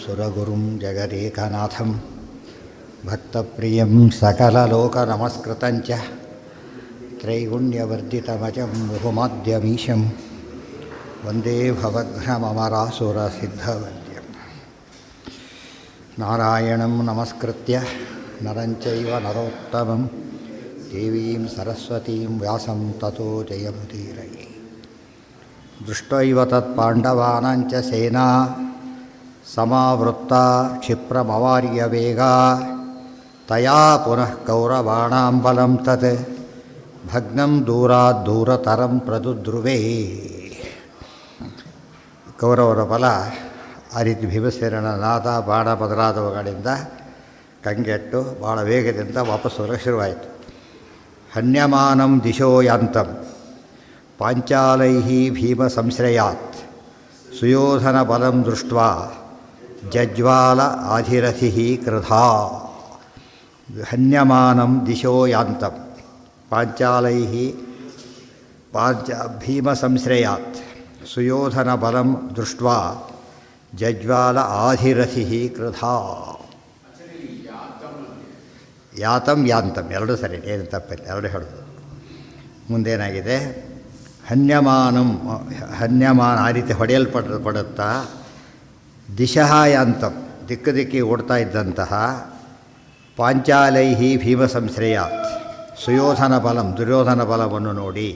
ಸುರಗುರುಂ ಜಗದೇಕನಾಥಂ ಭಕ್ತಪ್ರಿಯಂ ಸಕಲಲೋಕನಮಸ್ಕೃತಂಚ ತ್ರೈಗುಣ್ಯವರ್ಧಿತಮಜಂ ಬಹುಮಾದ್ಯಮೀಶಂ ವಂದೇ ಭವಘ್ನಮರಾಸುರಸಿದ್ಧವದ್ಯಂ ನಾರಾಯಣಂ ನಮಸ್ಕೃತ್ಯ ನರಂಚೈವ ನರೋತ್ತಮಂ ದೇವೀಂ ಸರಸ್ವತೀಂ ವ್ಯಾಸಂ ತತೋ ಜಯಮುದೀರಯೇ ದೃಷ್ಟೈವ ತತ್ಪಾಂಡವಾನಾಂಚ ಸೇನಾ ಸಮಾವೃತ್ತ ಕ್ಷಿಪ್ರಮವಾರ್ಯವೇಗ ತಯಾ ಪುನಃ ಕೌರವಾಣಾಂ ಬಲಂ ತತ್ ಭಗ್ನಂ ದೂರಾತ್ ದೂರತರಂ ಪ್ರದುದ್ರುವೇ. ಕೌರವರ ಬಲ ಆ ರೀತಿ ಭೀಮಸೇನನ ನಾದ ಬಾಣ ಮೊದಲಾದವುಗಳಿಂದ ಕಂಗೆಟ್ಟು ಭಾಳ ವೇಗದಿಂದ ವಾಪಸ್ಸು ಬರಲು ಶುರುವಾಯಿತು. ಹನ್ಯಮಾನಂ ದಿಶೋ ಯಾಂತಂ ಪಾಂಚಾಲೈಃ ಭೀಮ ಸಂಶ್ರಯಾತ್ ಸುಯೋಧನ ಬಲಂ ದೃಷ್ಟ್ವಾ ಜಜ್ವಾಲ ಆಧಿರಥಿಃ ಕ್ರುಧಾ. ಹನ್ಯಮಾನಂ ದಿಶೋ ಯಾಂತಂ ಪಾಂಚಾಲೈಃ ಭೀಮ ಸಂಶ್ರಯಾತ್ ಸುಯೋಧನ ಬಲಂ ದೃಷ್ಟ್ವಾ ಜಜ್ವಾಲ ಆಧಿರಥಿಃ ಕ್ರುಧಾ. ಯಾತಂ ಯಾಂತಂ ಎರಡು ಸರಿ, ಏನು ತಪ್ಪಿಲ್ಲ, ಎರಡು ಹೇಳೋದು. ಮುಂದೇನಾಗಿದೆ? ಹನ್ಯಮಾನ ಆ ರೀತಿ ಹೊಡೆಯಲ್ಪಡುತ್ತಾ ದಿಶಃ ಯಾಂತಂ ದಿಕ್ಕಿಗೆ ಓಡ್ತಾ ಇದ್ದಂತಹ ಪಾಂಚಾಲೈಹಿ ಭೀಮ ಸಂಶ್ರಯಾತ್ ಸುಯೋಧನ ಬಲಂ ದುರ್ಯೋಧನ ಬಲವನ್ನು ನೋಡಿ.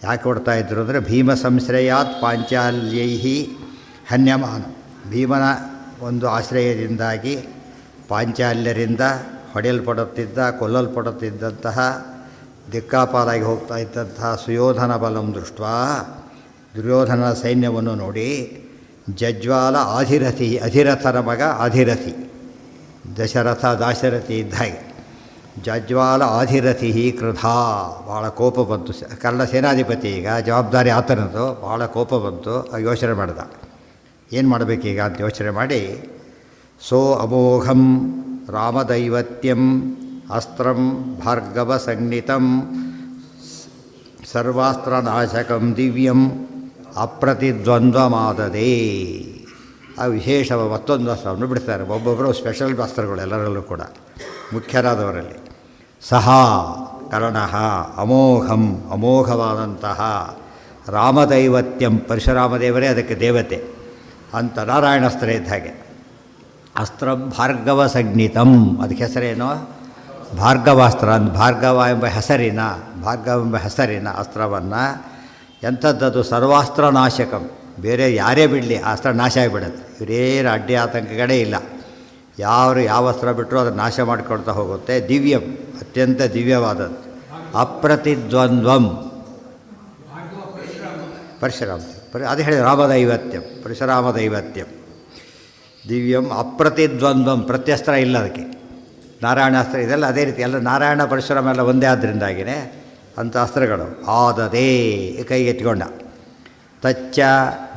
ಯಾಕೆ ಓಡ್ತಾ ಇದ್ದರು ಅಂದರೆ ಭೀಮ ಸಂಶ್ರಯಾತ್ ಪಾಂಚಾಲ್ಯೈಹಿ ಹನ್ಯಮಾನ, ಭೀಮನ ಒಂದು ಆಶ್ರಯದಿಂದಾಗಿ ಪಾಂಚಾಲ್ಯರಿಂದ ಹೊಡೆಯಲ್ಪಡುತ್ತಿದ್ದ ಕೊಲ್ಲಲ್ಪಡುತ್ತಿದ್ದಂತಹ ದಿಕ್ಕಾಪಾಲಾಗಿ ಹೋಗ್ತಾ ಇದ್ದಂತಹ ಸುಯೋಧನ ಬಲಂ ದೃಷ್ಟ್ವಾ ದುರ್ಯೋಧನ ಸೈನ್ಯವನ್ನು ನೋಡಿ ಜಜ್ವಾಲ ಆಧಿರಥಿ, ಅಧಿರಥನ ಮಗ ಆಧಿರಥಿ, ದಾಶರಥಿ ಇದ್ದ ಹಾಗೆ ಜಜ್ವಾಲ ಆಧಿರಥಿ ಕ್ರುಧಾ. ಭಾಳ ಕೋಪ ಬಂತು. ಕರ್ಣ ಸೇನಾಧಿಪತಿ, ಈಗ ಜವಾಬ್ದಾರಿ ಆತನದು. ಭಾಳ ಕೋಪ ಬಂತು. ಯೋಚನೆ ಮಾಡ್ದ, ಏನು ಮಾಡಬೇಕೀಗ ಅಂತ ಯೋಚನೆ ಮಾಡಿ ಸೋ ಅಮೋಘಂ ರಾಮದೈವತ್ಯಂ ಅಸ್ತ್ರಂ ಭಾರ್ಗವ ಸಂಜ್ಞಿತಂ ಸರ್ವಾಸ್ತ್ರನಾಶಕಂ ದಿವ್ಯಂ ಅಪ್ರತಿದ್ವಂದ್ವಮಾದದೇ. ಆ ವಿಶೇಷ ಮತ್ತೊಂದು ಅಸ್ತ್ರವನ್ನು ಬಿಡ್ತಾರೆ. ಒಬ್ಬೊಬ್ಬರು ಸ್ಪೆಷಲ್ ಅಸ್ತ್ರಗಳು ಎಲ್ಲರಲ್ಲೂ ಕೂಡ, ಮುಖ್ಯರಾದವರಲ್ಲಿ. ಸಹ ಕರ್ಣಃ ಅಮೋಘಂ ಅಮೋಘವಾದಂತಹ ರಾಮದೈವತ್ಯಂ, ಪರಶುರಾಮದೇವರೇ ಅದಕ್ಕೆ ದೇವತೆ ಅಂತ ನಾರಾಯಣಾಸ್ತ್ರ ಇದ್ದ ಹಾಗೆ. ಅಸ್ತ್ರಂ ಭಾರ್ಗವ ಸಂಜ್ಞಿತಂ, ಅದಕ್ಕೆ ಹೆಸರೇನೋ ಭಾರ್ಗವಾಸ್ತ್ರ. ಭಾರ್ಗವ ಎಂಬ ಹೆಸರಿನ ಅಸ್ತ್ರವನ್ನು ಎಂಥದ್ದದು ಸರ್ವಾಸ್ತ್ರ ನಾಶಕಂ, ಬೇರೆ ಯಾರೇ ಬಿಡಲಿ ಆ ಅಸ್ತ್ರ ನಾಶ ಆಗಿಬಿಡುತ್ತೆ. ಇವರೇನು ಅಡ್ಡಿ ಆತಂಕಗಳೇ ಇಲ್ಲ. ಯಾವ ಅಸ್ತ್ರ ಬಿಟ್ಟರೂ ಅದನ್ನು ನಾಶ ಮಾಡಿಕೊಡ್ತಾ ಹೋಗುತ್ತೆ. ದಿವ್ಯಂ, ಅತ್ಯಂತ ದಿವ್ಯವಾದದ್ದು. ಅಪ್ರತಿದ್ವಂದ್ವಂ, ಪರಶುರಾಮ ಅದು ಹೇಳಿ ರಾಮದೈವತ್ಯಂ, ಪರಶುರಾಮದೈವತ್ಯಂ ದಿವ್ಯಂ ಅಪ್ರತಿದ್ವಂದ್ವಂ, ಪ್ರತ್ಯಸ್ತ್ರ ಇಲ್ಲ ಅದಕ್ಕೆ. ನಾರಾಯಣಾಸ್ತ್ರ ಇದೆಲ್ಲ ಅದೇ ರೀತಿ, ಎಲ್ಲ ನಾರಾಯಣ ಪರಶುರಾಮ ಎಲ್ಲ ಒಂದೇ ಆದ್ದರಿಂದಾಗಿಯೇ ಅಂಥ ಅಸ್ತ್ರಗಳು. ಆದದೇ ಕೈಗೆತ್ತಿಕೊಂಡ. ತಚ್ಚ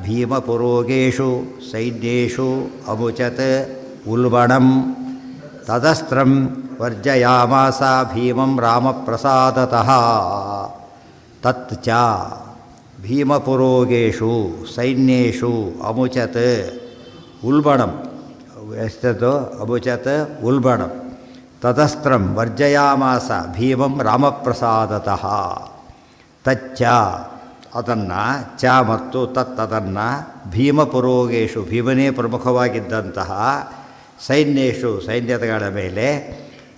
ಭೀಮಪುರೋಗೇಶು ಸೈನ್ಯೇಶು ಅಮುಚತ್ ಉಲ್ಬಣಂ ತದಸ್ತ್ರಂ ವರ್ಜಯಾಮಾಸ ಭೀಮಂ ರಾಮಪ್ರಸಾದತಃ. ತತ್ ಚ ಭೀಮಪುರೋಗೇಶು ಸೈನ್ಯೇಶು ಅಮುಚತ್ ಉಲ್ಬಣಂ, ಎಷ್ಟದು ಅಮುಚತ್ ಉಲ್ಬಣಂ ತದಸ್ತ್ರಂ ವರ್ಜಯಾಮಾಸ ಭೀಮಂ ರಾಮಪ್ರಸಾದತಃ. ತಚ್ಚ ಅದನ್ನು, ಚ ಮತ್ತು ತತ್ ಅದನ್ನು, ಭೀಮಪುರೋಗೇಶು ಭೀಮನೇ ಪ್ರಮುಖವಾಗಿದ್ದಂತಹ ಸೈನ್ಯೇಶು ಸೈನ್ಯಗಳ ಮೇಲೆ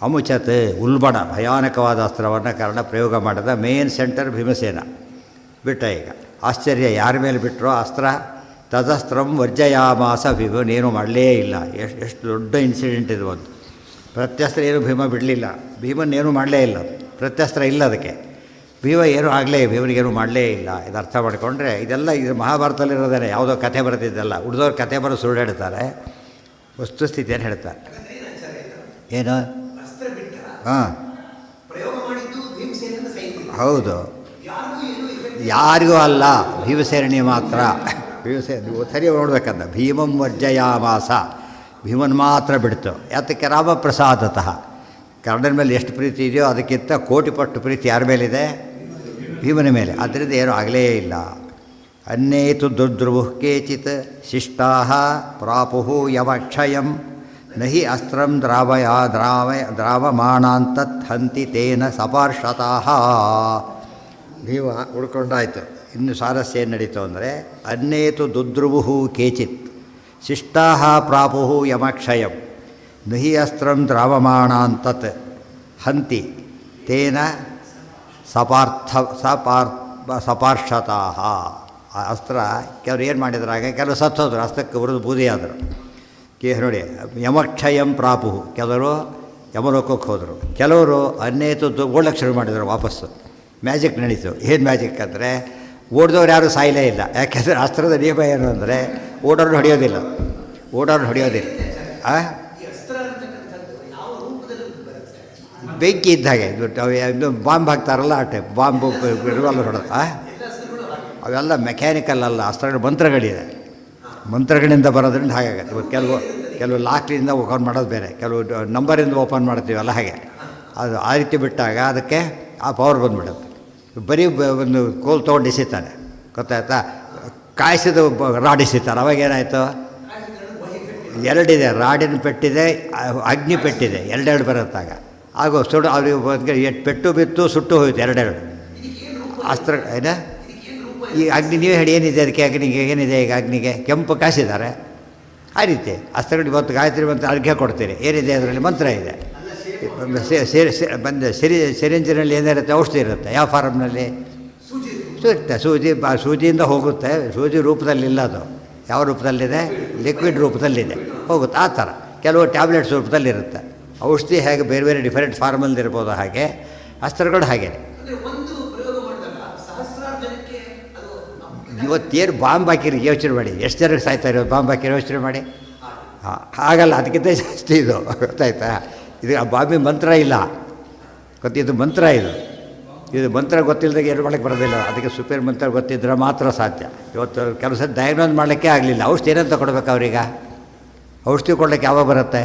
ಅಮುಚತ್ ಉಲ್ಬಣ ಭಯಾನಕವಾದ ಅಸ್ತ್ರವನ್ನು ಕರ್ಣ ಪ್ರಯೋಗ ಮಾಡಿದ. ಮೇನ್ ಸೆಂಟರ್ ಭೀಮಸೇನ ಬಿಟ್ಟ. ಈಗ ಆಶ್ಚರ್ಯ, ಯಾರ ಮೇಲೆ ಬಿಟ್ಟರೋ ಅಸ್ತ್ರ. ತದಸ್ತ್ರಂ ವರ್ಜಯಾಮಾಸ, ಭೀಮನೇನು ಮಾಡಲೇ ಇಲ್ಲ. ಎಷ್ಟು ದೊಡ್ಡ ಇನ್ಸಿಡೆಂಟ್ ಇದು. ಒಂದು ಪ್ರತ್ಯಸ್ತ್ರ ಏನು ಭೀಮ ಬಿಡಲಿಲ್ಲ, ಭೀಮನ್ನೇನು ಮಾಡಲೇ ಇಲ್ಲ. ಪ್ರತ್ಯಸ್ತ್ರ ಇಲ್ಲ ಅದಕ್ಕೆ. ಭೀಮನಿಗೇನು ಮಾಡಲೇ ಇಲ್ಲ. ಇದು ಅರ್ಥ ಮಾಡಿಕೊಂಡ್ರೆ ಇದೆಲ್ಲ ಇದು ಮಹಾಭಾರತದಲ್ಲಿರೋದೇನೆ, ಯಾವುದೋ ಕಥೆ ಬರೆದಿದ್ದಲ್ಲ. ಉಳಿದವ್ರು ಕಥೆ ಬರೋ ಸುಳ್ಳು ಹೇಳ್ತಾರೆ, ವಸ್ತುಸ್ಥಿತಿಯನ್ನು ಹೇಳ್ತಾರೆ. ಏನು? ಹಾಂ, ಹೌದು, ಯಾರಿಗೂ ಅಲ್ಲ, ಭೀಮಸೇನಿಗೆ ಮಾತ್ರ. ಭೀಮಸೇನ ಸರಿ ನೋಡ್ಬೇಕಂದ. ಭೀಮಂ ವರ್ಜಯಾಮಾಸ, ಭೀಮನ್ ಮಾತ್ರ ಬಿಡ್ತು. ಯಾತಕ್ಕೆ? ರಾಮಪ್ರಸಾದತಃ. ಕರ್ಣನ ಮೇಲೆ ಎಷ್ಟು ಪ್ರೀತಿ ಇದೆಯೋ ಅದಕ್ಕಿಂತ ಕೋಟಿ ಪಟ್ಟು ಪ್ರೀತಿ ಯಾರ ಮೇಲಿದೆ? ಭೀಮನ ಮೇಲೆ. ಆದ್ದರಿಂದ ಏನೂ ಆಗಲೇ ಇಲ್ಲ. ಅನ್ನೇತು ದುರ್ದ್ರುವು ಕೇಚಿತ್ ಶಿಷ್ಟಾಃ ಪ್ರಾಪುಃ ಯಮಕ್ಷಯಂ ನಹಿ ಅಸ್ತ್ರಂ ದ್ರಾವಮಾಣಾಂತತ್ ಹಂತಿ ತೇನ ಸಪಾರ್ಷತಾಃ. ಭೀಮ ಉಳ್ಕೊಂಡಾಯ್ತು. ಇನ್ನು ಸಾರಸ್ಯ ಏನು ನಡೀತು ಅಂದರೆ ಅನ್ನೇತು ದುದ್ರುವು ಕೇಚಿತ್ ಶಿಷ್ಟಾಃ ಪ್ರಾಪುಃ ಯಮಕ್ಷಯಂ ನಹಿ ಅಸ್ತ್ರಂ ದ್ರಾವಮಾಣಾಂತತ್ ಹಂತಿ ತೇನ ಸಪಾರ್ಷತಾಃ. ಆ ಅಸ್ತ್ರ ಕೆಲವರು ಏನು ಮಾಡಿದ್ರಾಗ ಕೆಲವರು ಸತ್ತೋದ್ರು, ಅಸ್ತ್ರಕ್ಕೆ ಉರಿದು ಬೂದಿಯಾದರು. ನೋಡಿ, ಯಮಕ್ಷಯಂ ಪ್ರಾಪು, ಕೆಲವರು ಯಮಲೋಕಕ್ಕೆ ಹೋದರು, ಕೆಲವರು ಅನ್ನೇತು ಓಡಕ್ಕೆ ಶುರು ಮಾಡಿದರು ವಾಪಸ್ಸು. ಮ್ಯಾಜಿಕ್ ನಡೀತು. ಏನು ಮ್ಯಾಜಿಕ್ ಅಂದರೆ ಓಡಿದವ್ರು ಯಾರೂ ಸಾಯಲೇ ಇಲ್ಲ. ಯಾಕೆಂದರೆ ಅಸ್ತ್ರದ ನಿಯಮ ಏನು ಅಂದರೆ ಓಡೋರು ಹೊಡೆಯೋದಿಲ್ಲ. ಬೆಂಕಿ ಇದ್ದ ಹಾಗೆ ಬಾಂಬ್ ಹಾಕ್ತಾರಲ್ಲ ಆ ಟೈಪ್ ಬಾಂಬು ರಿವಾಲ್ವರ್ ಹೊಡೆದು ಅವೆಲ್ಲ ಮೆಕ್ಯಾನಿಕಲ್ ಅಲ್ಲ, ಅಸ್ತ್ರಗಳು ಮಂತ್ರಗಳಿಂದ ಬರೋದ್ರಿಂದ ಹಾಗಾಗತ್ತೆ. ಕೆಲವು ಲಾಕ್ಲಿಂದ ಓಪನ್ ಮಾಡೋದು ಬೇರೆ, ಕೆಲವು ನಂಬರಿಂದ ಓಪನ್ ಮಾಡ್ತೀವಲ್ಲ ಹಾಗೆ. ಅದು ಆ ರೀತಿ ಬಿಟ್ಟಾಗ ಅದಕ್ಕೆ ಆ ಪವರ್ ಬಂದುಬಿಡುತ್ತೆ. ಬರೀ ಒಂದು ಕೋಲ್ ತೊಗೊಂಡು ಎಸಿತಾನೆ, ಗೊತ್ತಾಯ್ತಾ? ಕಾಯಿಸಿದ ರಾಡ್ ಎಸಿತಾನೆ. ಅವಾಗೇನಾಯಿತು? ಎರಡಿದೆ, ರಾಡಿನ ಪೆಟ್ಟಿದೆ, ಅಗ್ನಿ ಪೆಟ್ಟಿದೆ, ಎರಡೆರಡು ಬರುತ್ತಾಗ ಆಗೋ ಸುಡು. ಅವ್ರಿಗೆ ಎಷ್ಟು ಪೆಟ್ಟು ಬಿತ್ತು, ಸುಟ್ಟು ಹೋಯ್ತು ಎರಡೆರಡು ಅಸ್ತ್ರ. ಏನ ಈ ಅಗ್ನಿ ನೀವು ಹೇಳಿ ಏನಿದೆ ಅದಕ್ಕೆ? ಅಗ್ನಿಗೆ ಏನಿದೆ? ಈಗ ಅಗ್ನಿಗೆ ಕೆಂಪು ಕಾಯಿಸಿದ್ದಾರೆ. ಆ ರೀತಿ ಅಸ್ತ್ರಗಳು ಇವತ್ತು ಗಾಯತ್ರಿ ಮಂತ್ರ ಅರ್ಘ್ಯ ಕೊಡ್ತೀರಿ, ಏನಿದೆ ಅದರಲ್ಲಿ? ಮಂತ್ರ ಇದೆ. ಸಿರಿಂಜಿನಲ್ಲಿ ಏನಿರುತ್ತೆ? ಔಷಧಿ ಇರುತ್ತೆ. ಯಾವ ಫಾರಮ್ನಲ್ಲಿ? ಸೂಜಿಯಿಂದ ಹೋಗುತ್ತೆ. ಸೂಜಿ ರೂಪದಲ್ಲಿಲ್ಲ, ಅದು ಯಾವ ರೂಪದಲ್ಲಿದೆ? ಲಿಕ್ವಿಡ್ ರೂಪದಲ್ಲಿದೆ, ಹೋಗುತ್ತೆ. ಆ ಥರ ಕೆಲವು ಟ್ಯಾಬ್ಲೆಟ್ಸ್ ರೂಪದಲ್ಲಿರುತ್ತೆ. ಔಷಧಿ ಹೇಗೆ ಬೇರೆ ಬೇರೆ ಡಿಫರೆಂಟ್ ಫಾರ್ಮಲ್ಲಿರ್ಬೋದು, ಹಾಗೆ ಅಸ್ತ್ರಗಳು ಹಾಗೆ. ಇವತ್ತೇನು ಬಾಂಬ್ ಹಾಕಿರಿ ಯೋಚನೆ ಮಾಡಿ, ಎಷ್ಟು ಜನಕ್ಕೆ ಸಾಯ್ತಾ ಇರೋದು ಬಾಂಬ್ ಹಾಕಿರೋ ಯೋಚನೆ ಮಾಡಿ. ಹಾಗಲ್ಲ, ಅದಕ್ಕಿಂತ ಜಾಸ್ತಿ ಇದು, ಗೊತ್ತಾಯ್ತಾ? ಇದು ಆ ಬಾಂಬಿ ಮಂತ್ರ ಇಲ್ಲ, ಇದು ಮಂತ್ರ. ಇದು ಮಂತ್ರ ಗೊತ್ತಿಲ್ಲದಾಗ ಏನು ಮಾಡೋಕ್ಕೆ ಬರೋದಿಲ್ಲ. ಅದಕ್ಕೆ ಸುಪೇರ್ ಮಂತ್ರ ಗೊತ್ತಿದ್ರೆ ಮಾತ್ರ ಸಾಧ್ಯ. ಇವತ್ತು ಕೆಲಸ ಡಯಾಗ್ನೋಸ್ ಮಾಡಲಿಕ್ಕೆ ಆಗಲಿಲ್ಲ. ಔಷಧಿ ಏನಂತ ಕೊಡಬೇಕು ಅವ್ರೀಗ? ಔಷಧಿ ಕೊಡಲಿಕ್ಕೆ ಯಾವಾಗ ಬರುತ್ತೆ?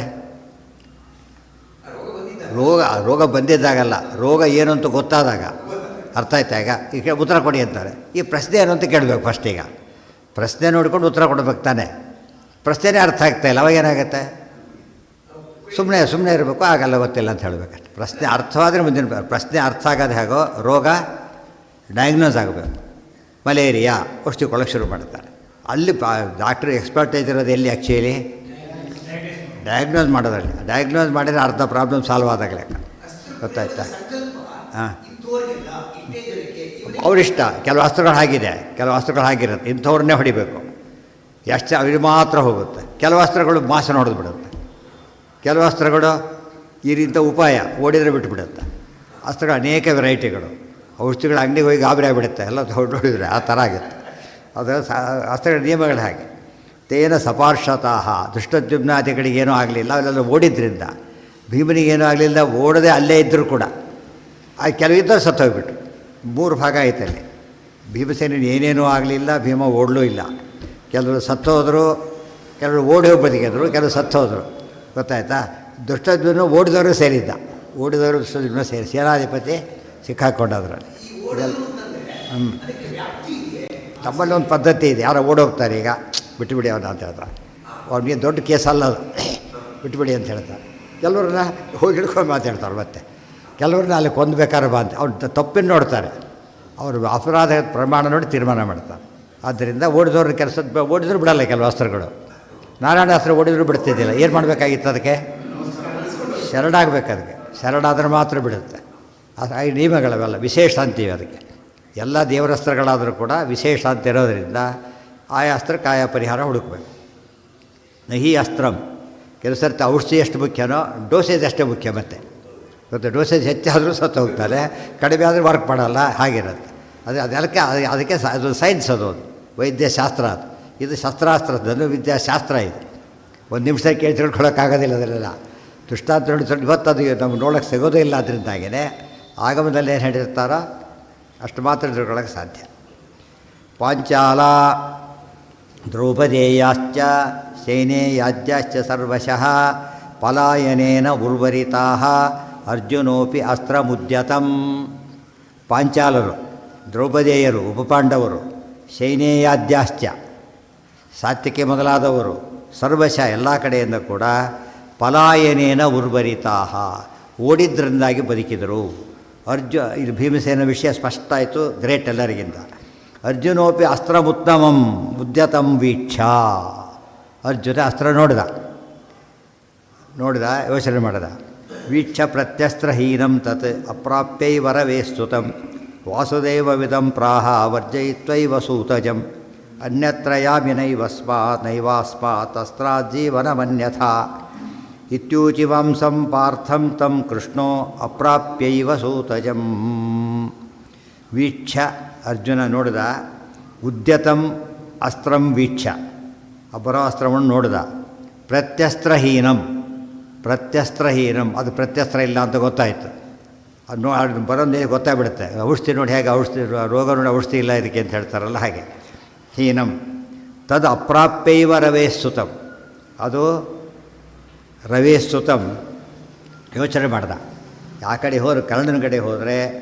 ರೋಗ ಬಂದಿದ್ದಾಗಲ್ಲ, ರೋಗ ಏನು ಅಂತ ಗೊತ್ತಾದಾಗ. ಅರ್ಥ ಆಯ್ತಾ? ಈಗ ಉತ್ತರ ಕೊಡಿ ಅಂತಾರೆ. ಈ ಪ್ರಶ್ನೆ ಏನು ಅಂತ ಕೇಳಬೇಕು ಫಸ್ಟ್. ಈಗ ಪ್ರಶ್ನೆ ನೋಡ್ಕೊಂಡು ಉತ್ತರ ಕೊಡಬೇಕು ತಾನೆ. ಪ್ರಶ್ನೆನೇ ಅರ್ಥ ಆಗ್ತಾಯಿಲ್ಲ, ಅವಾಗೇನಾಗುತ್ತೆ? ಸುಮ್ಮನೆ ಇರಬೇಕು, ಆಗಲ್ಲ ಗೊತ್ತಿಲ್ಲ ಅಂತ ಹೇಳಬೇಕಷ್ಟೆ. ಪ್ರಶ್ನೆ ಅರ್ಥವಾದರೆ ಮುಂದಿನ ಪ್ರಶ್ನೆ ಅರ್ಥ ಆಗೋದು ಹೇಗೋ, ರೋಗ ಡಯಾಗ್ನೋಸ್ ಆಗಬೇಕು. ಮಲೇರಿಯಾ ಔಷಧಿ ಕೊಡೋಕ್ಕೆ ಶುರು ಮಾಡ್ತಾರೆ. ಅಲ್ಲಿ ಡಾಕ್ಟ್ರ್ ಎಕ್ಸ್ಪರ್ಟೈಸ್ ಇರೋದು ಎಲ್ಲಿ? ಆ್ಯಕ್ಚುಲಿ ಡಯಾಗ್ನೋಸ್ ಮಾಡೋದ್ರಲ್ಲಿ. ಡಯಾಗ್ನೋಸ್ ಮಾಡಿದರೆ ಅರ್ಧ ಪ್ರಾಬ್ಲಮ್ ಸಾಲ್ವ್ ಆದಾಗಲೇ, ಗೊತ್ತಾಯ್ತಾ? ಹಾಂ, ಅವರಿಷ್ಟ. ಕೆಲವು ಅಸ್ತ್ರಗಳು ಹಾಗಿರುತ್ತೆ, ಇಂಥವ್ರನ್ನೇ ಹೊಡಿಬೇಕು, ಎಷ್ಟು ಅವ್ರಿಗೆ ಮಾತ್ರ ಹೋಗುತ್ತೆ. ಕೆಲವು ಅಸ್ತ್ರಗಳು ಮಾಸ ನೋಡಿದು ಬಿಡುತ್ತೆ. ಕೆಲವು ಅಸ್ತ್ರಗಳು ಈ ರೀತಿ ಉಪಾಯ ಓಡಿದರೆ ಬಿಟ್ಟುಬಿಡುತ್ತೆ. ಅಸ್ತ್ರಗಳು ಅನೇಕ ವೆರೈಟಿಗಳು. ಔಷಧಿಗಳ ಅಂಗಡಿಗೆ ಹೋಗಿ ಗಾಬರಿ ಆಗಿಬಿಡುತ್ತೆ ಎಲ್ಲ ಹೊಡಿದ್ರೆ, ಆ ಥರ ಆಗುತ್ತೆ. ಅದು ಅಸ್ತ್ರಗಳ ನಿಯಮಗಳು ಹಾಗೆ. ತೇನ ಸಪಾರ್ಷತಾಃ. ದುಷ್ಟದ್ಯುಮ್ನಾದಿಗಳಿಗೇನೂ ಆಗಲಿಲ್ಲ, ಅಲ್ಲೆಲ್ಲ ಓಡಿದ್ರಿಂದ. ಭೀಮನಿಗೇನೂ ಆಗಲಿಲ್ಲ, ಓಡದೆ ಅಲ್ಲೇ ಇದ್ದರೂ ಕೂಡ. ಕೆಲವಿದ್ದರೂ ಸತ್ತೋಗ್ಬಿಟ್ರು. 3 ಭಾಗ ಆಯ್ತಲ್ಲಿ. ಭೀಮಸೇನಿಗೆ ಏನೇನೂ ಆಗಲಿಲ್ಲ, ಭೀಮ ಓಡಲೂ ಇಲ್ಲ. ಕೆಲವರು ಸತ್ತೋದ್ರು, ಕೆಲವರು ಓಡಿ ಹೋಗಿ ಬದುಕಿದ್ರು, ಕೆಲವರು ಸತ್ತೋದ್ರು, ಗೊತ್ತಾಯ್ತಾ? ದುಷ್ಟದ್ಯುಮ್ನ ಓಡಿದವರು ಸೇರಿದ್ದ, ದುಷ್ಟದ್ಯುಮ್ನ ಸೇನಾಧಿಪತಿ ಸಿಕ್ಕಾಕೊಂಡದ್ರಲ್ಲಿ. ತಮ್ಮಲ್ಲಿ ಒಂದು ಪದ್ಧತಿ ಇದೆ, ಯಾರೋ ಓಡೋಗ್ತಾರೆ, ಈಗ ಬಿಟ್ಟುಬಿಡಿ ಅವನ ಅಂತ ಹೇಳ್ತಾರೆ. ಅವ್ನಿಗೆ ದೊಡ್ಡ ಕೇಸ್ ಅಲ್ಲ ಅದು, ಬಿಟ್ಟುಬಿಡಿ ಅಂತ ಹೇಳ್ತಾರೆ. ಕೆಲವ್ರನ್ನ ಹೋಗಿ ಹಿಡ್ಕೊಂಡು ಮಾತಾಡ್ತಾರೆ. ಮತ್ತೆ ಕೆಲವ್ರನ್ನ ಅಲ್ಲಿ ಕೊಂದ್ಬೇಕಾದ್ರೆ ಬಾ ಅಂತ ಅವ್ರು ತಪ್ಪಿನ ನೋಡ್ತಾರೆ. ಅವರು ಅಪರಾಧ ಪ್ರಮಾಣ ನೋಡಿ ತೀರ್ಮಾನ ಮಾಡ್ತಾರೆ. ಆದ್ದರಿಂದ ಓಡಿದವ್ರ ಓಡಿದ್ರು ಬಿಡಲ್ಲ ಕೆಲವು ಅಸ್ತ್ರಗಳು. ನಾರಾಯಣ ಅಸ್ತ್ರ ಓಡಿದ್ರು ಬಿಡ್ತಿದ್ದಿಲ್ಲ. ಏನು ಮಾಡಬೇಕಾಗಿತ್ತು? ಅದಕ್ಕೆ ಶರಣಾಗಬೇಕು. ಅದಕ್ಕೆ ಶರಣಾದ್ರೆ ಮಾತ್ರ ಬಿಡುತ್ತೆ. ಈ ನಿಯಮಗಳವೆಲ್ಲ ವಿಶೇಷ ಅಂತೀವಿ ಅದಕ್ಕೆ. ಎಲ್ಲ ದೇವರಸ್ತ್ರಗಳಾದರೂ ಕೂಡ ವಿಶೇಷ ಅಂತ ಇರೋದರಿಂದ ಆಯಾ ಅಸ್ತ್ರಕ್ಕೆ ಆಯಾ ಪರಿಹಾರ ಹುಡುಕಬೇಕು. ನಹಿ ಅಸ್ತ್ರಂ. ಕೆಲವು ಸರ್ತಿ ಔಷಧಿ ಎಷ್ಟು ಮುಖ್ಯನೋ ಡೋಸೇಜ್ ಅಷ್ಟೇ ಮುಖ್ಯ. ಮತ್ತು ಇವತ್ತು ಡೋಸೇಜ್ ಹೆಚ್ಚಾದರೂ ಸತ್ತು ಹೋಗ್ತಾರೆ, ಕಡಿಮೆ ಆದರೆ ವರ್ಕ್ ಮಾಡಲ್ಲ, ಹಾಗಿರುತ್ತೆ. ಅದಕ್ಕೆ ಅದು ಸೈನ್ಸ್, ಅದು ವೈದ್ಯಶಾಸ್ತ್ರ. ಅದು ಇದು ಶಸ್ತ್ರಾಸ್ತ್ರ, ಧನುರ್ವಿದ್ಯಾಶಾಸ್ತ್ರ. ಇದು ಒಂದು ನಿಮಿಷ ಕೇಳಿ ತಿಳ್ಕೊಳ್ಳೋಕ್ಕಾಗೋದಿಲ್ಲ ಅದನ್ನೆಲ್ಲ. ದೃಷ್ಟಾಂತ ನೋಡಿ ಇವತ್ತು ಅದು ನಮ್ಗೆ ನೋಡೋಕ್ಕೆ ಸಿಗೋದೇ ಇಲ್ಲ. ಅದರಿಂದಾಗಿಯೇ ಆಗಮದಲ್ಲಿ ಏನು ಹೇಳಿರ್ತಾರೋ ಅಷ್ಟು ಮಾತ್ರ ತಿಳ್ಕೊಳ್ಳೋಕ್ಕೆ ಸಾಧ್ಯ. ಪಾಂಚಾಲ ದ್ರೌಪದೇಯಾಶ್ಚ ಸೇನೇಯಾಜ್ಯಾಶ್ಚ ಸರ್ವಶಃ ಪಲಾಯನೇನ ಉರ್ವರಿತಾಃ ಅರ್ಜುನೋಪಿ ಅಸ್ತ್ರಮುದ್ಯತಂ. ಪಾಂಚಾಲರು, ದ್ರೌಪದೇಯರು, ಉಪಪಾಂಡವರು ಶೈನೇಯಾದ್ಯಾಶ್ಚ ಸಾತ್ವಿಕೆ ಮೊದಲಾದವರು ಸರ್ವಶಃ ಎಲ್ಲ ಕಡೆಯಿಂದ ಕೂಡ ಪಲಾಯನೇನ ಉರ್ವರಿತಾಹ ಓಡಿದ್ರಿಂದಾಗಿ ಬದುಕಿದರು. ಇದು ಭೀಮಸೇನ ವಿಷಯ ಸ್ಪಷ್ಟ ಆಯಿತು, ಗ್ರೇಟ್ ಎಲ್ಲರಿಗಿಂತ. ಅರ್ಜುನೋಪಿ ಅಸ್ತ್ರಮುತ್ತಮಂ ಉದ್ಯತಂ ವೀಕ್ಷ. ಅರ್ಜುನ ಅಸ್ತ್ರ ನೋಡಿದ ಯೋಚನೆ ಮಾಡಿದ. ವೀಕ್ಷ ಪ್ರತ್ಯಸ್ತ್ರಹೀನಂ ತತ್ ಅಪ್ರಾಪ್ಯೈವರವೇ ಸ್ತುತಂ ವಾಸುದೇವವಿದಂ ಪ್ರಾಹ ವರ್ಜಯಿತ್ವೈವ ಸೂತಜಂ ಅನ್ಯತ್ರ ಯಾಮಿ ನೈವಾಸ್ಮಾತ್ ಅಸ್ತ್ರಾಜ್ಜೀವನಮನ್ಯಥಾ ಇತ್ಯೂಚಿವಂಸಂ ಪಾರ್ಥಂ ತಂ ಕೃಷ್ಣೋ ಅಪ್ರಾಪ್ಯೈವ ಸೂತಜಂ. ವೀಕ್ಷ ಅರ್ಜುನ ನೋಡಿದ. ಉದ್ಯತಂ ಅಸ್ತ್ರಂ ವೀಕ್ಷ ಬರೋ ಅಸ್ತ್ರವನ್ನು ನೋಡಿದ. ಪ್ರತ್ಯಸ್ತ್ರಹೀನಂ ಅದು ಪ್ರತ್ಯಸ್ತ್ರ ಇಲ್ಲ ಅಂತ ಗೊತ್ತಾಯಿತು. ಅದು ಬರೋದೇ ಗೊತ್ತಾಗ್ಬಿಡುತ್ತೆ. ಔಷಧಿ ನೋಡಿ ಹೇಗೆ ರೋಗ ನೋಡಿ ಔಷಧಿ ಇಲ್ಲ ಇದಕ್ಕೆ ಅಂತ ಹೇಳ್ತಾರಲ್ಲ ಹಾಗೆ. ಹೀನಂ ತದ್ ಅಪ್ರಾಪ್ಯೈವ ರವೇ ಸ್ತುತಂ, ಅದು ರವೇ ಸ್ತುತಂ. ಯೋಚನೆ ಮಾಡ್ದ, ಆ ಕಡೆ ಕರ್ಣನ ಕಡೆ ಹೋದರೆ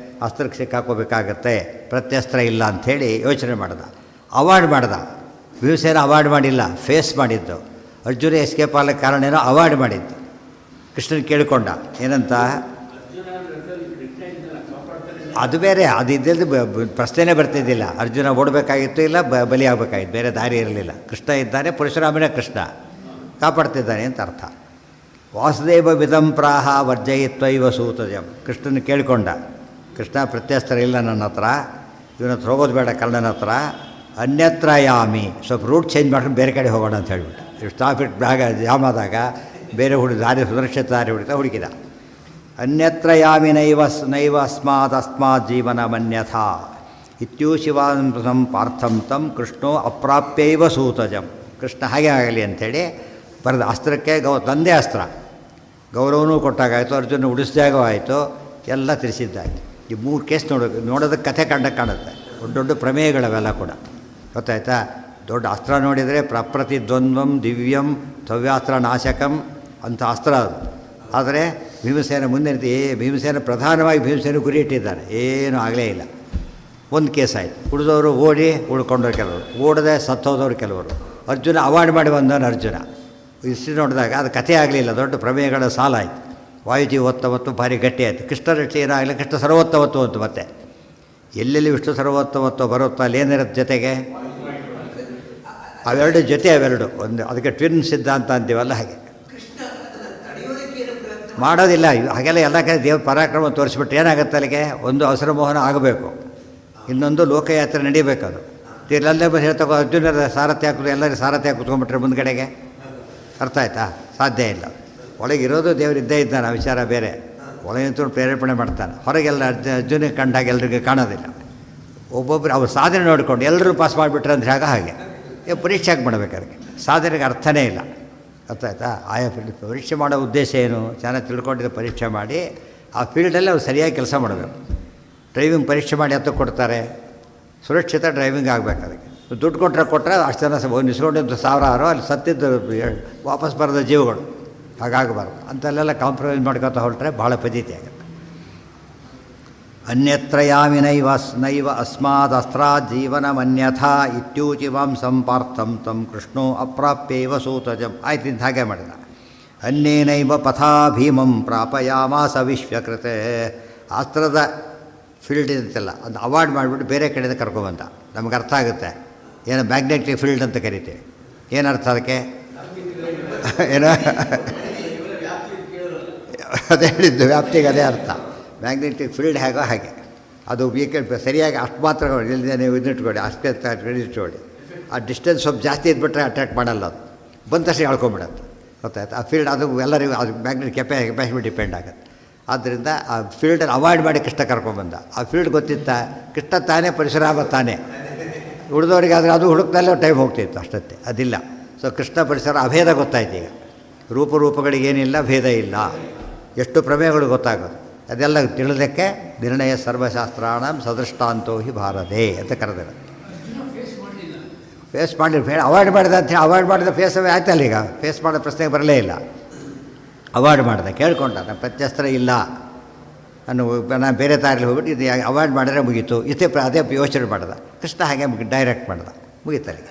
ಅಸ್ತ್ರಕ್ಕೆ ಸಿಕ್ಕಾಕೋಬೇಕಾಗತ್ತೆ, ಪ್ರತ್ಯಸ್ತ್ರ ಇಲ್ಲ ಅಂಥೇಳಿ ಯೋಚನೆ ಮಾಡ್ದ. ಅವಾಯ್ಡ್ ಮಾಡ್ದ. ಭೀಮಸೇನ ಅವಾಯ್ಡ್ ಮಾಡಿಲ್ಲ, ಫೇಸ್ ಮಾಡಿದ್ದು. ಅರ್ಜುನ ಎಸ್ಕೇಪ್ ಆಗಲಿಕ್ಕೆ ಕಾರಣ ಏನೋ ಅವಾಯ್ಡ್ ಮಾಡಿದ್ದು. ಕೃಷ್ಣನ ಕೇಳಿಕೊಂಡ ಏನಂತ, ಅದು ಬೇರೆ, ಅದು ಇದ್ದಿದ್ದು ಪ್ರಶ್ನೆನೇ ಬರ್ತಿದ್ದಿಲ್ಲ. ಅರ್ಜುನ ಓಡಬೇಕಾಗಿತ್ತು, ಇಲ್ಲ ಬಲಿ ಆಗಬೇಕಾಗಿತ್ತು, ಬೇರೆ ದಾರಿ ಇರಲಿಲ್ಲ. ಕೃಷ್ಣ ಇದ್ದಾನೆ, ಪರಶುರಾಮನೇ ಕೃಷ್ಣ ಕಾಪಾಡ್ತಿದ್ದಾನೆ ಅಂತ ಅರ್ಥ. ವಾಸುದೇವ ವಿಧಂ ಪ್ರಾಹ ವರ್ಜಯಿತ್ವೈವ ಸೂತಜಂ. ಕೃಷ್ಣನ ಕೇಳಿಕೊಂಡ, ಕೃಷ್ಣ ಪ್ರತ್ಯಸ್ತ್ರ ಇಲ್ಲ ನನ್ನ ಹತ್ರ, ಇವನ ಹತ್ರ ಹೋಗೋದು ಬೇಡ ಕರ್ಣನ ಹತ್ರ. ಅನ್ಯತ್ರ ಯಾಮಿ, ಸ್ವಲ್ಪ ರೂಟ್ ಚೇಂಜ್ ಮಾಡ್ಕೊಂಡು ಬೇರೆ ಕಡೆ ಹೋಗೋಣ ಅಂತ ಹೇಳಿಬಿಟ್ಟು ಟ್ರಾಫಿಕ್ ಜಾಮ್ ಆದಾಗ ಬೇರೆ ದಾರಿ ಸುರಕ್ಷಿತ ದಾರಿ ಹುಡುಕಿದ. ಅನ್ಯತ್ರ ಯಾಮಿ ನೈವ ಅಸ್ಮಾತ್ ಜೀವನ ಮನ್ಯಥಾ ಇತ್ಯೂಶಿವಾಂಸಂ ಪಾರ್ಥಂ ತಂ ಕೃಷ್ಣೋ ಅಪ್ರಾಪ್ಯೈವ ಸೂತಜಂ. ಕೃಷ್ಣ ಹಾಗೆ ಆಗಲಿ ಅಂಥೇಳಿ ಬರೆದ. ಅಸ್ತ್ರಕ್ಕೆ ತಂದೆ ಅಸ್ತ್ರ ಗೌರವನೂ ಕೊಟ್ಟಾಗಾಯಿತು, ಅರ್ಜುನ ಉಡಿಸಿದಾಗೂ ಆಯಿತು, ಎಲ್ಲ ತಿಳಿಸಿದ್ದಾಯಿತು. ಈ 3 ಕೇಸ್ ನೋಡೋದಕ್ಕೆ ಕಥೆ ಕಾಣುತ್ತೆ. ದೊಡ್ಡ ಪ್ರಮೇಯಗಳವೆಲ್ಲ ಕೂಡ ಗೊತ್ತಾಯ್ತಾ. ದೊಡ್ಡ ಅಸ್ತ್ರ ನೋಡಿದರೆ ಪ್ರಪ್ರತಿದ್ವಂದ್ವಂ ದಿವ್ಯಂ ತವ್ಯಾಸ್ತ್ರ ನಾಶಕಂ ಅಂತ ಅಸ್ತ್ರ ಅದು. ಆದರೆ ಭೀಮಸೇನ ಮುಂದೆ ಭೀಮಸೇನ ಪ್ರಧಾನವಾಗಿ ಭೀಮಸೇನ ಗುರಿ ಇಟ್ಟಿದ್ದಾರೆ, ಏನೂ ಆಗಲೇ ಇಲ್ಲ. ಒಂದು ಕೇಸ್ ಆಯಿತು. ಉಳಿದವರು ಉಳ್ಕೊಂಡವ್ರು ಕೆಲವರು, ಓಡದೆ ಸತ್ತೋದವ್ರು ಕೆಲವರು. ಅರ್ಜುನ ಅವಾಯ್ಡ್ ಮಾಡಿ ಬಂದವನು ಅರ್ಜುನ. ಹಿಸ್ಟ್ರಿ ನೋಡಿದಾಗ ಅದು ಕಥೆ ಆಗಲಿಲ್ಲ, ದೊಡ್ಡ ಪ್ರಮೇಯಗಳ ಸಾಲ ಆಯಿತು. ವಾಯುಜೀವೋತ್ತಮತ್ತು ಭಾರಿ ಗಟ್ಟಿ ಆಯಿತು. ಕೃಷ್ಣ ರಕ್ಷೆ ಏನಾಗಲಿ, ಕೃಷ್ಣ ಸರ್ವೋತ್ತಮತ್ವ ಅಂತ ಮತ್ತೆ ಎಲ್ಲೆಲ್ಲಿ ವಿಷ್ಣು ಸರ್ವೋತ್ತಮತ್ವ ಬರುತ್ತೋ ಅಲ್ಲೇನಿರುತ್ತೆ ಜೊತೆಗೆ ಅವೆರಡು ಜೊತೆ ಅವೆರಡು ಒಂದು. ಅದಕ್ಕೆ ಟ್ವಿನ್ ಸಿದ್ಧಾಂತ ಅಂತೀವಲ್ಲ ಹಾಗೆ. ಮಾಡೋದಿಲ್ಲ ಹಾಗೆಲ್ಲ. ಎಲ್ಲ ಕಡೆ ದೇವ್ರ ಪರಾಕ್ರಮ ತೋರಿಸ್ಬಿಟ್ಟು ಏನಾಗುತ್ತೆ ಅಲ್ಲಿಗೆ, ಒಂದು ಅವಸರ ಮೋಹನ ಆಗಬೇಕು, ಇನ್ನೊಂದು ಲೋಕಯಾತ್ರೆ ನಡೀಬೇಕದು. ಇಲ್ಲಲ್ಲೇ ಹೇಳ್ತಾ ಅರ್ಜುನರ ಸಾರಥ್ಯ ಹಾಕೋದು, ಎಲ್ಲರೂ ಸಾರಥ್ಯ ಕುತ್ಕೊಂಡ್ಬಿಟ್ರೆ ಮುಂದ್ಗಡೆಗೆ ಅರ್ಥ ಆಯ್ತಾ? ಸಾಧ್ಯ ಇಲ್ಲ. ಒಳಗಿರೋದು ದೇವರು ಇದ್ದೇ ಇದ್ದಾನೆ, ಆ ವಿಚಾರ ಬೇರೆ. ಒಳಗಿಂತ ಪ್ರೇರೇಪಣೆ ಮಾಡ್ತಾನೆ, ಹೊರಗೆಲ್ಲ ಅರ್ಜುನಿಗೆ ಕಂಡಾಗ ಎಲ್ರಿಗೂ ಕಾಣೋದಿಲ್ಲ. ಒಬ್ಬೊಬ್ಬರು ಅವ್ರು ಸಾಧನೆ ನೋಡಿಕೊಂಡು ಎಲ್ಲರೂ ಪಾಸ್ ಮಾಡಿಬಿಟ್ರೆ ಅಂದರೆ ಹಾಗೆ ಪರೀಕ್ಷೆ ಹಾಕಿ ಮಾಡಬೇಕು. ಅದಕ್ಕೆ ಸಾಧನೆಗೆ ಅರ್ಥನೇ ಇಲ್ಲ. ಅರ್ಥ ಆಯ್ತಾ? ಆಯಾ ಪರೀಕ್ಷೆ ಮಾಡೋ ಉದ್ದೇಶ ಏನು, ಚೆನ್ನಾಗಿ ತಿಳ್ಕೊಂಡಿದ್ದ ಪರೀಕ್ಷೆ ಮಾಡಿ ಆ ಫೀಲ್ಡಲ್ಲಿ ಅವ್ರು ಸರಿಯಾಗಿ ಕೆಲಸ ಮಾಡಬೇಕು. ಡ್ರೈವಿಂಗ್ ಪರೀಕ್ಷೆ ಮಾಡಿ ಹತ್ತು ಕೊಡ್ತಾರೆ, ಸುರಕ್ಷಿತ ಡ್ರೈವಿಂಗ್ ಆಗಬೇಕು. ಅದಕ್ಕೆ ದುಡ್ಡು ಕೊಟ್ಟರೆ ಅಷ್ಟು ಜನ ನಿಸ್ಕೊಂಡಿದ್ದು ಸಾವಿರಾರು, ಅಲ್ಲಿ ಸತ್ತಿದ್ದು ವಾಪಸ್ ಬರೋದ ಜೀವಗಳು. ಹಾಗಾಗಬಾರ್ದು. ಅಂಥಲ್ಲೆಲ್ಲ ಕಾಂಪ್ರಮೈಸ್ ಮಾಡ್ಕೊತ ಹೊರಟ್ರೆ ಭಾಳ ಪದ್ಧತಿ ಆಗುತ್ತೆ. ಅನ್ಯತ್ರ ಯಾಮಿ ನೈವ ಅಸ್ಮಾದ್ ಅಸ್ತ್ರಾತ್ ಜೀವನಮನ್ಯಥಾ ಇತ್ಯೂಚಿವಾಂ ಸಂಪಾರ್ಥಂ ತಂ ಕೃಷ್ಣೋ ಅಪ್ರಾಪ್ಯೈವ ಸೂತಜಂ. ಆಯ್ತು, ಇಂತ ಹಾಗೆ ಮಾಡಿದ. ಅನ್ಯೇನೈವ ಪಥಾ ಭೀಮಂ ಪ್ರಾಪಯಾಮಾಸ ವಿಶ್ವಕೃತೆ. ಅಸ್ತ್ರದ ಫೀಲ್ಡ್ ಇರುತ್ತಲ್ಲ, ಅದು ಅವಾಯ್ಡ್ ಮಾಡಿಬಿಟ್ಟು ಬೇರೆ ಕಡೆಯಿಂದ ಕರ್ಕೊಬಂದ. ನಮ್ಗೆ ಅರ್ಥ ಆಗುತ್ತೆ. ಏನೋ ಮ್ಯಾಗ್ನೆಟಿಕ್ ಫೀಲ್ಡ್ ಅಂತ ಕರಿತೀವಿ. ಏನರ್ಥ ಅದಕ್ಕೆ? ಏನೋ ಅದೇ ಹೇಳಿದ್ದು, ವ್ಯಾಪ್ತಿಗೆ ಅದೇ ಅರ್ಥ. ಮ್ಯಾಗ್ನೆಟಿಕ್ ಫೀಲ್ಡ್ ಹೇಗೋ ಹಾಗೆ ಅದು ಸರಿಯಾಗಿ ಅಷ್ಟು ಮಾತ್ರ ಇಲ್ಲದೆ ನೀವು ಇದನ್ನಿಟ್ಕೊಳ್ಳಿ, ಅಷ್ಟೇ ಇಟ್ಕೊಳ್ಳಿ. ಆ ಡಿಸ್ಟೆನ್ಸ್ ಸ್ವಲ್ಪ ಜಾಸ್ತಿ ಇದ್ಬಿಟ್ರೆ ಅಟ್ಯಾಕ್ ಮಾಡಲ್ಲ, ಅದು ಬಂದ ತಕ್ಷಣ ಹೇಳ್ಕೊಂಬಿಡತ್ತೆ. ಗೊತ್ತಾಯ್ತು? ಆ ಫೀಲ್ಡ್ ಅದು ಎಲ್ಲರಿಗೂ ಅದು ಮ್ಯಾಗ್ನೆಟಿಕ್ ಕೆಪಾಸಿಟಿ ಡಿಪೆಂಡ್ ಆಗುತ್ತೆ. ಆದ್ದರಿಂದ ಆ ಫೀಲ್ಡಲ್ಲಿ ಅವಾಯ್ಡ್ ಮಾಡಿ ಕೃಷ್ಣ ಕರ್ಕೊಂಡ್ಬಂದ. ಆ ಫೀಲ್ಡ್ ಗೊತ್ತಿತ್ತ ಕೃಷ್ಣ ತಾನೇ, ಪರಶುರಾಮ ತಾನೇ. ಉಳಿದವರಿಗಾದರೆ ಅದು ಹುಡುಕ್ದಲ್ಲೇ ಟೈಮ್ ಹೋಗ್ತಿತ್ತು ಅಷ್ಟೊತ್ತೆ, ಅದಿಲ್ಲ. ಸೊ ಕೃಷ್ಣ ಪರಿಸರ ಅಭೇದ ಗೊತ್ತಾಯ್ತು. ಈಗ ರೂಪಗಳಿಗೇನಿಲ್ಲ, ಭೇದ ಇಲ್ಲ. ಎಷ್ಟು ಪ್ರಮೇಯಗಳು ಗೊತ್ತಾಗೋದು ಅದೆಲ್ಲ ತಿಳಿದಕ್ಕೆ ನಿರ್ಣಯ ಸರ್ವಶಾಸ್ತ್ರಾಣ ಸದೃಷ್ಟಾಂತೋ ಹಿ ಭಾರತೆ ಅಂತ ಕರೆದಿರೋದು. ಫೇಸ್ ಮಾಡಿ ಅವಾಯ್ಡ್ ಮಾಡಿದ ಅಂತ ಹೇಳಿ ಅವಾಯ್ಡ್ ಮಾಡಿದ ಫೇಸ್ ಆಯ್ತಲ್ಲ. ಈಗ ಫೇಸ್ ಮಾಡೋ ಪ್ರಶ್ನೆಗೆ ಬರಲೇ ಇಲ್ಲ. ಅವಾಯ್ಡ್ ಮಾಡಿದೆ, ಕೇಳ್ಕೊಂಡ. ಪ್ರತ್ಯಸ್ತ್ರ ಇಲ್ಲ, ನಾನು ಬೇರೆ ದಾರಿಲಿ ಹೋಗ್ಬಿಟ್ಟು ಇದು ಅವಾಯ್ಡ್ ಮಾಡಿದ್ರೆ ಮುಗೀತು ಇಷ್ಟೇ ಅದೇ ಯೋಚನೆ ಮಾಡ್ದ. ಕೃಷ್ಣ ಹಾಗೆ ಡೈರೆಕ್ಟ್ ಮಾಡ್ದ, ಮುಗೀತಲ್ಲಿ.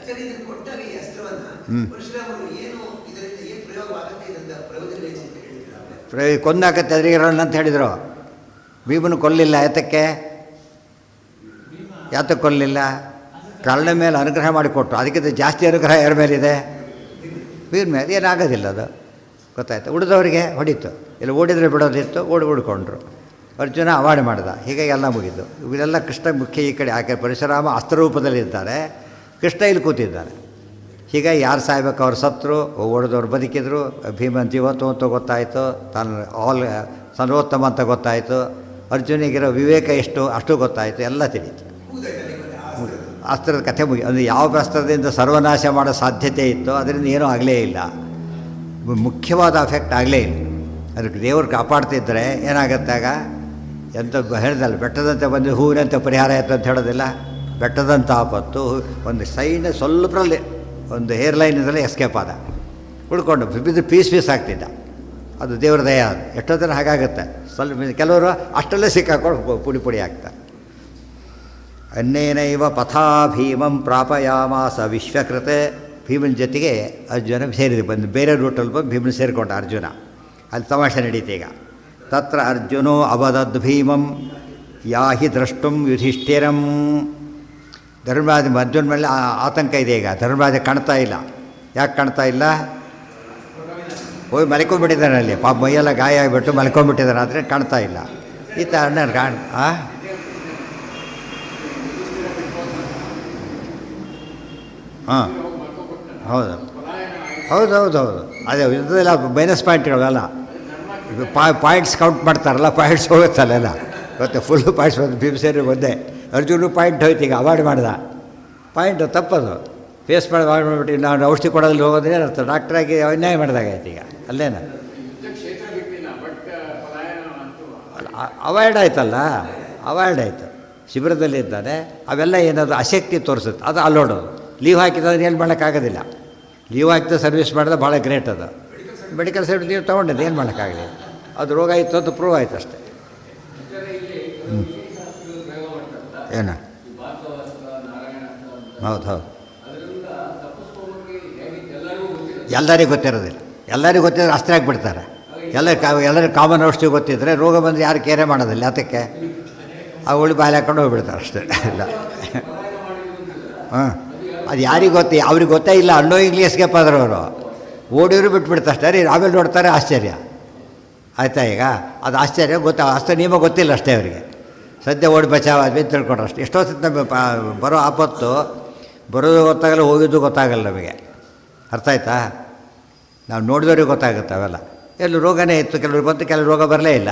ಕೊಂದಾಕತ್ತೆ ಅದ್ರಿಗಿರೋಣ ಅಂತ ಹೇಳಿದರು. ಭೀಮನು ಕೊಲ್ಲಿಲ್ಲ. ಯಾತಕ್ಕೆ ಕೊಲ್ಲಿಲ್ಲ? ಕರ್ಣ ಮೇಲೆ ಅನುಗ್ರಹ ಮಾಡಿಕೊಟ್ಟು. ಅದಕ್ಕಿಂತ ಜಾಸ್ತಿ ಅನುಗ್ರಹ ಯಾರ ಮೇಲಿದೆ? ಭೀಮ ಮೇಲೆ. ಏನಾಗೋದಿಲ್ಲ ಅದು, ಗೊತ್ತಾಯ್ತು. ಉಳಿದವರಿಗೆ ಹೊಡೀತು. ಇಲ್ಲಿ ಓಡಿದರೆ ಬಿಡೋದಿತ್ತು, ಉಡ್ಕೊಂಡ್ರು. ಅರ್ಜುನ ಅವಾಯ್ಡ್ ಮಾಡ್ದ. ಹೀಗಾಗಿ ಎಲ್ಲ ಮುಗಿದ್ದು. ಇವರೆಲ್ಲ ಕೃಷ್ಣ ಮುಖ್ಯ ಈ ಕಡೆ. ಆಕೆ ಪರಶುರಾಮ ಅಸ್ತ್ರರೂಪದಲ್ಲಿದ್ದಾರೆ, ಕೃಷ್ಣ ಇಲ್ಲಿ ಕೂತಿದ್ದಾನೆ. ಹೀಗಾಗಿ ಯಾರು ಸಾಯ್ಬೇಕು ಅವ್ರು ಸತ್ರು, ಓಡಿದವ್ರು ಬದುಕಿದ್ರು. ಭೀಮನ್ ಜೀವತ್ತು ಅಂತ ಗೊತ್ತಾಯಿತು, ತಾನು ಸರ್ವೋತ್ತಮ ಅಂತ ಗೊತ್ತಾಯಿತು. ಅರ್ಜುನಿಗಿರೋ ವಿವೇಕ ಎಷ್ಟು ಅಷ್ಟು ಗೊತ್ತಾಯಿತು, ಎಲ್ಲ ತಿಳಿಯಿತು. ಅಸ್ತ್ರದ ಕಥೆ ಅಂದರೆ ಯಾವ ಅಸ್ತ್ರದಿಂದ ಸರ್ವನಾಶ ಮಾಡೋ ಸಾಧ್ಯತೆ ಇತ್ತು ಅದರಿಂದ ಏನೂ ಆಗಲೇ ಇಲ್ಲ. ಮುಖ್ಯವಾದ ಅಫೆಕ್ಟ್ ಆಗಲೇ ಇಲ್ಲ. ಅದಕ್ಕೆ ದೇವರು ಕಾಪಾಡ್ತಿದ್ದರೆ ಏನಾಗತ್ತಾಗ? ಎಂತ ಹೇಳ್ದಲ್ಲ, ಬೆಟ್ಟದಂತೆ ಬಂದು ಹೂವಿನಂತೆ ಪರಿಹಾರ ಆಯಿತು ಅಂತ ಹೇಳೋದಿಲ್ಲ. ಬೆಟ್ಟದಂಥ ಆಪತ್ತು ಒಂದು ಸೈನ್ ಸ್ವಲ್ಪರಲ್ಲಿ ಒಂದು ಹೇರ್ಲೈನಿಂದಲೇ ಎಸ್ಕೇಪ್ ಆದ, ಉಳ್ಕೊಂಡು ಬಿದ್ದು ಪೀಸ್ ಆಗ್ತಿದ್ದ. ಅದು ದೇವ್ರ ದಯ. ಅದು ಎಷ್ಟೋ ಜನ ಹಾಗಾಗುತ್ತೆ. ಸ್ವಲ್ಪ ಕೆಲವರು ಅಷ್ಟಲ್ಲೇ ಸಿಕ್ಕಾಕೊಂಡು ಪುಡಿ ಆಗ್ತಾರೆ. ಅನ್ನೇನೈವ ಪಥಾ ಭೀಮಂ ಪ್ರಾಪಯಾಮಾಸ ವಿಶ್ವಕೃತೆ. ಭೀಮನ ಜೊತೆಗೆ ಅರ್ಜುನ ಸೇರಿದೆ. ಬಂದು ಬೇರೆ ರೂಟಲ್ಲಿ ಬಂದು ಭೀಮನ ಸೇರಿಕೊಂಡ ಅರ್ಜುನ. ಅಲ್ಲಿ ತಮಾಷೆ ನಡೀತೆ ಈಗ. ತತ್ರ ಅರ್ಜುನೋ ಅವದದ್ ಭೀಮಂ ಯಾಹಿ ದ್ರಷ್ಟುಂ ಯುಧಿಷ್ಠಿರಂ. ಧರ್ಮರಾಜ ಅರ್ಜುನ ಮೇಲೆ ಆತಂಕ ಇದೆ ಈಗ. ಧರ್ಮರಾಜ ಕಾಣ್ತಾ ಇಲ್ಲ. ಯಾಕೆ ಕಾಣ್ತಾ ಇಲ್ಲ? ಹೋಗಿ ಮಲ್ಕೊಂಡ್ಬಿಟ್ಟಿದ್ದಾನೆ ಅಲ್ಲಿ. ಪಾಪ ಮೈಯೆಲ್ಲ ಗಾಯ ಆಗಿಬಿಟ್ಟು ಮಲ್ಕೊಂಡ್ಬಿಟ್ಟಿದ್ದಾನೆ, ಆದರೆ ಕಾಣ್ತಾ ಇಲ್ಲ. ಈತ ಅಣ್ಣ ಹಾಂ ಹೌದು. ಅದೇ ಯುದ್ಧದಲ್ಲ ಮೈನಸ್ ಪಾಯಿಂಟ್ಗಳಲ್ಲ. ಇದು ಪಾಯಿಂಟ್ಸ್ ಕೌಂಟ್ ಮಾಡ್ತಾರಲ್ಲ, ಪಾಯಿಂಟ್ಸ್ ಹೋಗುತ್ತಲ್ಲ ಗೊತ್ತೆ. ಫುಲ್ಲು ಪಾಯಿಂಟ್ಸ್ ಬಂದು ಭೀಮಸೇನ ಬಂದೆ. ಅರ್ಜುನು ಪಾಯಿಂಟ್ ಹೋಯ್ತು. ಈಗ ಅವಾಯ್ಡ್ ಮಾಡ್ದ. ಪಾಯಿಂಟು ತಪ್ಪದು. ಫೇಸ್ ಮಾಡಿ ಅವಾಯ್ಡ್ ಮಾಡಿಬಿಟ್ಟು ನಾವು ಔಷಧಿ ಕೊಡೋದಲ್ಲಿ ಹೋಗೋದೇ ಅರ್ಥ. ಡಾಕ್ಟ್ರಾಗಿ ಅನ್ಯಾಯ ಮಾಡಿದಾಗಾಯ್ತು. ಈಗ ಅಲ್ಲೇನ ಅವಾಯ್ಡ್ ಆಯ್ತಲ್ಲ, ಅವಾಯ್ಡ್ ಆಯಿತು. ಶಿಬಿರದಲ್ಲಿ ಇದ್ದಾನೆ. ಅವೆಲ್ಲ ಏನಾದರೂ ಆಸಕ್ತಿ ತೋರಿಸುತ್ತೆ, ಅದು ಅಲ್ಲೋಡೋದು. ಲೀವ್ ಹಾಕಿದ್ರೆ ಏನು ಮಾಡೋಕ್ಕಾಗೋದಿಲ್ಲ. ಲೀವ್ ಹಾಕಿದ ಸರ್ವಿಸ್ ಮಾಡಿದ್ರೆ ಭಾಳ ಗ್ರೇಟ್. ಅದು ಮೆಡಿಕಲ್ ಸೈಡ್ ಲೀವ್ ತೊಗೊಂಡಿದ್ದು ಏನು ಮಾಡೋಕ್ಕಾಗಲಿ. ಅದು ರೋಗ ಇತ್ತು ಅಂತ ಪ್ರೂವ್ ಆಯ್ತು ಅಷ್ಟೇ. ಏನು ಹೌದು ಎಲ್ಲರಿಗೂ ಗೊತ್ತಿರೋದಿಲ್ಲ. ಎಲ್ಲರಿಗೂ ಗೊತ್ತಿದ್ರೆ ಅಸ್ತ್ರ ಆಗಿಬಿಡ್ತಾರೆ. ಎಲ್ಲರಿಗೂ ಕಾಮನ್ ಔಷಧಿ ಗೊತ್ತಿದ್ದರೆ ರೋಗ ಬಂದರೆ ಯಾರು ಕೇರೆ ಮಾಡೋದಿಲ್ಲ. ಅದಕ್ಕೆ ಆ ಉಳಿ ಬಾಯಲ್ಲಿ ಹಾಕೊಂಡು ಹೋಗ್ಬಿಡ್ತಾರೆ ಅಷ್ಟೇ. ಇಲ್ಲ ಹಾಂ, ಅದು ಯಾರಿಗೆ ಗೊತ್ತಿ ಅವ್ರಿಗೆ ಗೊತ್ತೇ ಇಲ್ಲ. ಅನ್ನೋಯಿಂಗ್ಲಿ ಎಸ್ಕೇಪ್ ಆದ್ರೆ ಅವರು ಓಡಿದ್ರು ಬಿಟ್ಬಿಡ್ತಾರೆ ಅಷ್ಟೇ. ಆಮೇಲೆ ನೋಡ್ತಾರೆ ಆಶ್ಚರ್ಯ ಆಯಿತಾ. ಈಗ ಅದು ಆಶ್ಚರ್ಯ ಅಷ್ಟೇ ನಿಯಮ ಗೊತ್ತಿಲ್ಲ ಅಷ್ಟೇ ಅವರಿಗೆ. ಸದ್ಯ ಓಡಿ ಬಚಾವ್ ಅಂತ ತಿಳ್ಕೊಂಡ್ರೆ ಅಷ್ಟೇ. ಎಷ್ಟೋ ಸತಿ ಬರೋ ಆಪತ್ತು ಬರೋದು ಗೊತ್ತಾಗಲ್ಲ, ಹೋಗಿದ್ದು ಗೊತ್ತಾಗಲ್ಲ ನಮಗೆ. ಅರ್ಥ ಆಯ್ತಾ? ನಾವು ನೋಡಿದವ್ರಿಗೆ ಗೊತ್ತಾಗುತ್ತೆ ಅವೆಲ್ಲ. ಎಲ್ಲೂ ರೋಗನೇ ಇತ್ತು, ಕೆಲವ್ರಿಗೆ ಬಂತು, ಕೆಲವು ರೋಗ ಬರಲೇ ಇಲ್ಲ.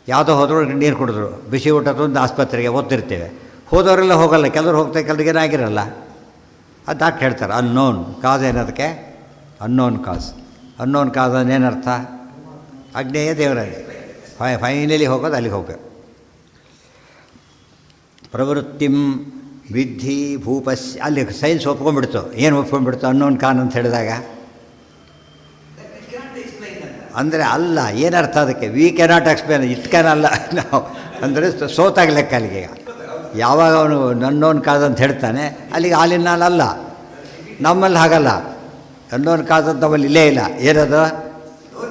ಯಾವುದೋ ಹೋದರೂ ನೀರು ಕುಡಿದ್ರು, ಬಿಸಿ ಊಟ ತಂದು ಆಸ್ಪತ್ರೆಗೆ ಓದ್ತಿರ್ತೇವೆ. ಹೋದವರೆಲ್ಲ ಹೋಗಲ್ಲ, ಕೆಲವ್ರು ಹೋಗ್ತಾರೆ, ಕೆಲವ್ರಿಗೆ ಏನಾಗಿರಲ್ಲ. ಅದು ಡಾಕ್ಟ್ರ್ ಹೇಳ್ತಾರೆ ಅನ್ನೋನ್ ಕಾಸ್. ಏನದಕ್ಕೆ ಅನ್ನೋನ್ ಕಾಸ್? ಅನ್ನೋನ್ ಕಾಸ್ ಅನ್ನೇನರ್ಥ? ಅಗ್ನೇಯ ದೇವರಲ್ಲಿ ಫೈನಲಿ ಹೋಗೋದು ಅಲ್ಲಿಗೆ ಹೋಗಬೇಕು. ಪ್ರವೃತ್ತಿಂ ವಿಧಿ ಭೂಪಸ್ಯ. ಅಲ್ಲಿ ಸೈನ್ಸ್ ಒಪ್ಕೊಂಡ್ಬಿಡ್ತು. ಏನು ಒಪ್ಕೊಂಡ್ಬಿಡ್ತು? ಅನ್ನೋನ್ ಕಾನ್ ಅಂತ ಹೇಳಿದಾಗ ಅಂದರೆ ಅಲ್ಲ, ಏನರ್ಥ ಅದಕ್ಕೆ? We cannot explain. It can ಅಲ್ಲ ನಾವು ಅಂದರೆ ಸೋತಾಗ ಲೆಕ್ಕ ಅಲ್ಲಿಗೆ. ಈಗ ಯಾವಾಗ ಅವನು ನನ್ನೋನ್ ಕಾಸ್ ಅಂತ ಹೇಳ್ತಾನೆ ಅಲ್ಲಿಗೆ ಹಾಲಿನ ಅಲ್ಲ. ನಮ್ಮಲ್ಲಿ ಹಾಗಲ್ಲ. ನನ್ನೋನ್ ಕಾಸ್ ಅಂತ ನಮ್ಮಲ್ಲಿ ಇಲ್ಲೇ ಇಲ್ಲ. ಏನದು?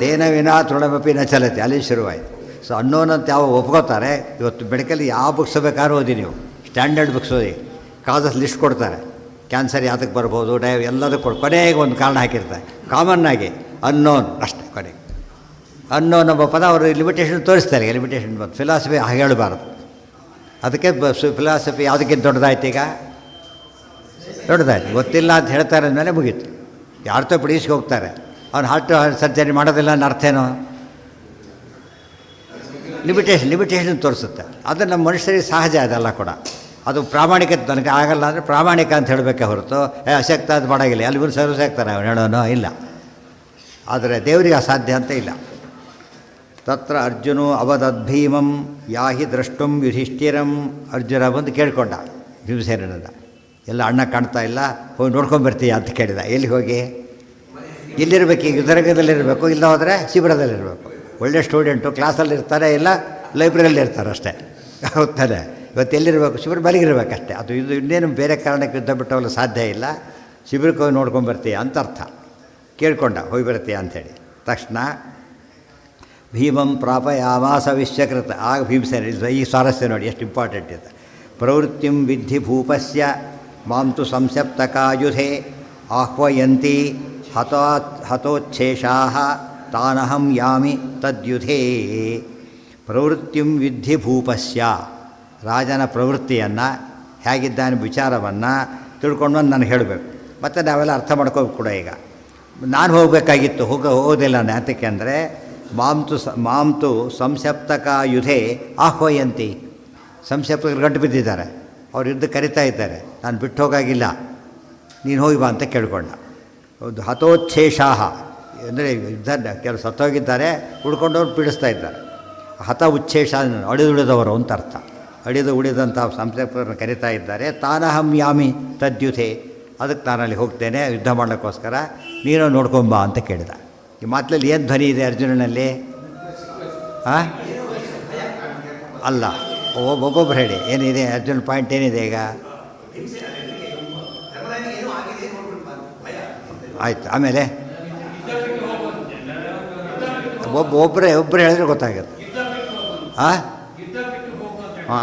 ತೇನ ವಿನಾ ತೃಣಮಪಿ ನ ಚಲತೆ. ಅಲ್ಲಿ ಶುರುವಾಯಿತು. ಸೊ ಅನ್ನೋನ್ ಅಂತ ಯಾವ ಒಪ್ಕೋತಾರೆ. ಇವತ್ತು ಮೆಡಿಕಲ್ ಯಾವ ಬುಕ್ಸ್ ಬೇಕಾದ್ರೂ ಓದಿ, ನೀವು ಸ್ಟ್ಯಾಂಡರ್ಡ್ ಬುಕ್ಸ್ ಓದಿ. ಕಾಸಸ್ ಲಿಸ್ಟ್ ಕೊಡ್ತಾರೆ. ಕ್ಯಾನ್ಸರ್ ಯಾತಕ್ಕೆ ಬರ್ಬೋದು, ಎಲ್ಲದಕ್ಕೂ ಕೊನೆಗೆ ಒಂದು ಕಾರಣ ಹಾಕಿರ್ತಾರೆ. ಕಾಮನ್ನಾಗಿ ಅನ್ನೋನ್ ಅಷ್ಟೇ. ಕೊನೆಗೆ ಅನ್ನೋನ್ ಒಬ್ಬ ಪದ ಅವರು ಲಿಮಿಟೇಷನ್ ತೋರಿಸ್ತಾರೆ. ಲಿಮಿಟೇಷನ್ ಬಂದು ಫಿಲಾಸಫಿ ಹಾಗೆ ಹೇಳಬಾರ್ದು. ಅದಕ್ಕೆ ಫಿಲಾಸಫಿ ಯಾವುದಕ್ಕಿಂತ ದೊಡ್ಡದಾಯ್ತು? ಈಗ ದೊಡ್ಡದಾಯ್ತು. ಗೊತ್ತಿಲ್ಲ ಅಂತ ಹೇಳ್ತಾರೆ ಅಂದಮೇಲೆ ಮುಗೀತು. ಯಾರ್ತೋ ಬಿಡಿಸ್ಗೆ ಹೋಗ್ತಾರೆ. ಅವ್ನು ಹಾರ್ಟ್ ಸರ್ಜರಿ ಮಾಡೋದಿಲ್ಲ ಅನ್ನೋ ಅರ್ಥ ಏನು? ಲಿಮಿಟೇಷನ್ ತೋರಿಸುತ್ತೆ. ಅದು ನಮ್ಮ ಮನುಷ್ಯರಿಗೆ ಸಹಜ. ಅದೆಲ್ಲ ಕೂಡ ಅದು ಪ್ರಾಮಾಣಿಕತೆ. ನನಗೆ ಆಗಲ್ಲ ಅಂದರೆ ಪ್ರಾಮಾಣಿಕ ಅಂತ ಹೇಳಬೇಕೆ ಹೊರತು ಅಶಕ್ತ ಅದು ಮಾಡೋಂಗಿಲ್ಲ. ಎಲ್ಲಿಗೂ ಸರ್ವಶಕ್ತಾನೆ ಅವನು ಹೇಳೋನು ಇಲ್ಲ. ಆದರೆ ದೇವರಿಗೆ ಅಸಾಧ್ಯ ಅಂತ ಇಲ್ಲ. ತತ್ರ ಅರ್ಜುನೋ ಅವದದ್ಭೀಮಂ ಯಾಹಿ ದ್ರಷ್ಟುಂ ಯುಧಿಷ್ಠಿರಂ. ಅರ್ಜುನ ಬಂದು ಕೇಳ್ಕೊಂಡ ಭೀಮಸೇನದ. ಎಲ್ಲ ಅಣ್ಣ ಕಾಣ್ತಾ ಇಲ್ಲ, ಹೋಗಿ ನೋಡ್ಕೊಂಬರ್ತೀಯ ಅಂತ ಕೇಳಿದ. ಎಲ್ಲಿ ಹೋಗಿ? ಇಲ್ಲಿರಬೇಕು, ಈಗ ಯುದ್ಧರಂಗದಲ್ಲಿರಬೇಕು. ಇಲ್ಲ ಹೋದರೆ ಶಿಬಿರದಲ್ಲಿರಬೇಕು. ಒಳ್ಳೆ ಸ್ಟೂಡೆಂಟು, ಕ್ಲಾಸಲ್ಲಿರ್ತಾರೆ, ಇಲ್ಲ ಲೈಬ್ರರಿಯಲ್ಲಿ ಇರ್ತಾರೆ ಅಷ್ಟೇ, ಗೊತ್ತಾನೆ. ಇವತ್ತು ಎಲ್ಲಿರಬೇಕು? ಶಿಬಿರ ಮಲಗಿರ್ಬೇಕಷ್ಟೇ. ಅದು ಇದು ಇನ್ನೇನು ಬೇರೆ ಕಾರಣಕ್ಕೆ ಯುದ್ಧ ಬಿಟ್ಟವಲ್ಲ ಸಾಧ್ಯ ಇಲ್ಲ. ಶಿಬಿರಕ್ಕೆ ಹೋಗಿ ನೋಡ್ಕೊಂಬರ್ತೀಯ ಅಂತ ಅರ್ಥ. ಕೇಳ್ಕೊಂಡ ಹೋಗಿ ಬರ್ತೀಯ ಅಂಥೇಳಿ ತಕ್ಷಣ ಭೀಮಂ ಪ್ರಾಪಯಾಮಾಸ ವಿಶ್ವಕೃತ. ಆಗ ಭೀಮಸೇನ ಈ ಸ್ವಾರಸ್ಯ ನೋಡಿ ಎಷ್ಟು ಇಂಪಾರ್ಟೆಂಟ್ ಇದೆ. ಪ್ರವೃತ್ತಿಂ ವಿದ್ಧಿ ಭೂಪಸ್ಯ ಮಾಂತು ಸಂಸಪ್ತಕಾಯುಧೆ ಆಹ್ವಯಂತಿ ಹತೋಚ್ಛೇಷಾಃ ತಾನಹಂ ಯಾಮಿ ತದ್ಯುಧೇ. ಪ್ರವೃತ್ತಿಂ ವಿದ್ಧಿ ಭೂಪಸ್ಯ, ರಾಜನ ಪ್ರವೃತ್ತಿಯನ್ನು ಹೇಗಿದ್ದಾನೆ ವಿಚಾರವನ್ನು ತಿಳ್ಕೊಂಡು ನನಗೆ ಹೇಳಬೇಕು. ಮತ್ತು ನಾವೆಲ್ಲ ಅರ್ಥ ಮಾಡ್ಕೋಬೇಕು ಕೂಡ. ಈಗ ನಾನು ಹೋಗಬೇಕಾಗಿತ್ತು, ಹೋಗೋದಿಲ್ಲ ಯಾತಕ್ಕೆ ಅಂದರೆ ಮಾಂತು ಸಂಸಪ್ತಕಾಯುಧೆ ಆಹ್ವಯಂತಿ. ಸಂಸಪ್ತಕರು ಗಂಟು ಬಿದ್ದಿದ್ದಾರೆ, ಅವ್ರು ಯುದ್ಧ ಕರಿತಾ ಇದ್ದಾರೆ, ನಾನು ಬಿಟ್ಟು ಹೋಗಾಗಿಲ್ಲ, ನೀನು ಹೋಗಿ ಬಾ ಅಂತ ಕೇಳ್ಕೊಂಡ. ಹೌದು, ಹತೋಚ್ಛೇಷಾಹ ಅಂದರೆ ಯುದ್ಧ ಕೆಲವು ಸತ್ತೋಗಿದ್ದಾರೆ, ಉಳ್ಕೊಂಡವ್ರು ಪೀಡಿಸ್ತಾ ಇದ್ದಾರೆ. ಹತ ಉಚ್ಛೇಷ ಅಳಿದುಳಿದವರು ಅಂತ ಅರ್ಥ. ಉಳಿದಂಥ ಸಂಸಪ್ತಕರನ್ನು ಕರಿತಾ ಇದ್ದಾರೆ. ತಾನಹಂ ಯಾಮಿ ತದ್ಯುಧೆ, ಅದಕ್ಕೆ ನಾನಲ್ಲಿ ಹೋಗ್ತೇನೆ ಯುದ್ಧ ಮಾಡೋಕ್ಕೋಸ್ಕರ, ನೀನು ನೋಡ್ಕೊಂಬ ಅಂತ ಕೇಳಿದ. ಈ ಮಾತಲ್ಲಿ ಏನು ಧ್ವನಿ ಇದೆ ಅರ್ಜುನನಲ್ಲಿ? ಅಲ್ಲ, ಒಬ್ಬೊಬ್ಬರು ಹೇಳಿ ಏನಿದೆ ಅರ್ಜುನ್ ಪಾಯಿಂಟ್ ಏನಿದೆ ಈಗ? ಆಯಿತು, ಆಮೇಲೆ ಒಬ್ಬರು ಹೇಳಿದ್ರೆ ಗೊತ್ತಾಗುತ್ತೆ.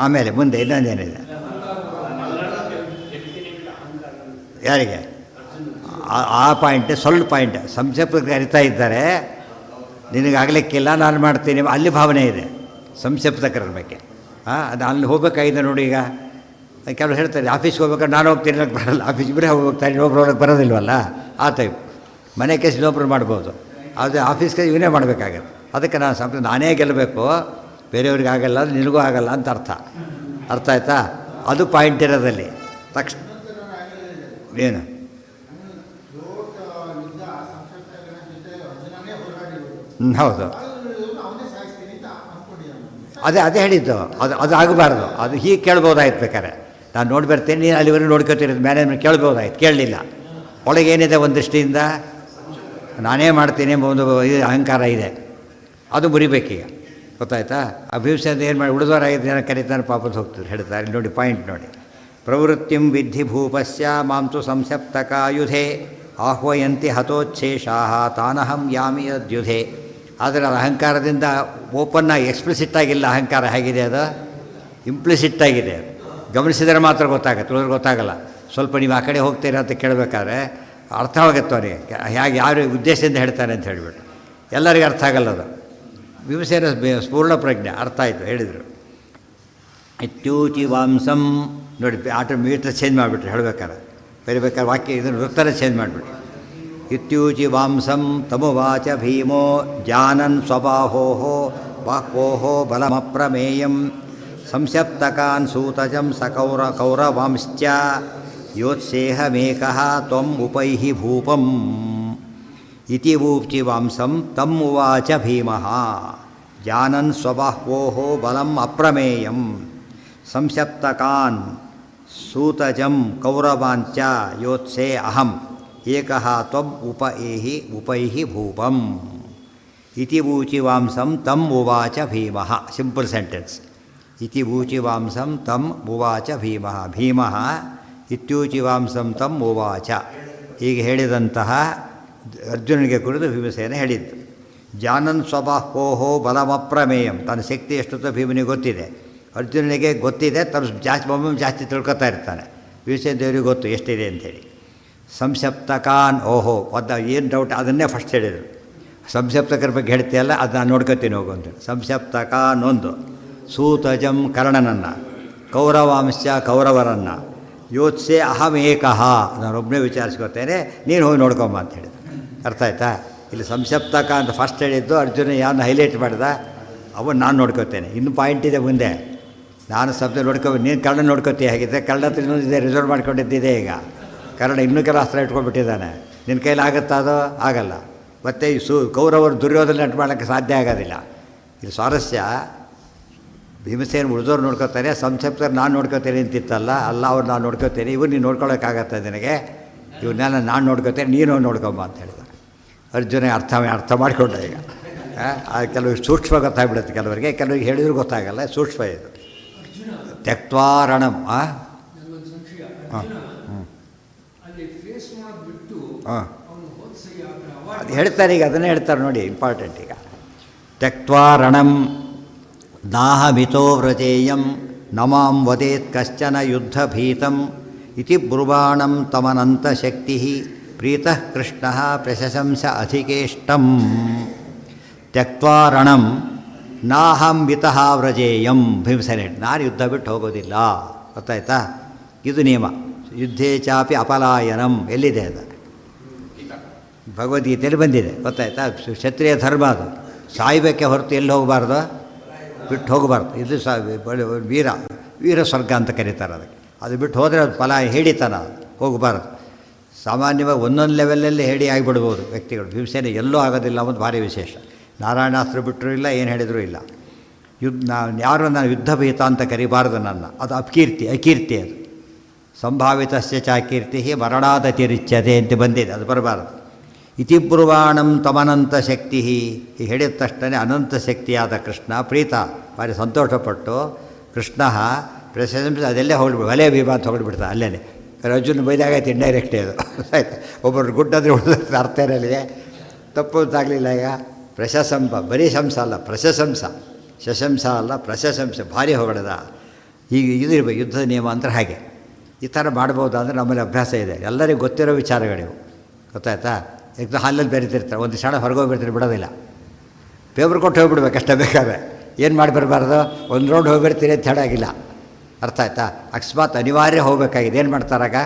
ಆಮೇಲೆ ಮುಂದೆ ಇನ್ನೊಂದೇನಿದೆ? ಯಾರಿಗೆ? ಆ ಪಾಯಿಂಟ್ ಸ್ವಲ್ಪ ಪಾಯಿಂಟ್ ಸಂಸಪ್ತಕರು ಕರಿತಾ ಇದ್ದಾರೆ, ನಿನಗಾಗಲಿಕ್ಕಿಲ್ಲ, ನಾನು ಮಾಡ್ತೀನಿ, ಅಲ್ಲಿ ಭಾವನೆ ಇದೆ ಸಂಸಪ್ತಕರ ಬಗ್ಗೆ. ಅದು ಅಲ್ಲಿ ಹೋಗ್ಬೇಕಾಗಿದೆ ನೋಡಿ. ಈಗ ಕೆಲವರು ಹೇಳ್ತಾರೆ ಆಫೀಸ್ಗೆ ಹೋಗ್ಬೇಕಾದ್ರೆ ನಾನು ಹೋಗ್ತೀನಿ ಅನ್ನೋಕ್ಕೆ ಬರಲ್ಲ, ಆಫೀಸ್ ಇಬ್ಬರೇ ಹೋಗ್ತಾರೆ, ಇನ್ನೊಬ್ರು ಹೋಗೋಕ್ಕೆ ಬರೋದಿಲ್ವಲ್ಲ, ಆ ಟೈಪ್. ಮನೆ ಕೇಸ್ ಇನ್ನೊಬ್ರು ಮಾಡ್ಬೋದು, ಆದರೆ ಆಫೀಸ್ಗೆ ಇವನೇ ಮಾಡಬೇಕಾಗತ್ತೆ. ಅದಕ್ಕೆ ನಾನು ನಾನೇ ಗೆಲ್ಲಬೇಕು, ಬೇರೆಯವ್ರಿಗೆ ಆಗಲ್ಲ, ನಿನಗೂ ಆಗಲ್ಲ ಅಂತ ಅರ್ಥ ಆಯ್ತಾ? ಅದು ಪಾಯಿಂಟ್ ಇರೋದಲ್ಲಿ ತಕ್ಷಣ ಏನು ಹೌದು, ಅದೇ ಹೇಳಿದ್ದು. ಅದು ಆಗಬಾರ್ದು. ಅದು ಹೀಗೆ ಕೇಳ್ಬೋದಾಯ್ತು ಬೇಕಾರೆ, ನಾನು ನೋಡಿ ಬರ್ತೀನಿ, ನೀನು ಅಲ್ಲಿವರೆಗೂ ನೋಡ್ಕೊತಿರೋದು ಮ್ಯಾನೇಜ್ಮೆಂಟ್ ಕೇಳ್ಬೋದಾಯ್ತು, ಕೇಳಲಿಲ್ಲ. ಒಳಗೇನಿದೆ ಒಂದು ದೃಷ್ಟಿಯಿಂದ ನಾನೇ ಮಾಡ್ತೀನಿ ಎಂಬ ಒಂದು ಅಹಂಕಾರ ಇದೆ, ಅದು ಮುರಿಬೇಕೀಗ, ಗೊತ್ತಾಯ್ತಾ? ಅಭಿವೃದ್ಧಿ ಏನು ಮಾಡಿ ಉಳಿದವರಾಗಿದ್ದು ಜನ ಕರೀತಾನೆ ಪಾಪದ ಹೋಗ್ತಾರೆ ಹೇಳ್ತಾರೆ. ನೋಡಿ ಪಾಯಿಂಟ್ ನೋಡಿ. ಪ್ರವೃತ್ತಿಂ ವಿದ್ಧಿ ಭೂಪಸ್ಯ ಮಾಂತು ಸಂಸಪ್ತಕಾಯುಧೆ ಆಹ್ವಯಂತಿ ಹತೋಚ್ಛೇಷಾಃ ತಾನಹಂ ಯಾಮಿ ಯದ್ಯುಧೆ. ಆದರೆ ಅದು ಅಹಂಕಾರದಿಂದ ಓಪನ್ನಾಗಿ ಎಕ್ಸ್ಪ್ಲಿಸಿಟ್ಟಾಗಿಲ್ಲ. ಅಹಂಕಾರ ಹೇಗಿದೆ? ಅದು ಇಂಪ್ಲಿಸಿಟ್ಟಾಗಿದೆ. ಗಮನಿಸಿದರೆ ಮಾತ್ರ ಗೊತ್ತಾಗುತ್ತೆ, ಉಳಿದ್ರೆ ಗೊತ್ತಾಗಲ್ಲ. ಸ್ವಲ್ಪ ನೀವು ಆ ಕಡೆ ಹೋಗ್ತೀರಾ ಅಂತ ಕೇಳಬೇಕಾದ್ರೆ ಅರ್ಥವಾಗುತ್ತೆ ಅವನಿಗೆ, ಹೇಗೆ ಯಾವ ಉದ್ದೇಶದಿಂದ ಹೇಳ್ತಾನೆ ಅಂತ ಹೇಳಿಬಿಟ್ಟು. ಎಲ್ಲರಿಗೂ ಅರ್ಥ ಆಗಲ್ಲ ಅದು. ವಿಮಸೇನ ಪೂರ್ಣ ಪ್ರಜ್ಞೆ ಅರ್ಥ ಆಯಿತು, ಹೇಳಿದರು. ಇತ್ಯೂಚಿ ವಾಂಸಂ ನೋಡಿ, ಮೀಟರ್ ಚೇಂಜ್ ಮಾಡಿಬಿಟ್ರು ಹೇಳಬೇಕಾದ್ರೆ, ಬರೀಬೇಕಾದ್ರೆ ವಾಕ್ಯ ಇದನ್ನು ವೃತ್ತನ ಚೇಂಜ್ ಮಾಡಿಬಿಟ್ರು. ಇತ್ಯೂಚಿ ವಾಂಸಂ ತಮುವಾಚ ಭೀಮೋ ಜಾನನ್ ಸ್ವಬಾಹೋ ಬಾಹ್ವೋ ಬಲಮಪ್ರಮೇಯಂ ಸಂಸಪ್ತಕಾನ್ ಸೂತಜಂ ಕೌರವಾಂಶ್ಚ ಯೋತ್ಸೇಹಮೇಕಃ ತ್ವಂ ಉಪೈಹಿ ಭೂಪಂ ಇತಿ ಊಚಿ ವಾಂಸಂ ತಮ್ ಉವಾಚ ಭೀಮಃ ಜಾನನ್ ಸ್ವಬಾಹ್ವೋ ಬಲಂ ಅಪ್ರಮೇಯಂ ಸಂಸಪ್ತಕಾನ್ ಸೂತಜಂ ಕೌರವಾಂಚ ಯೋತ್ಸೇ ಅಹಂ ಏಕಃ ತ್ವಂ ಉಪೈಹಿ ಭೂಪಂ ಇತಿ ಊಚಿ ವಾಂಸಂ ತಮ್ ಉವಾಚ ಭೀಮಃ. Simple sentence. ಇತಿ ಊಚಿ ವಾಂಸಂ ತಮ್ ಉವಾಚ ಭೀಮಃ. ಭೀಮಃ ಇತ್ಯೂಚಿ ವಾಂಸಂ ತಮ್ ಉವಾಚ. ಹೀಗೆ ಹೇಳಿದಂತಹ ಅರ್ಜುನನಿಗೆ ಕುರಿತು ಭೀಮಸೇನ ಹೇಳಿದ್ದು. ಜಾನನ್ ಸ್ವಬಾಹ್ವೋ ಬಲಮಪ್ರಮೇಯಂ. ತನ್ನ ಶಕ್ತಿ ಎಷ್ಟೊತ್ತೋ ಭೀಮನಿಗೆ ಗೊತ್ತಿದೆ, ಅರ್ಜುನನಿಗೆ ಗೊತ್ತಿದೆ. ತನ್ನ ಜಾಸ್ತಿ ತಿಳ್ಕೊತಾ ಇರ್ತಾನೆ. ಭೀಮಸೇನ ದೇವರಿಗೆ ಗೊತ್ತು ಎಷ್ಟಿದೆ ಅಂಥೇಳಿ. ಸಂಸಪ್ತಕಾನ್ ಏನು ಡೌಟ್, ಅದನ್ನೇ ಫಸ್ಟ್ ಹೇಳಿದರು. ಸಂಸಪ್ತಕರ ಬಗ್ಗೆ ಹೇಳ್ತೀಯಲ್ಲ, ಅದು ನಾನು ನೋಡ್ಕೊತೀನಿ ಹೋಗು ಅಂತೇಳಿ. ಸಂಸಪ್ತಕಾನ್ ಒಂದು, ಸೂತಜಂ ಕರ್ಣನನ್ನು, ಕೌರವಾಂಶ ಕೌರವರನ್ನು, ಯೋತ್ಸೆ ಅಹಮೇಕಃ ನಾನೊಬ್ಬನೇ ವಿಚಾರಿಸ್ಕೊತೇನೆ, ನೀನು ಹೋಗಿ ನೋಡ್ಕೊಂಬ ಅಂತ ಹೇಳಿದ. ಅರ್ಥ ಆಯ್ತಾ? ಇಲ್ಲಿ ಸಂಸಪ್ತಕ ಅಂತ ಫಸ್ಟ್ ಹೇಳಿದ್ದು, ಅರ್ಜುನ ಯಾರನ್ನ ಹೈಲೈಟ್ ಮಾಡಿದ, ಅವನು ನಾನು ನೋಡ್ಕೋತೇನೆ. ಇನ್ನು ಪಾಯಿಂಟ್ ಇದೆ ಮುಂದೆ, ನಾನು ಶಬ್ದ ನೀನು ಕರ್ಣ ನೋಡ್ಕೋತೀಯ. ಹೇಗಿದ್ದರೆ ಕರ್ಣ ಹತ್ರ ಇನ್ನೊಂದಿದೆ, ರಿಸರ್ವ್ ಮಾಡ್ಕೊಂಡಿದ್ದಿದೆ. ಈಗ ಕರ್ಣ ಇನ್ನೂ ಕೆಲ ಅಸ್ತ್ರ ಇಟ್ಕೊಂಡ್ಬಿಟ್ಟಿದ್ದಾನೆ. ನಿನ್ನ ಕೈಲಿ ಆಗುತ್ತಾ? ಅದು ಆಗಲ್ಲ. ಮತ್ತು ಕೌರವರು ದುರ್ಯೋಧನ ನೆಟ್ಟು ಮಾಡೋಕ್ಕೆ ಸಾಧ್ಯ ಆಗೋದಿಲ್ಲ. ಇದು ಸ್ವಾರಸ್ಯ. ಭೀಮಸೇನ ಉಳಿದವ್ರು ನೋಡ್ಕೋತಾರೆ, ಸಂಸಪ್ತರು ನಾನು ನೋಡ್ಕೋತೇನೆ ಅಂತಿತ್ತಲ್ಲ, ಅಲ್ಲ ಅವ್ರು ನಾನು ನೋಡ್ಕೋತೇನೆ, ಇವ್ರು ನೀನು ನೋಡ್ಕೊಳ್ಳೋಕ್ಕಾಗತ್ತೆ ನಿನಗೆ, ಇವ್ರನ್ನೆಲ್ಲ ನಾನು ನೋಡ್ಕೋತೇನೆ, ನೀನು ನೋಡ್ಕೊಂಬ ಅಂತ ಹೇಳಿದ. ಅರ್ಜುನ ಅರ್ಥ ಮಾಡಿಕೊಂಡ. ಈಗ ಕೆಲವ್ರಿಗೆ ಸೂಕ್ಷ್ಮ ಗೊತ್ತಾಗ್ಬಿಡುತ್ತೆ, ಕೆಲವರಿಗೆ ಕೆಲವರಿಗೆ ಹೇಳಿದ್ರು ಗೊತ್ತಾಗಲ್ಲ, ಸೂಕ್ಷ್ಮ ಇದು. ತ್ಯಕ್ವಾರಣಂ. ಹಾಂ ಹಾಂ ಅದು ಹೇಳ್ತಾರೆ ಈಗ, ಅದನ್ನೇ ಹೇಳ್ತಾರೆ ನೋಡಿ, ಇಂಪಾರ್ಟೆಂಟ್ ಈಗ. ತ್ಯಕ್ವಾರಣಂ ನಾಹಮಿತೋ ವ್ರಜೇಯಂ ನಮಾಂ ವದೇತ್ ಕಶ್ಚನ ಯುದ್ಧಭೀತಂ ಇತಿ ಬ್ರುವಾಣಂ ತಮನಂತ ಶಕ್ತಿ ಪ್ರೀತಃ ಕೃಷ್ಣ ಪ್ರಶಂಸ ಅಧಿಕೇಷ್ಟಂ. ತ್ಯಕ್ವಾರಣಂ ನಾಹಂ ವಿತಃ ವ್ರಜೇಯಂ. ಭೀಮಸೇನೆ, ನಾನು ಯುದ್ಧ ಬಿಟ್ಟು ಹೋಗೋದಿಲ್ಲ, ಗೊತ್ತಾಯ್ತಾ? ಇದು ನಿಯಮ. ಯುದ್ಧೇ ಚಾಪಿ ಅಪಲಾಯನಂ ಎಲ್ಲಿದೆ ಅದು? ಭಗವದ್ಗೀತೆಯಲ್ಲಿ ಬಂದಿದೆ, ಗೊತ್ತಾಯ್ತಾ? ಕ್ಷತ್ರಿಯ ಧರ್ಮ ಅದು. ಸಾಯ್ಬೇಕೆ ಹೊರತು ಎಲ್ಲಿ ಹೋಗಬಾರ್ದು, ಬಿಟ್ಟು ಹೋಗಬಾರ್ದು. ಇದು ವೀರ ಸ್ವರ್ಗ ಅಂತ ಕರೀತಾರೆ ಅದಕ್ಕೆ. ಅದು ಬಿಟ್ಟು ಹೋದರೆ ಅದು ಫಲ ಹೇಳಿತನ, ಹೋಗಬಾರ್ದು. ಸಾಮಾನ್ಯವಾಗಿ ಒಂದೊಂದು ಲೆವೆಲಲ್ಲಿ ಹೇಳಿ ಆಗಿಬಿಡ್ಬೋದು ವ್ಯಕ್ತಿಗಳು. ಭೀಮಸೇನೆ ಎಲ್ಲೂ ಆಗೋದಿಲ್ಲ ಅನ್ನೋದು ಭಾರಿ ವಿಶೇಷ. ನಾರಾಯಣಾಸ್ತ್ರ ಬಿಟ್ಟರೂ ಇಲ್ಲ, ಏನು ಹೇಳಿದರೂ ಇಲ್ಲ. ಯಾರು ನಾನು ಯುದ್ಧಭೀತ ಅಂತ ಕರಿಬಾರ್ದು ನನ್ನ, ಅದು ಅಪಕೀರ್ತಿ, ಅಕೀರ್ತಿ. ಅದು ಸಂಭಾವಿತಸ್ಯ ಚಾಕೀರ್ತಿ ಮರಣಾದತಿರಿಚ್ಯತೆ ಅಂತ ಬಂದಿದೆ, ಅದು ಬರಬಾರದು. ಇತಿಬ್ರುವಾಣಂ ತಮನಂತ ಶಕ್ತಿ. ಈ ಹೇಳಿದ ತಕ್ಷಣ ಅನಂತ ಶಕ್ತಿಯಾದ ಕೃಷ್ಣ ಪ್ರೀತ ಭಾರಿ ಸಂತೋಷಪಟ್ಟು ಕೃಷ್ಣ ಪ್ರಶಂಸ ಅದೆಲ್ಲೇ ಹೋಗ್ಬಿಟ್ಟು ಒಲೆ ಭೀಮ ಅಂತ ಹೋಗ್ಬಿಡ್ತಾರೆ ಅಲ್ಲೇ. ಅರ್ಜುನ ಬೈದಾಗೈತೆ ಇಂಡೈರೆಕ್ಟೇ ಅದು, ಆಯ್ತು. ಒಬ್ಬರು ಗುಡ್ಡಾದ್ರೆ ಉಳಿದ್ರೆ ಅರ್ಥ ಇರಲಿದೆ, ತಪ್ಪು ಅಂತಾಗಲಿಲ್ಲ. ಈಗ ಪ್ರಶಂಸ, ಬರೀ ಶಂಸ ಅಲ್ಲ, ಪ್ರಶಂಸ, ಶಶಂಸ ಅಲ್ಲ, ಪ್ರಶಂಸ, ಭಾರಿ ಹೊಗಳದ. ಈಗ ಇದು ಇರಬೇಕು, ಯುದ್ಧದ ನಿಯಮ ಅಂದರೆ ಹಾಗೆ. ಈ ಥರ ಮಾಡ್ಬೋದು ಅಂದರೆ ನಮ್ಮಲ್ಲಿ ಅಭ್ಯಾಸ ಇದೆ, ಎಲ್ಲರಿಗೂ ಗೊತ್ತಿರೋ ವಿಚಾರಗಳಿವು, ಗೊತ್ತಾಯ್ತಾ? ಎಕ್ಸಾಮ್ ಹಾಲಲ್ಲಿ ಬೆರೀತಿರ್ತಾರೆ, ಒಂದು ಕ್ಷಣ ಹೊರಗೋಗ್ಬಿಡ್ತಾರೆ, ಬಿಡೋದಿಲ್ಲ. ಪೇಪರ್ ಕೊಟ್ಟು ಹೋಗ್ಬಿಡ್ಬೇಕು ಅಷ್ಟೇ. ಬೇಕಾದ್ರೆ ಏನು ಮಾಡಿ ಬರಬಾರ್ದು, ಒಂದು ರೌಂಡ್ ಹೋಗ್ಬಿಡ್ತೀರಿ ಅಂತ ಹೇಳಾಗಿಲ್ಲ, ಅರ್ಥ ಆಯ್ತಾ? ಅಕಸ್ಮಾತ್ ಅನಿವಾರ್ಯ ಹೋಗಬೇಕಾಗಿದೆ, ಏನು ಮಾಡ್ತಾರಾಗ?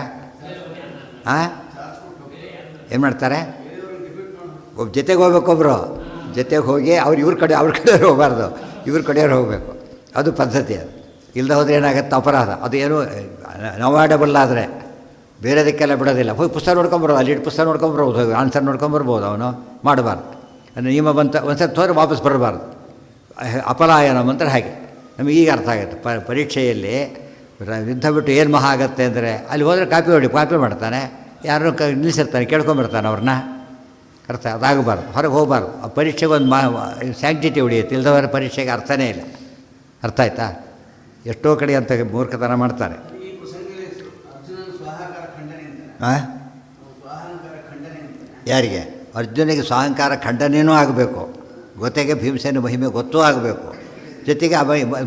ಹಾಂ, ಏನು ಮಾಡ್ತಾರೆ? ಒಬ್ಬ ಜೊತೆಗೆ ಹೋಗ್ಬೇಕೊಬ್ರು, ಜೊತೆಗೆ ಹೋಗಿ ಅವ್ರ ಕಡೆಯವ್ರು ಹೋಗಬಾರ್ದು, ಇವ್ರ ಕಡೆಯವ್ರು ಹೋಗಬೇಕು. ಅದು ಪದ್ಧತಿ. ಅದು ಇಲ್ಲದೆ ಹೋದರೆ ಏನಾಗುತ್ತೆ, ಅಪರಾಧ. ಅದು ಏನು ಅವಾಯ್ಡಬಲ್ ಆದರೆ ಬೇರೆದಕ್ಕೆಲ್ಲ ಬಿಡೋದಿಲ್ಲ. ಹೋಗಿ ಪುಸ್ತಕ ನೋಡ್ಕೊಂಬರ್ಬೋದು, ಅಲ್ಲಿ ಪುಸ್ತಕ ನೋಡ್ಕೊಂಬರ್ಬೋದು, ಆನ್ಸರ್ ನೋಡ್ಕೊಂಬರ್ಬೋದು. ಅವನು ಮಾಡಬಾರ್ದು. ನಿಯಮ ಬಂತ ಒಂದ್ಸರಿ ತೋರಿ ವಾಪಸ್ ಬರಬಾರ್ದು. ಅಪಲಾಯನಂ ಅಂತ ಹಾಗೆ ನಮಗೆ ಈಗ ಅರ್ಥ ಆಗುತ್ತೆ. ಪರೀಕ್ಷೆಯಲ್ಲಿ ಯುದ್ಧ ಬಿಟ್ಟು ಏನು ಮಹಾ ಆಗುತ್ತೆ ಅಂದರೆ, ಅಲ್ಲಿ ಹೋದರೆ ಕಾಪಿ ಮಾಡ್ತಾನೆ, ಯಾರನ್ನೂ ನಿಲ್ಲಿಸಿರ್ತಾನೆ, ಕೇಳ್ಕೊಂಬರ್ತಾನೆ ಅವ್ರನ್ನ, ಅರ್ಥ. ಅದಾಗಬಾರ್ದು, ಹೊರಗೆ ಹೋಗಬಾರ್ದು. ಆ ಪರೀಕ್ಷೆಗೆ ಒಂದು ಸ್ಯಾಂಕ್ಟಿಟಿ ಉಳಿಯುತ್ತೆ, ಇಲ್ದವರ ಪರೀಕ್ಷೆಗೆ ಅರ್ಥನೇ ಇಲ್ಲ, ಅರ್ಥ ಆಯ್ತಾ? ಎಷ್ಟೋ ಕಡೆ ಅಂತ ಮೂರ್ಖತನ ಮಾಡ್ತಾರೆ. ಯಾರಿಗೆ? ಅರ್ಜುನಿಗೆ ಸ್ವಾಹಂಕಾರ ಖಂಡನೆಯೂ ಆಗಬೇಕು, ಗೊತ್ತಿಗೆ ಭೀಮಸೇನ ಮಹಿಮೆ ಗೊತ್ತೂ ಆಗಬೇಕು. ಜೊತೆಗೆ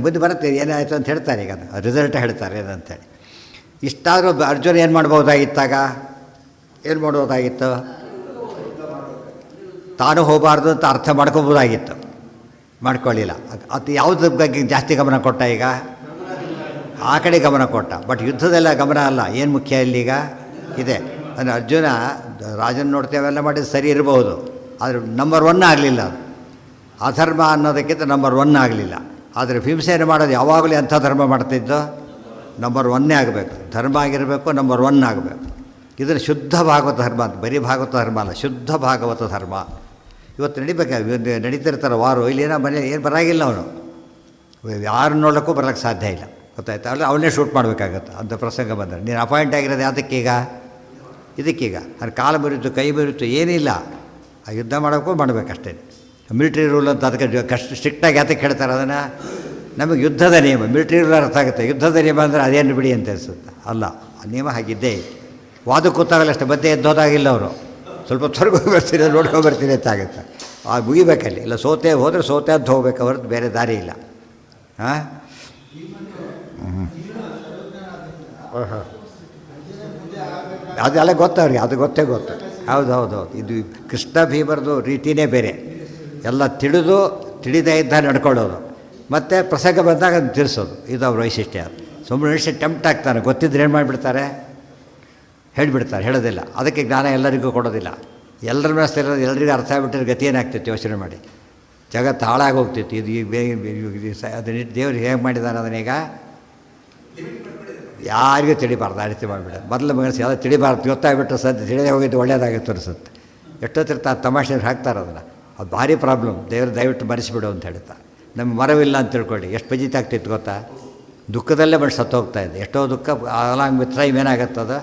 ಬುದ್ಧಿ ಬರುತ್ತೆ, ಏನಾಯಿತು ಅಂತ ಹೇಳ್ತಾರೆ. ಈಗ ಅದು ರಿಸಲ್ಟ್ ಹೇಳ್ತಾರೆ ಏನಂತೇಳಿ. ಇಷ್ಟಾದರೂ ಅರ್ಜುನ ಏನು ಮಾಡ್ಬೋದಾಗಿತ್ತಾಗ? ಏನು ಮಾಡ್ಬೋದಾಗಿತ್ತು? ತಾನು ಹೋಗಬಾರ್ದು ಅಂತ ಅರ್ಥ ಮಾಡ್ಕೋಬೋದಾಗಿತ್ತು, ಮಾಡ್ಕೊಳ್ಳಿಲ್ಲ. ಅದು ಯಾವುದ್ರ ಬಗ್ಗೆ ಜಾಸ್ತಿ ಗಮನ ಕೊಟ್ಟ? ಈಗ ಆ ಕಡೆ ಗಮನ ಕೊಟ್ಟ. ಬಟ್ ಯುದ್ಧದಲ್ಲ ಗಮನ ಅಲ್ಲ. ಏನು ಮುಖ್ಯ ಇಲ್ಲೀಗ ಇದೆ ಅಂದರೆ, ಅರ್ಜುನ ರಾಜನ ನೋಡ್ತೇವೆಲ್ಲ ಮಾಡಿದ್ದು ಸರಿ ಇರಬಹುದು, ಆದರೆ ನಂಬರ್ 1 ಆಗಲಿಲ್ಲ. ಅದು ಅಧರ್ಮ ಅನ್ನೋದಕ್ಕಿಂತ ನಂಬರ್ 1 ಆಗಲಿಲ್ಲ. ಆದರೆ ಭೀಮಸೇನ ಮಾಡೋದು ಯಾವಾಗಲೂ ಅಂಥ ಧರ್ಮ ಮಾಡ್ತಿದ್ದೋ ನಂಬರ್ 1 ಆಗಬೇಕು. ಧರ್ಮ ಆಗಿರಬೇಕು, ನಂಬರ್ 1 ಆಗಬೇಕು. ಇದನ್ನು ಶುದ್ಧ ಭಾಗವತ ಧರ್ಮ ಅಂತ, ಬರೀ ಭಾಗವತ ಧರ್ಮ ಅಲ್ಲ, ಶುದ್ಧ ಭಾಗವತ ಧರ್ಮ. ಇವತ್ತು ನಡೀತಿರ್ತಾರೆ ವಾರು, ಇಲ್ಲೇನೋ ಮನೆ ಏನು ಬರಾಗಿಲ್ಲ, ಅವನು ಯಾರು ನೋಡೋಕ್ಕೂ ಬರೋಕ್ಕೆ ಸಾಧ್ಯ ಇಲ್ಲ, ಗೊತ್ತಾಯ್ತಾ? ಅಲ್ಲ ಅವನ್ನೇ ಶೂಟ್ ಮಾಡಬೇಕಾಗತ್ತೆ ಅಂಥ ಪ್ರಸಂಗ ಬಂದರೆ. ನೀನು ಅಪಾಯಿಂಟ್ ಆಗಿರೋದು ಯಾವುದಕ್ಕೀಗ? ಇದಕ್ಕೀಗ. ಅದು ಕಾಲು ಬರೀತು, ಕೈ ಬರೀತು, ಏನಿಲ್ಲ. ಆ ಯುದ್ಧ ಮಾಡೋಕ್ಕೂ ಮಾಡಬೇಕಷ್ಟೇ. ಮಿಲಿಟ್ರಿ ರೂಲ್ ಅಂತ ಅದಕ್ಕೆ ಸ್ಟ್ರಿಕ್ಟಾಗಿ ಯಾತಕ್ಕೆ ಹೇಳ್ತಾರೆ ಅದನ್ನು? ನಮಗೆ ಯುದ್ಧದ ನಿಯಮ, ಮಿಲಿಟ್ರಿ ರೂಲ್ ಅರ್ಥ ಆಗುತ್ತೆ. ಯುದ್ಧದ ನಿಯಮ ಅಂದರೆ ಅದೇನು ಬಿಡಿ ಅಂತ ಅನಿಸುತ್ತೆ. ಅಲ್ಲ, ಆ ನಿಯಮ ಹಾಗಿದ್ದೇ. ವಾದ ಕೂತಾಗಲ್ಲ ಅಷ್ಟೇ, ಬದ್ದೆ ಎದ್ದೋದಾಗಿಲ್ಲ ಅವರು. ಸ್ವಲ್ಪ ಬರ್ತೀರಿ, ನೋಡ್ಕೊಂಡ್ಬರ್ತೀರಿ ಅಂತ ಆಗುತ್ತೆ. ಆ ಮುಗಿಬೇಕಲ್ಲಿ. ಇಲ್ಲ ಸೋತೆ ಹೋದರೆ ಸೋತೆ ಅಂತ ಹೋಗ್ಬೇಕು ಹೊರತು ಬೇರೆ ದಾರಿ ಇಲ್ಲ. ಹಾಂ, ಅದೆಲ್ಲ ಗೊತ್ತವ್ರಿಗೆ, ಅದು ಗೊತ್ತೇ ಗೊತ್ತು. ಹೌದು. ಇದು ಕೃಷ್ಣ ಭೀಮರದು ರೀತಿಯೇ ಬೇರೆ. ಎಲ್ಲ ತಿಳಿದೇ ಇದ್ದ ನಡ್ಕೊಳ್ಳೋದು, ಮತ್ತು ಪ್ರಸಂಗ ಬಂದಾಗ ಅದನ್ನು ತಿಳಿಸೋದು, ಇದು ಅವ್ರ ವೈಶಿಷ್ಟ್ಯ. ಸುಮ್ಮನೆ ಟೆಂಪ್ಟ್ ಆಗ್ತಾನೆ, ಗೊತ್ತಿದ್ರೆ ಏನು ಮಾಡಿಬಿಡ್ತಾರೆ, ಹೇಳಿಬಿಡ್ತಾರೆ, ಹೇಳೋದಿಲ್ಲ. ಅದಕ್ಕೆ ಜ್ಞಾನ ಎಲ್ಲರಿಗೂ ಕೊಡೋದಿಲ್ಲ. ಎಲ್ಲರ ಮೇಲೆ ಇರೋದು ಎಲ್ಲರಿಗೂ ಅರ್ಥ ಆಗಿಬಿಟ್ಟಿದ್ರೆ ಗತಿ ಏನಾಗ್ತಿತ್ತು ಯೋಚನೆ ಮಾಡಿ. ಜಗತ್ತು ಹಾಳಾಗಿ ಹೋಗ್ತಿತ್ತು. ಅದು ದೇವರು ಹೇಗೆ ಮಾಡಿದ್ದಾನೆ ಅದನ್ನೀಗ ಯಾರಿಗೂ ತಿಳಿಬಾರ್ದು, ಆ ರೀತಿ ಮಾಡಿಬಿಡೋದು. ಮೊದಲು ಮನಸ್ಸು ಯಾವುದು ತಿಳಿಬಾರ್ದು, ಗೊತ್ತಾಗ್ಬಿಟ್ರೆ ಸದ್ಯ ತಿಳಿದೇ ಹೋಗಿದ್ದು ಒಳ್ಳೆಯದಾಗುತ್ತೆ ಅನಿಸುತ್ತೆ. ಎಷ್ಟೊತ್ತಿರ್ತಾರೆ ತಮಾಷೆ ಹಾಕ್ತಾರೆ ಅದನ್ನು. ಅದು ಭಾರಿ ಪ್ರಾಬ್ಲಮ್. ದಯವಿಟ್ಟು ಮರೆಸಿಬಿಡು ಅಂತ ಹೇಳ್ತಾ. ನಮಗೆ ಮರವಿಲ್ಲ ಅಂತ ತಿಳ್ಕೊಳ್ಳಿ, ಎಷ್ಟು ಪಜಿತ ಆಗ್ತಿತ್ತು ಗೊತ್ತಾ? ದುಃಖದಲ್ಲೇ ಮನುಷ್ಯ ಸತ್ತು ಹೋಗ್ತಾಯಿದ್ದೆ. ಎಷ್ಟೋ ದುಃಖ ಅಲಾಂಗ್ ವಿತ್ ಟೈಮ್ ಏನಾಗುತ್ತದ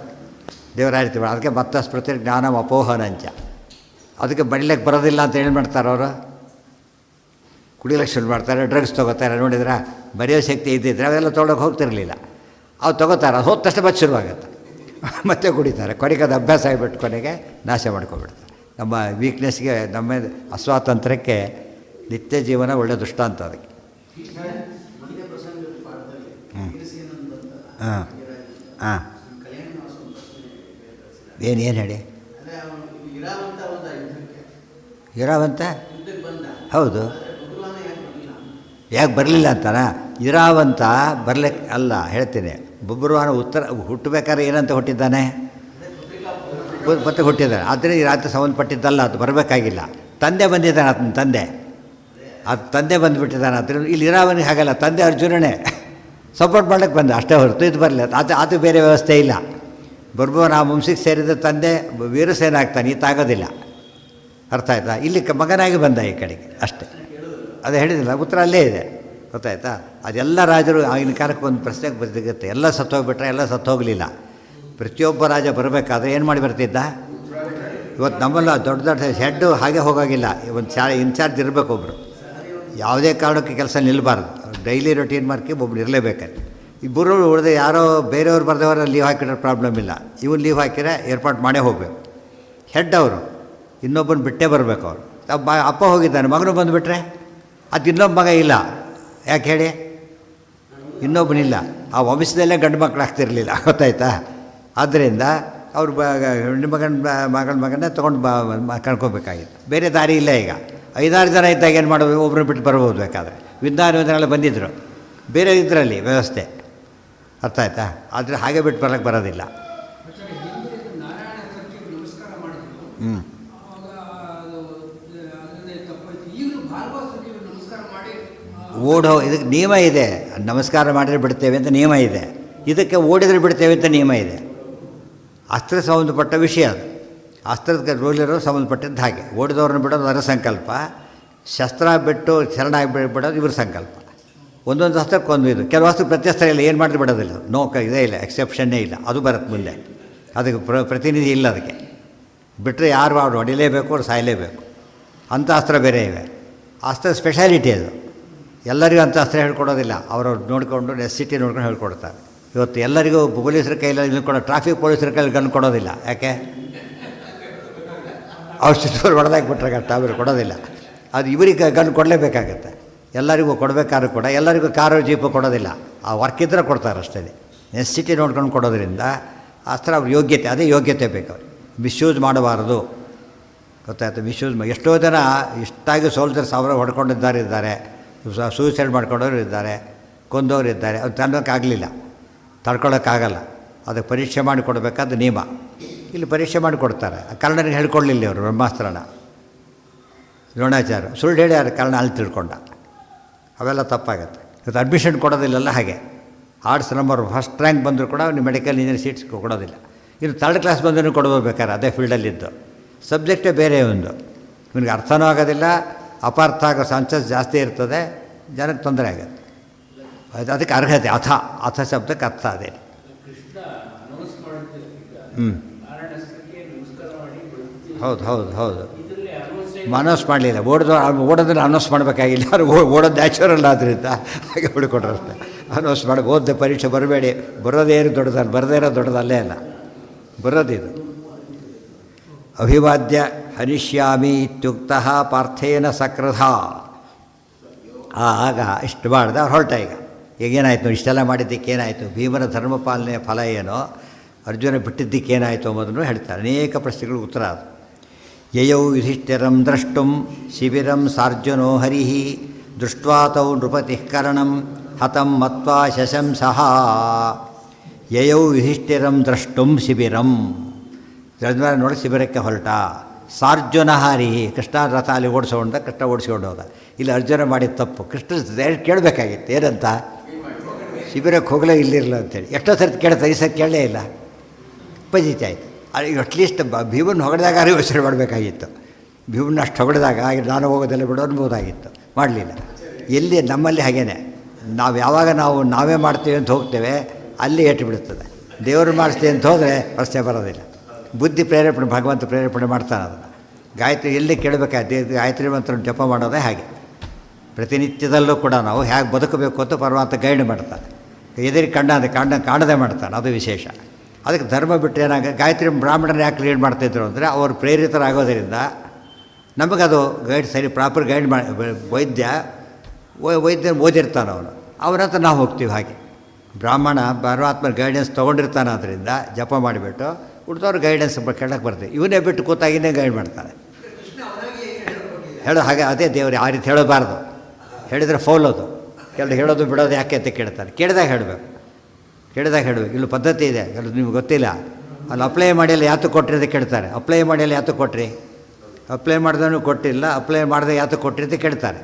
ದೇವರ ಆ ರೀತಿ. ಅದಕ್ಕೆ ಮತ್ತ ಸ್ಮೃತಿ ಜ್ಞಾನ ಅಪೋಹನಂಚ. ಅದಕ್ಕೆ ಬಡಿಲಿಕ್ಕೆ ಬರೋದಿಲ್ಲ ಅಂತ ಏನು ಮಾಡ್ತಾರೆ ಅವರು? ಕುಡಿಯೋಕ್ಕೆ ಶುರು ಮಾಡ್ತಾರೆ, ಡ್ರಗ್ಸ್ ತೊಗೋತಾರೆ. ನೋಡಿದ್ರೆ ಬರೆಯೋ ಶಕ್ತಿ ಇದ್ದಿದ್ರೆ ಅವೆಲ್ಲ ತೊಗೊಳಕ್ಕೆ ಹೋಗ್ತಿರಲಿಲ್ಲ. ಅವು ತೊಗೋತಾರೆ, ಅದು ಹೋದ ತಕ್ಷಣ ಮತ್ತೆ ಶುರುವಾಗುತ್ತೆ, ಮತ್ತೆ ಕುಡಿತಾರೆ. ಕೊನೆಗೆ ಅದು ಅಭ್ಯಾಸ ಆಗಿಬಿಟ್ಟು ಕೊನೆಗೆ ನಾಶ ಮಾಡ್ಕೊಬಿಡ್ತಾರೆ. ನಮ್ಮ ವೀಕ್ನೆಸ್ಗೆ, ನಮ್ಮ ಅಸ್ವಾತಂತ್ರ್ಯಕ್ಕೆ ನಿತ್ಯ ಜೀವನ ಒಳ್ಳೆಯ ದೃಷ್ಟಾಂತ ಅದಕ್ಕೆ. ಹಾಂ ಹಾಂ ಏನು ಹೇಳಿ? ಇರಾವಂತ ಹೌದು, ಯಾಕೆ ಬರಲಿಲ್ಲ ಅಂತಾನ? ಇರಾವಂತ ಬರಲಿಕ್ಕೆ ಅಲ್ಲ ಹೇಳ್ತೀನಿ. ಬಬ್ರುವಾಹನ ಉತ್ತರ ಹುಟ್ಟಬೇಕಾದ್ರೆ ಏನಂತ ಹುಟ್ಟಿದ್ದಾನೆ? ಮತ್ತೆ ಹುಟ್ಟಿದ್ದಾನೆ. ಆದರೆ ಈ ರಾತ್ರಿ ಸಂಬಂಧಪಟ್ಟಿದ್ದಲ್ಲ, ಅದು ಬರಬೇಕಾಗಿಲ್ಲ. ತಂದೆ ಬಂದಿದ್ದಾನೆ, ಆತನ ತಂದೆ, ಅದು ತಂದೆ ಬಂದುಬಿಟ್ಟಿದ್ದಾನೆ. ಅದರಿಂದ ಇಲ್ಲಿ ಇರಾವನಿಗೆ ಹಾಗಲ್ಲ, ತಂದೆ ಅರ್ಜುನನೇ ಸಪೋರ್ಟ್ ಮಾಡಕ್ಕೆ ಬಂದ ಅಷ್ಟೇ ಹೊರತು ಇದು ಬರಲಿಲ್ಲ. ಅದು ಬೇರೆ ವ್ಯವಸ್ಥೆ ಇಲ್ಲ. ಬರ್ಬೋನ ಆ ವಂಶಕ್ಕೆ ಸೇರಿದ ತಂದೆ ವೀರಸೇನ ಆಗ್ತಾನೆ, ಈತಾಗೋದಿಲ್ಲ. ಅರ್ಥ ಆಯ್ತಾ? ಇಲ್ಲಿ ಮಗನಾಗಿ ಬಂದ ಈ ಕಡೆಗೆ ಅಷ್ಟೇ. ಅದು ಹೇಳಿದಿಲ್ಲ, ಉತ್ತರ ಅಲ್ಲೇ ಇದೆ. ಗೊತ್ತಾಯ್ತಾ? ಅದೆಲ್ಲ ರಾಜರು ಆಗಿನ ಕಾಲಕ್ಕೆ ಒಂದು ಪ್ರಶ್ನೆಗೆ ಬರ್ತಿಗುತ್ತೆ. ಎಲ್ಲ ಸತ್ತೋಗ್ಬಿಟ್ರೆ ಎಲ್ಲ ಸತ್ತೋಗಲಿಲ್ಲ. ಪ್ರತಿಯೊಬ್ಬ ರಾಜ ಬರಬೇಕಾದ್ರೆ ಏನು ಮಾಡಿ ಬರ್ತಿದ್ದ? ಇವತ್ತು ನಮ್ಮಲ್ಲ ದೊಡ್ಡ ದೊಡ್ಡ ಹೆಡ್ಡು ಹಾಗೆ ಹೋಗೋಗಿಲ್ಲ. ಒಂದು ಇನ್ಚಾರ್ಜ್ ಇರಬೇಕು ಒಬ್ಬರು, ಯಾವುದೇ ಕಾರಣಕ್ಕೆ ಕೆಲಸ ನಿಲ್ಲಬಾರ್ದು. ಡೈಲಿ ರೊಟೀನ್ ಮಾರ್ಕಿ ಒಬ್ಬರು ಇರಲೇಬೇಕಾದ್ರೆ. ಇಬ್ಬರು ಉಳಿದ ಯಾರೋ ಬೇರೆಯವ್ರು ಬರೆದವರು ಲೀವ್ ಹಾಕಿರೋ ಪ್ರಾಬ್ಲಮ್ ಇಲ್ಲ. ಇವನು ಲೀವ್ ಹಾಕಿದ್ರೆ ಏರ್ಪಾಟ್ ಮಾಡೇ ಹೋಗಬೇಕು. ಹೆಡ್ ಅವರು ಇನ್ನೊಬ್ಬನ ಬಿಟ್ಟೇ ಬರಬೇಕು. ಅವರು ಅಪ್ಪ ಹೋಗಿದ್ದಾನೆ, ಮಗನು ಬಂದುಬಿಟ್ರೆ ಅದು ಇನ್ನೊಬ್ಬ ಮಗ ಇಲ್ಲ. ಯಾಕೆ ಹೇಳಿ? ಇನ್ನೊಬ್ಬನಿಲ್ಲ. ಆ ವಂಶದಲ್ಲೇ ಗಂಡು ಮಕ್ಕಳು ಆಗ್ತಿರಲಿಲ್ಲ. ಗೊತ್ತಾಯ್ತಾ? ಆದ್ದರಿಂದ ಅವರು ಮಗನ ತೊಗೊಂಡು ಕಳ್ಕೊಬೇಕಾಗಿತ್ತು. ಬೇರೆ ದಾರಿ ಇಲ್ಲ. ಈಗ 5-6 ಜನ ಇದ್ದಾಗ ಏನು ಮಾಡೋದು? ಒಬ್ಬರು ಬಿಟ್ಟು ಬರ್ಬೋದು. ಬೇಕಾದರೆ ವಿದ್ಯಾರ್ಥಿಗಳೆಲ್ಲ ಬಂದಿದ್ದರು, ಬೇರೆ ಇದರಲ್ಲಿ ವ್ಯವಸ್ಥೆ. ಅರ್ಥ ಆಯ್ತಾ? ಆದರೆ ಹಾಗೆ ಬಿಟ್ಟು ಬರೋಕ್ಕೆ ಬರೋದಿಲ್ಲ. ಹ್ಞೂ ಇದಕ್ಕೆ ನಿಯಮ ಇದೆ. ನಮಸ್ಕಾರ ಮಾಡಿದರೆ ಬಿಡ್ತೇವೆ ಅಂತ ನಿಯಮ ಇದೆ. ಇದಕ್ಕೆ ಓಡಿದರೆ ಬಿಡ್ತೇವೆ ಅಂತ ನಿಯಮ ಇದೆ. ಅಸ್ತ್ರ ಸಂಬಂಧಪಟ್ಟ ವಿಷಯ ಅದು. ಅಸ್ತ್ರದ ರೂಲಿರೋ ಸಂಬಂಧಪಟ್ಟಿದ್ದು ಹಾಗೆ. ಓಡಿದವ್ರನ್ನ ಬಿಡೋದು ಅದರ ಸಂಕಲ್ಪ, ಶಸ್ತ್ರ ಬಿಟ್ಟು ಶರಣಾಗಿ ಬಿಡೋದು ಇವ್ರ ಸಂಕಲ್ಪ. ಒಂದೊಂದು ಅಸ್ತ್ರಕ್ಕೊಂದು ಇದು. ಕೆಲವು ಅಸ್ತ್ರ ಪ್ರತ್ಯಸ್ತ್ರ ಇಲ್ಲ, ಏನು ಮಾಡಿದ್ರೆ ಬಿಡೋದಿಲ್ಲ. ಇದೇ ಇಲ್ಲ, ಎಕ್ಸೆಪ್ಷನ್ನೇ ಇಲ್ಲ. ಅದು ಬರುತ್ತೆ ಮುಂದೆ. ಅದಕ್ಕೆ ಪ್ರತಿನಿಧಿ ಇಲ್ಲ. ಅದಕ್ಕೆ ಬಿಟ್ಟರೆ ಯಾರು ಅವ್ರು ಹೊಡಿಲೇಬೇಕು, ಅವ್ರು ಸಾಯಲೇಬೇಕು. ಅಂಥ ಅಸ್ತ್ರ ಬೇರೆ ಇವೆ. ಅಸ್ತ್ರ ಸ್ಪೆಷಾಲಿಟಿ ಅದು. ಎಲ್ಲರಿಗೂ ಅಂಥ ಅಸ್ತ್ರ ಹೇಳ್ಕೊಡೋದಿಲ್ಲ. ಅವ್ರವ್ರು ನೋಡಿಕೊಂಡು ನೆಸಿಟಿ ನೋಡ್ಕೊಂಡು ಹೇಳ್ಕೊಡ್ತಾರೆ. ಇವತ್ತು ಎಲ್ಲರಿಗೂ ಪೊಲೀಸರ ಕೈಯಲ್ಲಿ ಇದು ಕೊಡೋ, ಟ್ರಾಫಿಕ್ ಪೊಲೀಸರ ಕೈಯಲ್ಲಿ ಗನ್ ಕೊಡೋದಿಲ್ಲ. ಯಾಕೆ? ಔಷಧಿ ಹೊಡೆದಾಕ್ಬಿಟ್ರೆ ಕಷ್ಟ, ಅವ್ರಿಗೆ ಕೊಡೋದಿಲ್ಲ. ಅದು ಇವರಿಗೆ ಗನ್ ಕೊಡಲೇಬೇಕಾಗತ್ತೆ. ಎಲ್ಲರಿಗೂ ಕೊಡಬೇಕಾದ್ರೂ ಕೂಡ ಎಲ್ಲರಿಗೂ ಕಾರು ಜೀಪು ಕೊಡೋದಿಲ್ಲ. ಆ ವರ್ಕ್ ಇದ್ದರೆ ಕೊಡ್ತಾರೆ ಅಷ್ಟೇ. ನೆಸಿಟಿ ನೋಡ್ಕೊಂಡು ಕೊಡೋದ್ರಿಂದ ಅಸ್ತ್ರ ಅವ್ರ ಯೋಗ್ಯತೆ, ಅದೇ ಯೋಗ್ಯತೆ ಬೇಕು. ಅವ್ರಿಗೆ ಮಿಸ್ಯೂಸ್ ಮಾಡಬಾರ್ದು. ಗೊತ್ತಾಯ್ತು? ಮಿಸ್ಯೂಸ್ ಎಷ್ಟೋ ಜನ ಇಷ್ಟಾಗಿ ಸೋಲ್ಜರ್ಸ್ ಅವರ ಹೊಡ್ಕೊಂಡಿದ್ದಾರೆ, ಸೂಸೈಡ್ ಮಾಡ್ಕೊಂಡವ್ರು ಇದ್ದಾರೆ, ಕೊಂದವರು ಇದ್ದಾರೆ. ಅದು ತನ್ನೋಕ್ಕಾಗಲಿಲ್ಲ, ತಡ್ಕೊಳ್ಳೋಕ್ಕಾಗಲ್ಲ. ಅದಕ್ಕೆ ಪರೀಕ್ಷೆ ಮಾಡಿ ಕೊಡಬೇಕಾದ ನಿಯಮ. ಇಲ್ಲಿ ಪರೀಕ್ಷೆ ಮಾಡಿ ಕೊಡ್ತಾರೆ. ಕರ್ಣನಿಗೆ ಹೇಳ್ಕೊಳ್ಳಿಲ್ಲ ಅವರು ಬ್ರಹ್ಮಾಸ್ತ್ರನ. ದ್ರೋಣಾಚಾರ್ಯ ಸುಳ್ಳು ಹೇಳಿ ಯಾರು ಕರ್ಣ ಅಲ್ಲಿ ತಿಳ್ಕೊಂಡ. ಅವೆಲ್ಲ ತಪ್ಪಾಗುತ್ತೆ. ಇವತ್ತು ಅಡ್ಮಿಷನ್ ಕೊಡೋದಿಲ್ಲಲ್ಲ ಹಾಗೆ. ಆರ್ಟ್ಸ್ ನಂಬರ್ ಫಸ್ಟ್ ರ್ಯಾಂಕ್ ಬಂದರೂ ಕೂಡ ನೀವು ಮೆಡಿಕಲ್ ಇಂಜಿನಿಯರ್ ಸೀಟ್ಸ್ ಕೊಡೋದಿಲ್ಲ. ಇನ್ನು 3rd ಕ್ಲಾಸ್ ಬಂದರೂ ಕೊಡಬೇಕಾರೆ ಅದೇ ಫೀಲ್ಡಲ್ಲಿದ್ದು ಸಬ್ಜೆಕ್ಟೇ ಬೇರೆ ಒಂದು. ಇವನಿಗೆ ಅರ್ಥನೂ ಆಗೋದಿಲ್ಲ, ಅಪಾರ್ಥ ಆಗೋ ಚಾನ್ಸಸ್ ಜಾಸ್ತಿ ಇರ್ತದೆ, ಜನಕ್ಕೆ ತೊಂದರೆ ಆಗುತ್ತೆ. ಅದಕ್ಕೆ ಅರ್ಹತೆ. ಅಥ ಶಬ್ದಕ್ಕೆ ಅರ್ಥ ಅದೇ. ಹೌದು ಅನೌನ್ಸ್ ಮಾಡಲಿಲ್ಲ. ಓಡೋದನ್ನು ಅನೌನ್ಸ್ ಮಾಡಬೇಕಾಗಿಲ್ಲ. ಅವ್ರು ಓಡೋದು ನ್ಯಾಚುರಲ್ ಆದ್ದರಿಂದ ಹಾಗೆ ಹುಡುಕೊಟ್ರು ಅಷ್ಟೇ. ಅನೌನ್ಸ್ ಮಾಡಿ ಓದಿದೆ ಪರೀಕ್ಷೆ ಬರಬೇಡಿ, ಬರೋದೇನು ದೊಡ್ಡದಲ್ಲ, ಬರದೇ ಇರೋ ದೊಡ್ಡದಲ್ಲೇ ಅಲ್ಲ, ಬರೋದಿದು. ಅಭಿವಾದ್ಯ ಹನಿಷ್ಯಾಮಿ ಇತ್ಯುಕ್ತ ಪಾರ್ಥೇನ ಸಕ್ರಧ. ಆಗ ಇಷ್ಟು ಮಾಡಿದೆ. ಅವ್ರು ಹೊರಟ. ಈಗೇನಾಯಿತು? ಇಷ್ಟೆಲ್ಲ ಮಾಡಿದ್ದಕ್ಕೇನಾಯಿತು? ಭೀಮನ ಧರ್ಮಪಾಲನೆಯ ಫಲ ಏನೋ, ಅರ್ಜುನ ಬಿಟ್ಟಿದ್ದಕ್ಕೇನಾಯಿತು ಅನ್ನೋದನ್ನು ಹೇಳ್ತಾರೆ. ಅನೇಕ ಪ್ರಶ್ನೆಗಳು ಉತ್ತರ ಅದು. ಯಯೌ ಯುಧಿಷ್ಠಿರಂ ದ್ರಷ್ಟುಂ ಶಿಬಿರಂ ಸಾರ್ಜುನೋ ಹರಿ ದೃಷ್ಟ್ವಾತೌ ನೃಪತಿಃ ಕರ್ಣಂ ಹತಂ ಮತ್ವಾ ಶಶಂಸಃ. ಯಯೌ ಯುಧಿಷ್ಠಿರಂ ದ್ರಷ್ಟುಂ ಶಿಬಿರಂ. ನೋಡಿ ಶಿಬಿರಕ್ಕೆ ಹೊರಟ. ಸಾರ್ಜುನ ಹರಿ, ಕೃಷ್ಣ ರಥ ಅಲ್ಲಿ ಓಡಿಸೋಂಡ, ಕೃಷ್ಣ ಓಡಿಸ್ಕೊಂಡು ಹೋದ. ಇಲ್ಲಿ ಅರ್ಜುನ ಮಾಡಿದ ತಪ್ಪು. ಕೃಷ್ಣ ಕೇಳಬೇಕಾಗಿತ್ತು ಏನಂತ, ಶಿಬಿರಕ್ಕೆ ಹೋಗಲೇ ಇಲ್ಲಿರಲ್ಲ ಅಂತೇಳಿ. ಎಷ್ಟೋ ಸರ್ತಿ ಕೇಳ್ತಾರೆ, ಈ ಸರಿ ಕೇಳಲೇ ಇಲ್ಲ. ಪಜಿತ ಆಯಿತು. ಅಟ್ಲೀಸ್ಟ್ ಭೀಮನ್ನು ಹೊಡೆದಾಗ ಯೋಚನೆ ಮಾಡಬೇಕಾಗಿತ್ತು. ಭೀಮನ್ನ ಅಷ್ಟು ಹೊಡೆದಾಗ ನಾನು ಹೋಗೋದೆಲ್ಲ ಬಿಡೋ ಅನ್ಬೋದಾಗಿತ್ತು, ಮಾಡಲಿಲ್ಲ. ಎಲ್ಲಿ ನಮ್ಮಲ್ಲಿ ಹಾಗೇನೆ, ನಾವು ಯಾವಾಗ ನಾವೇ ಮಾಡ್ತೀವಿ ಅಂತ ಹೋಗ್ತೇವೆ, ಅಲ್ಲಿ ಏಟು ಬಿಡುತ್ತದೆ. ದೇವರು ಮಾಡಿಸ್ತೀವಿ ಅಂತ ಹೋದರೆ ಪ್ರಶ್ನೆ ಬರೋದಿಲ್ಲ. ಬುದ್ಧಿ ಪ್ರೇರೇಪಣೆ, ಭಗವಂತ ಪ್ರೇರೇಪಣೆ ಮಾಡ್ತಾನೆ ಅದನ್ನು. ಗಾಯತ್ರಿ ಎಲ್ಲಿ ಕೇಳಬೇಕಾಯ್ತು? ಗಾಯತ್ರಿ ಮಂತ್ರ ಜಪ ಮಾಡೋದೇ ಹಾಗೆ. ಪ್ರತಿನಿತ್ಯದಲ್ಲೂ ಕೂಡ ನಾವು ಹೇಗೆ ಬದುಕಬೇಕು ಅಂತ ಪರಮಾತ್ಮ ಗೈಡ್ ಮಾಡ್ತಾನೆ. ಎದುರಿಗೆ ಕಾಣದೇ ಮಾಡ್ತಾನೆ, ಅದು ವಿಶೇಷ. ಅದಕ್ಕೆ ಧರ್ಮ ಬಿಟ್ಟು ಗಾಯತ್ರಿ ಬ್ರಾಹ್ಮಣರು ಯಾಕೆ ಲೀಡ್ ಮಾಡ್ತಿದ್ರು ಅಂದರೆ ಅವರು ಪ್ರೇರಿತರಾಗೋದರಿಂದ ನಮಗದು ಗೈಡ್ ಸರಿ ಪ್ರಾಪರ್ ಗೈಡ್ ಮಾಡಿ ವೈದ್ಯ ಓದಿರ್ತಾನೆ ಅವನ ಹತ್ರ ನಾವು ಹೋಗ್ತೀವಿ. ಹಾಗೆ ಬ್ರಾಹ್ಮಣ ಪರಮಾತ್ಮನ ಗೈಡೆನ್ಸ್ ತೊಗೊಂಡಿರ್ತಾನೆ, ಅದರಿಂದ ಜಪ ಮಾಡಿಬಿಟ್ಟು ಉಳಿದವ್ರು ಗೈಡೆನ್ಸ್ ಕೇಳಕ್ಕೆ ಬರ್ತೀವಿ. ಇವನ್ನೇ ಬಿಟ್ಟು ಕೂತಾಗಿನೇ ಗೈಡ್ ಮಾಡ್ತಾನೆ. ಹಾಗೆ ಅದೇ ದೇವರು ಆ ರೀತಿ ಹೇಳಬಾರ್ದು. ಹೇಳಿದರೆ ಫೌಲ್ ಅದು. ಕೆಲವು ಹೇಳೋದು ಬಿಡೋದು ಯಾಕೆ ಅಂತ ಕೇಳ್ತಾರೆ. ಕೇಳಿದಾಗ ಹೇಳಬೇಕು. ಇಲ್ಲೂ ಪದ್ಧತಿ ಇದೆ, ಕೆಲವು ನಿಮ್ಗೆ ಗೊತ್ತಿಲ್ಲ. ಅಲ್ಲಿ ಅಪ್ಲೈ ಮಾಡಿಲ್ಲ ಯಾತಕ್ಕೆ ಕೊಟ್ರಿ ಅಂತ ಕೇಳ್ತಾರೆ. ಅಪ್ಲೈ ಮಾಡಿಲ್ಲ ಯಾತಕ್ಕೆ ಕೊಟ್ರಿ, ಅಪ್ಲೈ ಮಾಡಿದವನು ಕೊಟ್ಟಿಲ್ಲ, ಅಪ್ಲೈ ಮಾಡಿದೆ ಯಾತಕ್ಕೆ ಕೊಟ್ರಿ ಅಂತ ಕೇಳ್ತಾರೆ.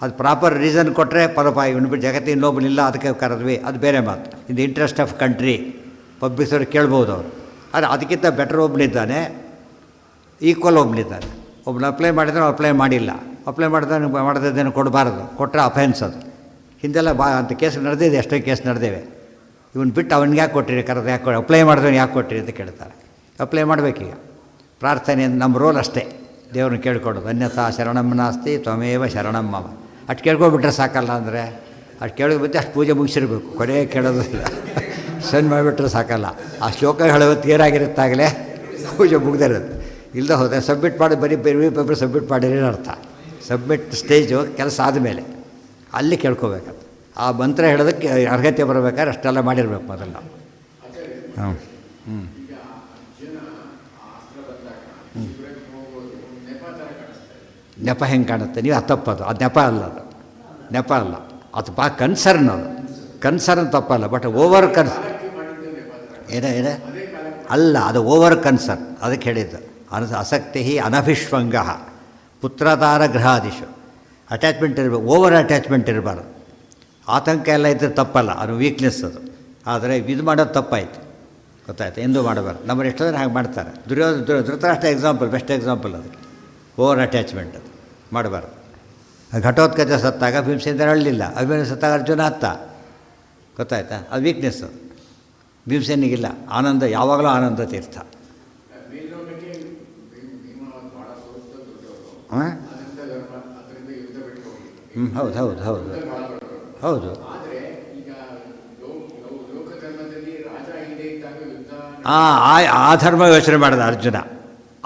ಅದು ಪ್ರಾಪರ್ ರೀಸನ್ ಕೊಟ್ಟರೆ ಪರಪ ಇವನು ಬಿಟ್ಟು ಜಗತ್ತಿನ ಇನ್ನೊಬ್ಬನಿಲ್ಲ ಅದಕ್ಕೆ ಕರೆದ್ವಿ, ಅದು ಬೇರೆ ಮಾತು. In the interest of country ಪಬ್ಲಿಕ್ಸವ್ರು ಕೇಳ್ಬೋದು ಅವರು. ಆದರೆ ಅದಕ್ಕಿಂತ ಬೆಟರ್ ಒಬ್ಬನಿದ್ದಾನೆ, ಈಕ್ವಲ್ ಒಬ್ಬನಿದ್ದಾನೆ. ಒಬ್ಬನು ಅಪ್ಲೈ ಮಾಡಿದ್ರೆ ಅಪ್ಲೈ ಮಾಡಿಲ್ಲ, ಅಪ್ಲೈ ಮಾಡಿದ್ದೇನು ಕೊಡಬಾರ್ದು, ಕೊಟ್ಟರೆ ಅಫೆನ್ಸ್ ಅದು. ಹಿಂದೆಲ್ಲ ಅಂತ ಕೇಸ್ ನಡೆದಿದೆ, ಎಷ್ಟೋ ಕೇಸ್ ನಡೆದೇವೆ. ಇವನು ಬಿಟ್ಟು ಅವ್ನಿಗೆ ಯಾಕೆ ಕೊಟ್ಟಿರಿ, ಕರೆದು ಯಾಕೆ ಅಪ್ಲೈ ಮಾಡಿದವನು ಯಾಕೆ ಕೊಟ್ಟಿರಿ ಅಂತ ಕೇಳ್ತಾರೆ. ಅಪ್ಲೈ ಮಾಡಬೇಕೀಗ. ಪ್ರಾರ್ಥನೆ ನಮ್ಮ ರೋಲ್ ಅಷ್ಟೇ, ದೇವ್ರನ್ನ ಕೇಳ್ಕೊಡೋದು. ಅನ್ಯಥಾ ಶರಣಂ ನಾಸ್ತಿ ತ್ವಮೇವ ಶರಣಂ ಮಮ. ಅಷ್ಟು ಕೇಳ್ಕೊಬಿಟ್ರೆ ಸಾಕಲ್ಲ. ಅಂದರೆ ಅಷ್ಟು ಕೇಳೋದು ಅಷ್ಟು ಪೂಜೆ ಮುಗಿಸಿರ್ಬೇಕು, ಕೊನೆ ಕೇಳೋದಿಲ್ಲ. ಸಣ್ಣ ಮಾಡಿಬಿಟ್ರೆ ಸಾಕಲ್ಲ. ಆ ಶ್ಲೋಕ ಹೇಳೋದು ತೀರಾಗಿರುತ್ತಾಗಲೇ ಪೂಜೆ ಮುಗ್ದಿರುತ್ತೆ. ಇಲ್ಲದೆ ಹೋದರೆ ಸಬ್ಮಿಟ್ ಮಾಡಿ ಬರೀ ಪೇಪರ್ ಸಬ್ಮಿಟ್ ಮಾಡಿರಿ ಅರ್ಥ. ಸಬ್ಮಿಟ್ ಸ್ಟೇಜು ಕೆಲಸ ಆದಮೇಲೆ ಅಲ್ಲಿ ಕೇಳ್ಕೊಬೇಕಂತ. ಆ ಮಂತ್ರ ಹೇಳೋದಕ್ಕೆ ಅರ್ಹತೆ ಬರಬೇಕಾದ್ರೆ ಅಷ್ಟೆಲ್ಲ ಮಾಡಿರ್ಬೇಕು ಮೊದಲು ನಾವು. ನೆಪ ಹೆಂಗೆ ಕಾಣುತ್ತೆ, ನೀವು ತಪ್ಪದು. ಅದು ನೆಪ ಅಲ್ಲ, ಅದು ನೆಪ ಅಲ್ಲ, ಅದು ಕನ್ಸರ್ನ್. ಅದು ಕನ್ಸರ್ನ್ ತಪ್ಪಲ್ಲ, ಬಟ್ ಓವರ್ ಏನೇ ಅಲ್ಲ, ಅದು ಓವರ್ ಕನ್ಸರ್ನ್. ಅದಕ್ಕೆ ಹೇಳಿದ್ದು ಆಸಕ್ತಿ ಅನಭಿಷ್ವಂಗ ಪುತ್ರತಾರ ಗೃಹಾದಿಶು. ಅಟ್ಯಾಚ್ಮೆಂಟ್ ಇರಬೇಕು, ಓವರ್ ಅಟ್ಯಾಚ್ಮೆಂಟ್ ಇರಬಾರ್ದು. ಆತಂಕ ಎಲ್ಲ ಇದ್ದರೆ ತಪ್ಪಲ್ಲ, ಅದು ವೀಕ್ನೆಸ್ ಅದು. ಆದರೆ ಇದು ಮಾಡೋದು ತಪ್ಪಾಯಿತು, ಗೊತ್ತಾಯ್ತು, ಎಂದೂ ಮಾಡಬಾರ್ದು. ನಮ್ಮನ್ನು ಎಷ್ಟೋ ಜನ ಹಾಗೆ ಮಾಡ್ತಾರೆ. Dhritarashtra example, best example. ಅದಕ್ಕೆ ಓವರ್ ಅಟ್ಯಾಚ್ಮೆಂಟ್ ಅದು ಮಾಡಬಾರ್ದು. ಘಟೋತ್ಕಚ ಸತ್ತಾಗ ಭೀಮಸೇಂದ್ರ ಅಳ್ಳಿಲ್ಲ, ಅಭಿಮನ್ಯು ಸತ್ತಾಗ ಅರ್ಜುನ ಅತ್ತ, ಗೊತ್ತಾಯ್ತಾ, ಅದು ವೀಕ್ನೆಸ್. ಭೀಮಸೇನಿಗಿಲ್ಲ, ಆನಂದ ಯಾವಾಗಲೂ ಆನಂದ ತೀರ್ಥ. ಹಾಂ, ಹೌದು ಹೌದು ಹೌದು ಹೌದು. ಆ ಧರ್ಮ ಯೋಚನೆ ಮಾಡಿದ ಅರ್ಜುನ.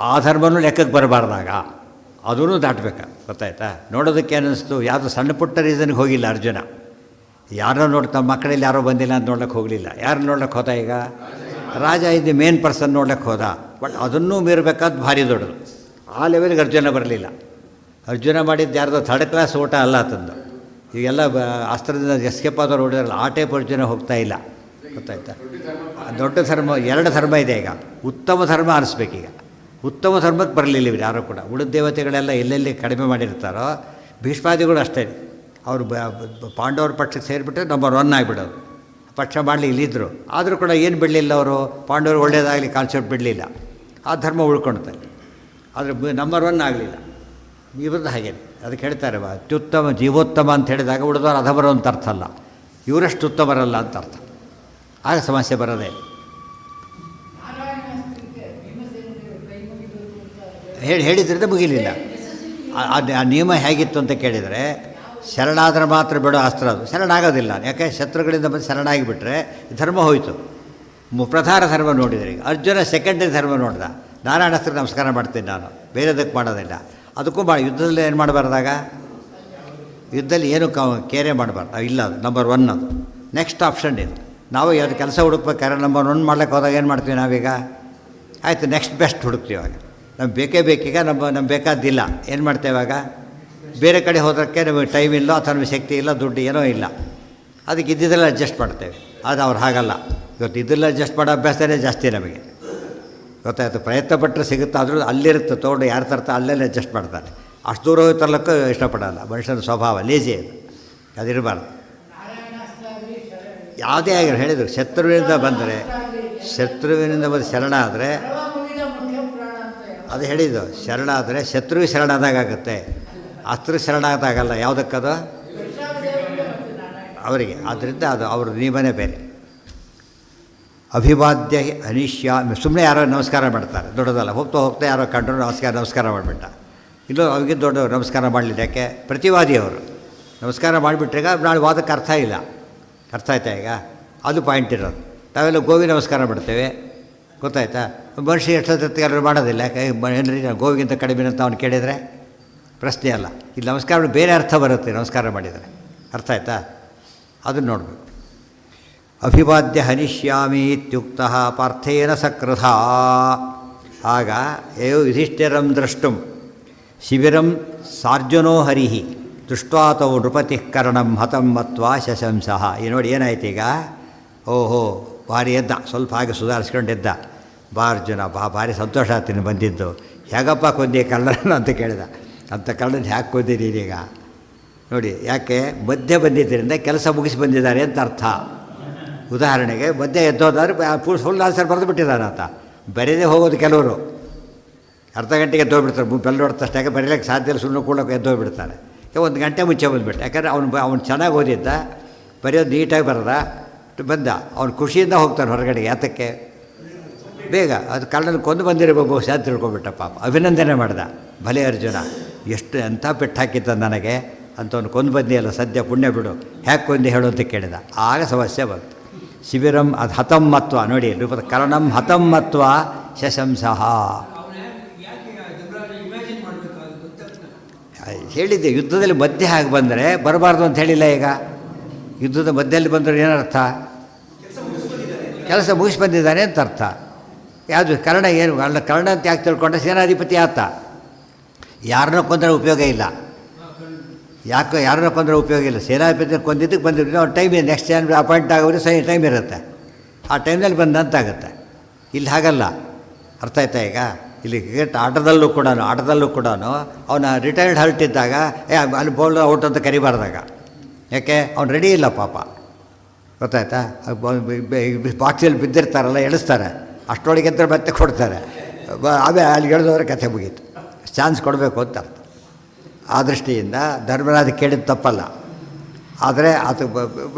ಆ ಧರ್ಮನೂ ಲೆಕ್ಕಕ್ಕೆ ಬರಬಾರ್ದಾಗ ಅದೂ ದಾಟಬೇಕಾ, ಗೊತ್ತಾಯ್ತಾ. ನೋಡೋದಕ್ಕೆ ಅನ್ನಿಸ್ತು, ಯಾವುದೋ ಸಣ್ಣ ಪುಟ್ಟ ರೀಸನ್ಗೆ ಹೋಗಿಲ್ಲ ಅರ್ಜುನ. ಯಾರೋ ತಮ್ಮ ಮಕ್ಕಳಲ್ಲಿ ಯಾರೋ ಬಂದಿಲ್ಲ ಅಂತ ನೋಡ್ಲಿಕ್ಕೆ ಹೋಗಲಿಲ್ಲ. ಯಾರು ನೋಡ್ಲಿಕ್ಕೆ ಹೋದ ಈಗ? ರಾಜ ಇದು ಮೇನ್ ಪರ್ಸನ್ ನೋಡ್ಲಿಕ್ಕೆ ಹೋದ. ಬಟ್ ಅದನ್ನೂ ಮೀರಬೇಕಾದ ಭಾರಿ ದೊಡ್ಡದು. ಆ ಲೆವೆಲ್ಗೆ ಅರ್ಜುನ ಬರಲಿಲ್ಲ. ಅರ್ಜುನ ಮಾಡಿದ್ದು ಯಾರ್ದೋ ಥರ್ಡ್ ಕ್ಲಾಸ್ ಊಟ ಅಲ್ಲ ತಂದು. ಈಗೆಲ್ಲ ಅಸ್ತ್ರದಿಂದ ಎಸ್ಕೇಪ್ ಆದವ್ರು ಹೊಡಿದಾರಲ್ಲ, ಆ ಟೈಪ್ ಅರ್ಜುನ ಹೋಗ್ತಾ ಇಲ್ಲ, ಗೊತ್ತಾಯ್ತಾ. ದೊಡ್ಡ ಧರ್ಮ, ಎರಡು ಧರ್ಮ ಇದೆ ಈಗ. ಉತ್ತಮ ಧರ್ಮ ಆರಿಸ್ಬೇಕೀಗ. ಉತ್ತಮ ಧರ್ಮಕ್ಕೆ ಬರಲಿಲ್ಲ ಇವರು ಯಾರೂ ಕೂಡ. ಉಳಿದ ದೇವತೆಗಳೆಲ್ಲ ಎಲ್ಲೆಲ್ಲಿ ಕಡಿಮೆ ಮಾಡಿರ್ತಾರೋ, ಭೀಷ್ಮಾದಿಗಳು ಅಷ್ಟೇ. ಅವರು ಪಾಂಡವರ ಪಕ್ಷಕ್ಕೆ ಸೇರಿಬಿಟ್ಟು ನಂಬರ್ 1 ಆಗಿಬಿಡೋದು. ಪಕ್ಷ ಮಾಡಲಿ ಇಲ್ಲಿದ್ದರು, ಆದರೂ ಕೂಡ ಏನು ಬಿಡಲಿಲ್ಲ ಅವರು. ಪಾಂಡವರು ಒಳ್ಳೆಯದಾಗಲಿ ಕಾನ್ಸೆಪ್ಟ್ ಬಿಡಲಿಲ್ಲ, ಆ ಧರ್ಮ ಉಳ್ಕೊಳ್ತಾರೆ. ಆದರೆ ನಂಬರ್ 1 ಆಗಲಿಲ್ಲ. ಇವ್ರದ್ದು ಹಾಗೇನೆ. ಅದಕ್ಕೆ ಹೇಳ್ತಾರೆ, ಅತ್ಯುತ್ತಮ ಜೀವೋತ್ತಮ ಅಂತ ಹೇಳಿದಾಗ ಉಳಿದವರು ಅಧಮರು ಅಂತ ಅರ್ಥ ಅಲ್ಲ, ಇವರಷ್ಟು ಉತ್ತಮರಲ್ಲ ಅಂತ ಅರ್ಥ. ಆಗ ಸಮಸ್ಯೆ ಬರೋದೇ. ಹೇಳಿದ್ರಿಂದ ಮುಗಿಲಿಲ್ಲ. ಆ ನಿಯಮ ಹೇಗಿತ್ತು ಅಂತ ಕೇಳಿದರೆ, ಶರಣಾದ್ರೆ ಮಾತ್ರ ಬಿಡೋ ಅಸ್ತ್ರ ಅದು. ಶರಣಾಗೋದಿಲ್ಲ, ಯಾಕೆ ಶತ್ರುಗಳಿಂದ ಬಂದು ಶರಣಾಗಿಬಿಟ್ರೆ ಧರ್ಮ ಹೋಯಿತು. ಪ್ರಧಾನ ಧರ್ಮ ನೋಡಿದರೆ, ಈಗ ಅರ್ಜುನ ಸೆಕೆಂಡರಿ ಧರ್ಮ ನೋಡ್ದ. ನಾರಾಯಣಾಸ್ತ್ರ ನಮಸ್ಕಾರ ಮಾಡ್ತೀನಿ ನಾನು, ಬೇರೆದಕ್ಕೆ ಮಾಡೋದಿಲ್ಲ. ಅದಕ್ಕೂ ಯುದ್ಧದಲ್ಲಿ ಏನು ಮಾಡಬಾರ್ದಾಗ, ಯುದ್ಧದಲ್ಲಿ ಏನು ಕೇರೆ ಮಾಡಬಾರ್ದು. ಇಲ್ಲ, ಅದು ನಂಬರ್ 1 ಅದು. ನೆಕ್ಸ್ಟ್ ಆಪ್ಷನ್ ಇದು. ನಾವು ಯಾವುದು ಕೆಲಸ ಹುಡುಕ್ಬೇಕಾದ್ರೆ ನಂಬರ್ 1 ಮಾಡ್ಲಿಕ್ಕೆ ಹೋದಾಗ ಏನು ಮಾಡ್ತೀವಿ ನಾವೀಗ? ಆಯಿತು, ನೆಕ್ಸ್ಟ್ ಬೆಸ್ಟ್ ಹುಡುಕ್ತೀವಿ. ಆಗ ನಮ್ಗೆ ಬೇಕೇ ಬೇಕೀಗ, ನಮ್ಗೆ ಬೇಕಾದ್ದಿಲ್ಲ. ಏನು ಮಾಡ್ತೇವೆ ಆಗ? ಬೇರೆ ಕಡೆ ಹೋದಕ್ಕೆ ನಮಗೆ ಟೈಮ್ ಇಲ್ಲ, ಅಥವಾ ನಮಗೆ ಶಕ್ತಿ ಇಲ್ಲ, ದುಡ್ಡು ಏನೋ ಇಲ್ಲ. ಅದಕ್ಕೆ ಇದ್ದಿದ್ದೆಲ್ಲ ಅಡ್ಜಸ್ಟ್ ಮಾಡ್ತೇವೆ. ಅದು ಅವ್ರು ಹಾಗಲ್ಲ. ಇವತ್ತು ಇದೆಲ್ಲ ಅಡ್ಜಸ್ಟ್ ಮಾಡೋ ಅಭ್ಯಾಸನೇ ಜಾಸ್ತಿ ನಮಗೆ, ಗೊತ್ತಾಯ್ತು. ಪ್ರಯತ್ನ ಪಟ್ಟರೆ ಸಿಗುತ್ತೆ, ಆದರೂ ಅಲ್ಲಿರುತ್ತೆ ತೊಗೊಂಡು ಯಾರು ತರ್ತಾ ಅಲ್ಲೆಲ್ಲ ಅಡ್ಜಸ್ಟ್ ಮಾಡ್ತಾರೆ. ಅಷ್ಟು ದೂರ ಹೋಗಿ ತರ್ಲಿಕ್ಕೂ ಇಷ್ಟಪಡಲ್ಲ. ಮನುಷ್ಯನ ಸ್ವಭಾವ ಲೇಜಿ ಅದು, ಅದಿರಬಾರ್ದು. ಯಾವುದೇ ಆಗಿರೋ ಹೇಳಿದರು, ಶತ್ರುವಿನಿಂದ ಬಂದರೆ, ಶತ್ರುವಿನಿಂದ ಬಂದು ಶರಣ ಆದರೆ, ಅದು ಹೇಳಿದ್ದು, ಶರಣ ಆದರೆ ಶತ್ರುವಿಗೆ ಶರಣಾದಾಗುತ್ತೆ, ಅಸ್ತ್ರ ಶರಣಾದಾಗಲ್ಲ. ಯಾವುದಕ್ಕದು? ಅವರಿಗೆ. ಆದ್ದರಿಂದ ಅದು ಅವ್ರ ನಿಯಮನೇ ಬೇರೆ. ಅಭಿವಾದ್ಯ ಅನಿಶ್ಯ, ಸುಮ್ಮನೆ ಯಾರೋ ನಮಸ್ಕಾರ ಮಾಡ್ತಾರೆ, ದೊಡ್ಡದಲ್ಲ. ಹೋಗ್ತಾ ಯಾರೋ ಕಂಡ್ರು ನಮಸ್ಕಾರ ಮಾಡಿಬಿಟ್ಟ. ಇಲ್ಲೂ ಅವ್ರಿಗೆ ದೊಡ್ಡವರು ನಮಸ್ಕಾರ ಮಾಡಲಿಲ್ಲ. ಯಾಕೆ? ಪ್ರತಿವಾದಿ ಅವರು. ನಮಸ್ಕಾರ ಮಾಡಿಬಿಟ್ರೆ ಈಗ ನಾಳೆ ವಾದಕ್ಕೆ ಅರ್ಥ ಇಲ್ಲ. ಅರ್ಥ ಆಯ್ತಾ ಈಗ? ಅದು ಪಾಯಿಂಟ್ ಇರೋದು. ನಾವೆಲ್ಲ ಗೋವಿ ನಮಸ್ಕಾರ ಮಾಡ್ತೇವೆ, ಗೊತ್ತಾಯ್ತಾ? ಮನುಷ್ಯ ಎಷ್ಟೊತ್ತು ಎಲ್ಲರೂ ಮಾಡೋದಿಲ್ಲ. ಏನ್ರಿ ಗೋವಿಗಿಂತ ಕಡಿಮೆ ಅಂತ ಅವ್ನು ಕೇಳಿದರೆ ಪ್ರಶ್ನೆ ಅಲ್ಲ. ಇಲ್ಲಿ ನಮಸ್ಕಾರ ಬೇರೆ ಅರ್ಥ ಬರುತ್ತೆ ನಮಸ್ಕಾರ ಮಾಡಿದರೆ. ಅರ್ಥ ಆಯ್ತಾ? ಅದನ್ನು ನೋಡಬೇಕು. ಅಭಿವಾದ್ಯ ಹನಿಷ್ಯಾಮಿ ಇತ್ಯುಕ್ತ ಪಾರ್ಥೇನ ಸಕೃತ. ಆಗ ಏಯೋ ಯುಧಿಷ್ಠಿರಂ ದ್ರಷ್ಟುಂ ಶಿಬಿರಂ ಸಾರ್ಜುನೋ ಹರಿಹಿ ದೃಷ್ಟ್ವಾತೌ ನೃಪತಿ ಕರ್ಣಂ ಹತಂ ಮತ್ವಾ ಶಶಂಸಃ. ಈ ನೋಡಿ ಏನಾಯ್ತು ಈಗ? ಓಹೋ ಭಾರಿ ಎದ್ದ, ಸ್ವಲ್ಪ ಹಾಗೆ ಸುಧಾರಿಸ್ಕೊಂಡಿದ್ದ. ಬಾ ಅರ್ಜುನ ಬಾ, ಭಾರಿ ಸಂತೋಷ ಆಗ್ತೀನಿ ಬಂದಿದ್ದು. ಹೇಗಪ್ಪ ಕೊಂದಿ ಕಳ್ಳನ ಅಂತ ಕೇಳಿದ. ಅಂಥ ಕಳ್ಳನ ಹ್ಯಾಕೆ ಕೊಂದಿದ್ದೀರಿ ಈಗ? ನೋಡಿ, ಯಾಕೆ ಮಧ್ಯೆ ಬಂದಿದ್ದರಿಂದ ಕೆಲಸ ಮುಗಿಸಿ ಬಂದಿದ್ದಾರೆ ಅಂತ ಅರ್ಥ. ಉದಾಹರಣೆಗೆ ಮಧ್ಯೆ ಎದ್ದೋದಾದ್ರೆ ಫುಲ್ ಆನ್ಸರ್ ಬರೆದು ಬಿಟ್ಟಿದ್ದಾನೆ ಆತ. ಬರೀದೇ ಹೋಗೋದು ಕೆಲವರು ಅರ್ಧ ಗಂಟೆಗೆ ಎದ್ದೋಗ್ಬಿಡ್ತಾರೆ. ಬೆಲ್ಲ ಹೊಡೆದಷ್ಟಾಗ ಬರೀಲಿಕ್ಕೆ ಸಾಧ್ಯ ಇಲ್ಲ, ಸುಮ್ಮನೆ ಕೂಡೋಕೆ ಎದ್ದೋಗ್ಬಿಡ್ತಾರೆ. ಒಂದು ಗಂಟೆ ಮುಂಚೆ ಬಂದುಬಿಟ್ಟು, ಯಾಕಂದರೆ ಅವ್ನು ಚೆನ್ನಾಗಿ ಓದಿದ್ದ, ಬರೆಯೋದು ನೀಟಾಗಿ ಬರದ ಬಂದ. ಅವ್ನು ಖುಷಿಯಿಂದ ಹೋಗ್ತಾನೆ ಹೊರಗಡೆಗೆ. ಯಾತಕ್ಕೆ? ಬೇಗ ಅದು ಕಳ್ಳನ ಕೊಂದು ಬಂದಿರಬೇಕು ಬಹುಶಃ ತಿಳ್ಕೊಬಿಟ್ಟ. ಪಾಪ ಅಭಿನಂದನೆ ಮಾಡ್ದ. ಭಲೆ ಅರ್ಜುನ, ಎಷ್ಟು ಎಂಥ ಪೆಟ್ಟು ಹಾಕಿದ್ದ ನನಗೆ ಅಂತ. ಅವ್ನು ಕೊಂದು ಬಂದಿಯಲ್ಲ, ಸದ್ಯ ಪುಣ್ಯ ಬಿಡು, ಹ್ಯಾಕೆ ಕೊಂದು ಹೇಳು ಅಂತ ಕೇಳಿದ. ಆಗ ಸಮಸ್ಯೆ ಬಂತು. ಶಿಬಿರಂ ಅದು ಹತಂ ಮತ್ವ. ನೋಡಿ, ರೂಪದ ಕರ್ಣಂ ಹತಂ ಮತ್ವ ಶಶಂಸಃ. ಹೇಳಿದ್ದೆ, ಯುದ್ಧದಲ್ಲಿ ಮಧ್ಯೆ ಹಾಗೆ ಬಂದರೆ ಬರಬಾರ್ದು ಅಂತ ಹೇಳಿಲ್ಲ. ಈಗ ಯುದ್ಧದ ಮಧ್ಯದಲ್ಲಿ ಬಂದರೆ ಏನರ್ಥ? ಕೆಲಸ ಮುಗಿಸಿ ಬಂದಿದ್ದಾನೆ ಅಂತ ಅರ್ಥ. ಯಾವುದು ಕರ್ಣ? ಏನು ಅಲ್ಲ, ಕರ್ಣ ಅಂತ ಯಾಕೆ ತಿಳ್ಕೊಂಡ? ಸೇನಾಧಿಪತಿ ಆತ. ಯಾರನ್ನ ಕೊಂದರೆ ಉಪಯೋಗ ಇಲ್ಲ. ಯಾಕೆ ಯಾರನ್ನ ಕೊಂದರೆ ಉಪಯೋಗ ಇಲ್ಲ? ಸೇನಾಧಿಪತಿ ಕೊಂದಿದ್ದಕ್ಕೆ ಬಂದಿರ್ತೀವಿ. ಅವ್ರು ಟೈಮ್ ಇದೆ, ನೆಕ್ಸ್ಟ್ ಟೈಮ್ ಅಪಾಯಿಂಟ್ ಆಗೋರು ಟೈಮ್ ಇರುತ್ತೆ. ಆ ಟೈಮ್ನಲ್ಲಿ ಬಂದಂತಾಗುತ್ತೆ. ಇಲ್ಲಿ ಹಾಗಲ್ಲ. ಅರ್ಥ ಆಯ್ತಾ ಈಗ? ಇಲ್ಲಿ ಕ್ರಿಕೆಟ್ ಆಟದಲ್ಲೂ ಕೂಡ ಅವನ ರಿಟೈರ್ಡ್ ಹರ್ಟ್ ಇದ್ದಾಗ ಅಲ್ಲಿ ಬೌಲರ್ ಔಟ್ ಅಂತ ಕರಿಬಾರ್ದಾಗ. ಯಾಕೆ? ಅವ್ನು ರೆಡಿ ಇಲ್ಲ ಪಾಪ. ಗೊತ್ತಾಯ್ತಾ? ಬಾಕ್ಸಲ್ಲಿ ಬಿದ್ದಿರ್ತಾರಲ್ಲ, ಎಳಿಸ್ತಾರೆ. ಅಷ್ಟರೊಳಗೆ ಅಂತ ಮತ್ತೆ ಕೊಡ್ತಾರೆ. ಆಮೇಲೆ ಅಲ್ಲಿ ಎಳೆದವ್ರೆ ಕಥೆ ಮುಗೀತು. ಚಾನ್ಸ್ ಕೊಡಬೇಕು ಅಂತ ಅರ್ಥ. ಆ ದೃಷ್ಟಿಯಿಂದ ಧರ್ಮರಾಜ ಕೇಳಿದ ತಪ್ಪಲ್ಲ. ಆದರೆ ಅದು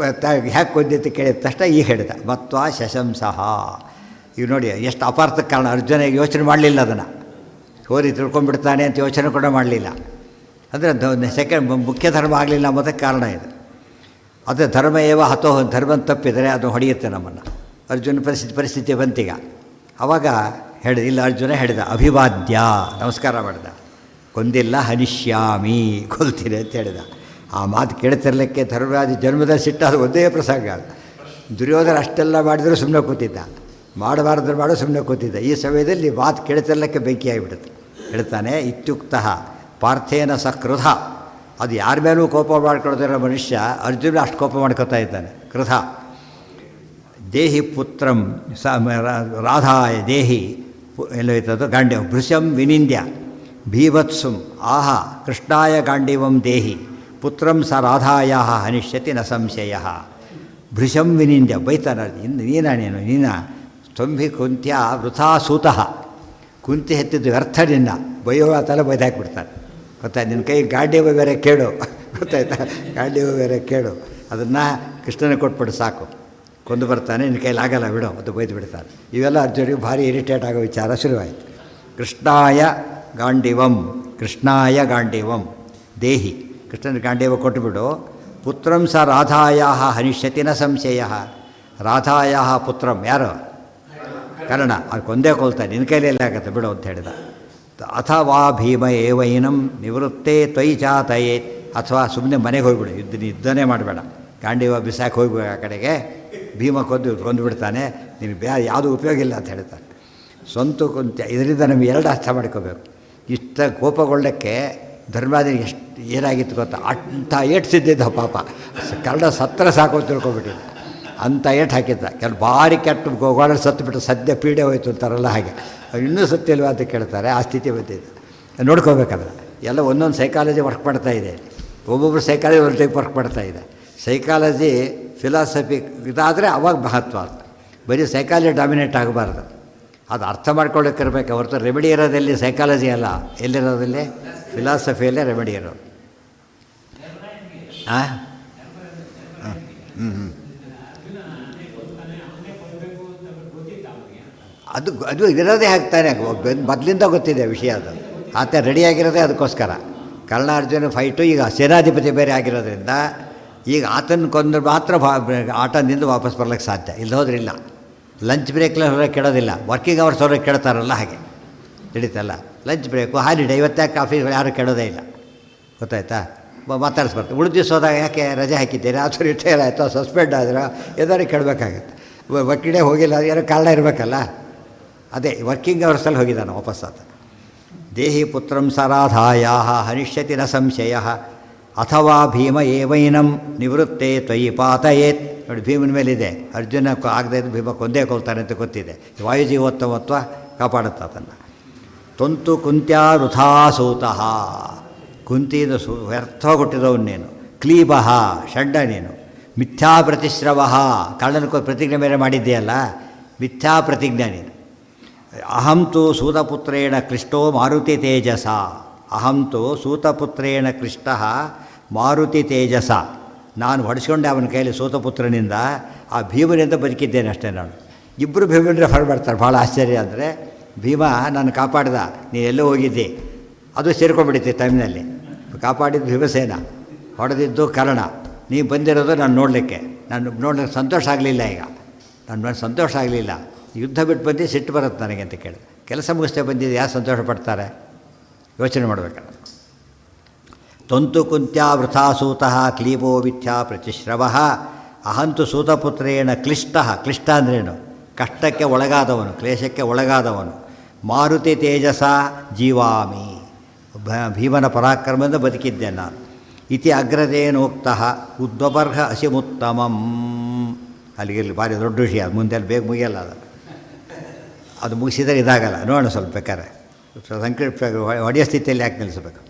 ಹ್ಯಾಕೆ ಕೊಂದಿತ್ತು ಕೇಳಿದ ತಕ್ಷಣ ಈಗ ಹೇಳಿದ ಮತ್ವಾ ಶಶಂಸಃ. ಈಗ ನೋಡಿ ಎಷ್ಟು ಅಪಾರ್ಥಕ್ಕೆ ಕಾರಣ. ಅರ್ಜುನ ಯೋಚನೆ ಮಾಡಲಿಲ್ಲ, ಅದನ್ನು ಹೋರಿ ತಿಳ್ಕೊಂಡ್ಬಿಡ್ತಾನೆ ಅಂತ ಯೋಚನೆ ಕೂಡ ಮಾಡಲಿಲ್ಲ. ಅಂದರೆ ಸೆಕೆಂಡ್ ಮುಖ್ಯ ಧರ್ಮ ಆಗಲಿಲ್ಲ ಅನ್ನೋದಕ್ಕೆ ಕಾರಣ ಇದು. ಅದೇ ಧರ್ಮ ಏವ ಹತೋ, ಧರ್ಮ ತಪ್ಪಿದರೆ ಅದು ಹೊಡೆಯುತ್ತೆ ನಮ್ಮನ್ನು. ಅರ್ಜುನ ಪರಿಸ್ಥಿತಿ ಬಂತೀಗ. ಆವಾಗ ಇಲ್ಲ, ಅರ್ಜುನ ಹೇಳಿದ ಅಭಿವಾದ್ಯ, ನಮಸ್ಕಾರ ಮಾಡಿದ. ಕೊಂದಿಲ್ಲ, ಹನಿಷ್ಯಾಮಿ, ಕೊಲ್ತೀನಿ ಅಂತ ಹೇಳಿದ. ಆ ಮಾತು ಕೇಳ್ತಿರ್ಲಿಕ್ಕೆ ಧರ್ಮರಾಜ ಜನ್ಮದಲ್ಲಿ ಸಿಟ್ಟ. ಅದು ಒಂದೇ ಪ್ರಸಂಗ. ದುರ್ಯೋಧನ ಅಷ್ಟೆಲ್ಲ ಮಾಡಿದರೂ ಸುಮ್ಮನೆ ಕೂತಿದ್ದ, ಮಾಡಬಾರ್ದು ಮಾಡೋ ಸುಮ್ಮನೆ ಕೂತಿದ್ದ. ಈ ಸಮಯದಲ್ಲಿ ಮಾತು ಕೇಳ್ತಿರ್ಲಿಕ್ಕೆ ಬೆಂಕಿಯಾಗಿಬಿಡುತ್ತೆ. ಹೇಳ್ತಾನೆ ಇತ್ಯುಕ್ತ ಪಾರ್ಥೇನ ಸಕೃತ. ಅದು ಯಾರ ಮೇಲೂ ಕೋಪ ಮಾಡ್ಕೊಳ್ತಿರೋ ಮನುಷ್ಯ ಅರ್ಜುನ ಅಷ್ಟು ಕೋಪ ಮಾಡ್ಕೊತಾ ಇದ್ದಾನೆ. ಕೃತ ದೇಹಿ ಪುತ್ರಂ ರಾಧಾಯ ದೇಹಿ ಎಲ್ಲೋಯ್ತದು ಗಾಂಡ್ಯ ಭೃಶಂ ವಿನಿಂದ್ಯ ಭೀವತ್ಸುಂ ಆಹ ಕೃಷ್ಣಾಯ ಗಾಂಡೀವಂ ದೇಹಿ ಪುತ್ರಂ ಸ ರಾಧಾಯ ಹನಿಷ್ಯತಿ ನ ಸಂಶಯ. ಭೃಶಂ ವಿನಿಂದ್ಯ ಬೈತಾನ. ನೀನ ಸ್ತಂಭಿ ಕುಂತ್ಯ ವೃಥಾ ಸೂತಃ. ಕುಂತಿ ಹೆತ್ತಿದ್ದು ವ್ಯರ್ಥ ನಿನ್ನ, ಬೈಯೋ ತಲೆ ಬೈದಾಕ್ಬಿಡ್ತಾನೆ. ಗೊತ್ತಾಯ್ತು? ನಿನ್ನ ಕೈ ಗಾಂಡೀವ ಬೇರೆ ಕೇಳು. ಗೊತ್ತಾಯ್ತಾ? ಗಾಂಡೀವ ಬೇರೆ ಕೇಳು. ಅದನ್ನು ಕೃಷ್ಣನಿಗೆ ಕೊಟ್ಬಿಡು ಸಾಕು, ಕೊಂದು ಬರ್ತಾನೆ, ನಿನ್ನ ಕೈಲಿ ಆಗಲ್ಲ ಬಿಡು ಅದು ಬೈದು ಬಿಡ್ತಾನೆ. ಇವೆಲ್ಲ ಅರ್ಜುನಿಗೆ ಭಾರಿ ಇರಿಟೇಟ್ ಆಗೋ ವಿಚಾರ ಶುರುವಾಯಿತು. ಕೃಷ್ಣಾಯ ಗಾಂಡೀವಂ ದೇಹಿ. ಕೃಷ್ಣನ ಗಾಂಡೀವ ಕೊಟ್ಟುಬಿಡು. ಪುತ್ರಂ ಸ ರಾಧಾಯ ಹನಿಷ್ಯತಿ ನ ಸಂಶಯ. ರಾಧಾಯ ಪುತ್ರಂ ಯಾರು? ಕರ್ಣ. ಅದು ಕೊಂದೇ ಕೊಲ್ತಾನೆ, ನಿನ್ನ ಕೈಲೆಲ್ಲ ಆಗುತ್ತೆ ಬಿಡು ಅಂತ ಹೇಳಿದ. ಅಥವಾ ಭೀಮ ಏವೈನಂ ನಿವೃತ್ತೇ ತ್ವಯಿ ಚಾತಯೇ. ಅಥವಾ ಸುಮ್ಮನೆ ಮನೆಗೆ ಹೋಗ್ಬಿಡು, ಯುದ್ಧನೇ ಮಾಡಬೇಡ, ಗಾಂಡೀವ ಬಿಸಾಕಿ ಹೋಗ್ಬೇಡ ಆ ಕಡೆಗೆ. ಭೀಮ ಕೊಂದು ಬಿಡ್ತಾನೆ, ನಿನಗೆ ಯಾವುದೂ ಉಪಯೋಗ ಇಲ್ಲ ಅಂತ ಹೇಳ್ತಾನೆ. ಸ್ವಂತ ಕುಂತ. ಇದರಿಂದ ನಮಗೆ ಎರಡು ಅರ್ಥ ಮಾಡ್ಕೋಬೇಕು. ಇಷ್ಟ ಕೋಪಗೊಳ್ಳಕ್ಕೆ ಧರ್ಮರಾಜನಿಗೆ ಎಷ್ಟು ಏನಾಗಿತ್ತು ಗೊತ್ತಾ? ಅಂಥ ಏಟು ಸಿದ್ದಿದ್ದ ಪಾಪ. ಕನ್ನಡ ಸತ್ರ ಸಾಕು ಅಂತ ತಿಳ್ಕೊಬಿಟ್ಟಿದ್ದ. ಅಂಥ ಏಟು ಹಾಕಿದ್ದ. ಕೆಲವು ಭಾರಿ ಕೆಟ್ಟು ಗೋಗಾಡಲ್ಲಿ ಸತ್ತುಬಿಟ್ಟು ಸದ್ಯ ಪೀಡೆ ಹೋಯ್ತು ಅಂತಾರಲ್ಲ ಹಾಗೆ. ಇನ್ನೂ ಸತ್ತಿಲ್ವ ಅಂತ ಕೇಳ್ತಾರೆ. ಆ ಸ್ಥಿತಿ ಬಂದಿದೆ. ನೋಡ್ಕೋಬೇಕಾದ್ರೆ ಎಲ್ಲ ಒಂದೊಂದು ಸೈಕಾಲಜಿ ವರ್ಕ್ ಮಾಡ್ತಾಯಿದೆ. ಒಬ್ಬೊಬ್ಬರು ಸೈಕಾಲಜಿ ಒಂದು ಟೈಪ್ ವರ್ಕ್ ಮಾಡ್ತಾಯಿದೆ. ಸೈಕಾಲಜಿ ಫಿಲಾಸಫಿ ಇದಾದರೆ ಅವಾಗ ಮಹತ್ವ. ಅದು ಬರೀ ಸೈಕಾಲಜಿ ಡಾಮಿನೇಟ್ ಆಗಬಾರ್ದು. ಅದು ಅರ್ಥ ಮಾಡ್ಕೊಳ್ಳೋಕ್ಕಿರ್ಬೇಕು ಹೊರತು ರೆಮಿಡಿ ಇರೋದಲ್ಲಿ ಸೈಕಾಲಜಿ ಅಲ್ಲ. ಎಲ್ಲಿರೋದಲ್ಲಿ? ಫಿಲಾಸಫಿಯಲ್ಲೇ ರೆಮಿಡಿ ಇರೋದು. ಹಾಂ ಅದು ಇರೋದೇ ಹಾಕ್ತಾನೆ. ಮೊದಲಿಂದ ಗೊತ್ತಿದೆ ವಿಷಯ. ಅದು ಆತ ರೆಡಿಯಾಗಿರೋದೇ ಅದಕ್ಕೋಸ್ಕರ. ಕರ್ಣಾರ್ಜುನ ಫೈಟು ಈಗ ಸೇನಾಧಿಪತಿ ಬೇರೆ ಆಗಿರೋದ್ರಿಂದ ಈಗ ಆತನ ಕೊಂದ್ರೆ ಮಾತ್ರ ಆಟದಿಂದ ವಾಪಸ್ ಬರ್ಲಿಕ್ಕೆ ಸಾಧ್ಯ, ಇಲ್ಲ ಹೋದ್ರೆ ಇಲ್ಲ. ಲಂಚ್ ಬ್ರೇಕ್ಲಿ ಹೊರಗೆ ಕೆಡೋದಿಲ್ಲ, ವರ್ಕಿಂಗ್ ಅವರ್ಸ್ ಹೊರಗೆ ಕೆಡ್ತಾರಲ್ಲ ಹಾಗೆ ತಿಳಿತಲ್ಲ. ಲಂಚ್ ಬ್ರೇಕು ಹಾಲಿಡೇ ಇವತ್ತಾಕೆ ಆಫೀಸ್ ಯಾರು ಕೆಡೋದೇ ಇಲ್ಲ, ಗೊತ್ತಾಯ್ತಾ? ಮಾತಾಡಿಸ್ಬಾರ್ದು. ಉಳಿದ ದಿವಸ ಹೋದಾಗ ಯಾಕೆ ರಜೆ ಹಾಕಿದ್ದೀರಾ, ಅಥವಾ ರಿಟೈರ್ ಆಯಿತು, ಸಸ್ಪೆಂಡ್ ಆದ್ರೆ ಎಲ್ಲರೂ ಕೆಡಬೇಕಾಗತ್ತೆ. ವರ್ಕಿಂಗ್ ಡೇ ಹೋಗಿಲ್ಲ, ಏನೋ ಕಾರಣ ಇರಬೇಕಲ್ಲ. ಅದೇ ವರ್ಕಿಂಗ್ ಅವರ್ಸಲ್ಲಿ ಹೋಗಿದ್ದಾನೆ ವಾಪಸ್ ಆತ. ದೇಹಿ ಪುತ್ರಂ ಸರಾಧಾಯ ಹನಿಷ್ಯತಿ ನ ಸಂಶಯ ಅಥವಾ ಭೀಮ ಏವೈನಂ ನಿವೃತ್ತೇ ತ್ವಯಿ ಪಾತಯೇತ್. ನೋಡಿ, ಭೀಮನ ಮೇಲಿದೆ, ಅರ್ಜುನ ಆಗದೆ ಇದ್ದು ಭೀಮ ಕೊಂದೇ ಕೊಲ್ತಾನೆ ಅಂತ ಗೊತ್ತಿದೆ. ವಾಯುಜೀವೋತ್ತಮತ್ವ ಕಾಪಾಡುತ್ತೆ ಅದನ್ನು. ತೊಂತು ಕುಂತ್ಯಾ ವೃಥಾಸೂತಃ, ಕುಂತಿಯಿಂದ ವ್ಯರ್ಥವಾಗಿಟ್ಟಿದವನ್ನೇನು. ಕ್ಲೀಬಃ, ಷಡ್ಡ ನೀನು. ಮಿಥ್ಯಾ ಪ್ರತಿಶ್ರವ, ಕಳ್ಳನಕ್ಕೂ ಪ್ರತಿಜ್ಞೆ ಬೇರೆ ಮಾಡಿದ್ದೀಯಲ್ಲ, ಮಿಥ್ಯಾ ಪ್ರತಿಜ್ಞೆ ನೀನು. ಅಹಂ ತು ಸೂತಪುತ್ರೇಣ ಕ್ಲಿಷ್ಟೋ ಮಾರುತಿ ತೇಜಸ. ಅಹಂ ತು ಸೂತಪುತ್ರೇಣ ಕ್ಲಿಷ್ಟ ಮಾರುತಿ ತೇಜಸ. ನಾನು ಹೊಡೆಸ್ಕೊಂಡೆ ಅವನ ಕೈಯಲ್ಲಿ ಸೂತಪುತ್ರನಿಂದ, ಆ ಭೀಮನಿಂದ ಬದುಕಿದ್ದೇನೆ ಅಷ್ಟೇ ನಾನು. ಇಬ್ಬರು ಭೀಮನ ಫರ್ ಮಾಡ್ತಾರೆ. ಭಾಳ ಆಶ್ಚರ್ಯ ಅಂದರೆ, ಭೀಮ ನಾನು ಕಾಪಾಡ್ದ, ನೀನು ಎಲ್ಲೋ ಹೋಗಿದ್ದೆ, ಅದು ಸೇರ್ಕೊಂಡ್ಬಿಡುತ್ತೆ ಟೈಮ್ನಲ್ಲಿ. ಕಾಪಾಡಿದ್ದು ಭೀಮಸೇನ, ಹೊಡೆದಿದ್ದು ಕರ್ಣ. ನೀವು ಬಂದಿರೋದು ನಾನು ನೋಡಲಿಕ್ಕೆ, ನಾನು ನೋಡಲಿಕ್ಕೆ ಸಂತೋಷ ಆಗಲಿಲ್ಲ. ಈಗ ನನ್ನ ಸಂತೋಷ ಆಗಲಿಲ್ಲ, ಯುದ್ಧ ಬಿಟ್ಟು ಬಂದು ಸಿಟ್ಟು ಬರುತ್ತೆ ನನಗೆ ಅಂತ ಕೇಳಿ. ಕೆಲಸ ಮುಗಿಸ್ತೇ ಬಂದಿದ್ದು ಯಾರು ಸಂತೋಷ ಪಡ್ತಾರೆ? ಯೋಚನೆ ಮಾಡಬೇಕಲ್ಲ. ತೊಂತು ಕುಂತ್ಯಾ ವೃಥಾಸೂತಃ ಕ್ಲೀಬೋ ಮಿಥ್ಯಾ ಪ್ರತಿಶ್ರವ. ಅಹಂತು ಸೂತಪುತ್ರೇಣ ಕ್ಲಿಷ್ಟ. ಕ್ಲಿಷ್ಟ ಅಂದ್ರೇನು? ಕಷ್ಟಕ್ಕೆ ಒಳಗಾದವನು, ಕ್ಲೇಶಕ್ಕೆ ಒಳಗಾದವನು. ಮಾರುತಿ ತೇಜಸ ಜೀವಾಮಿ, ಭೀಮನ ಪರಾಕ್ರಮದಿಂದ ಬದುಕಿದ್ದೇನೆ ನಾನು. ಇತಿ ಅಗ್ರದೇನೋಕ್ತಃ ಉದ್ವಬರ್ಹ ಅಸಿಮುತ್ತಮಂ. ಅಲ್ಲಿಗೆ ಭಾರಿ ದೊಡ್ಡ ವಿಷಯ, ಮುಂದೆ ಬೇಗ ಮುಗಿಯಲ್ಲ ಅದು ಮುಗಿಸಿದರೆ ಇದಾಗಲ್ಲ. ನೋಡೋಣ ಸ್ವಲ್ಪ ಬೇಕಾರೆ ಸಂಕಲ್ಪ ಹೊಡೆಯ ಸ್ಥಿತಿಯಲ್ಲಿ ಯಾಕೆ ನಿಲ್ಲಿಸಬೇಕು.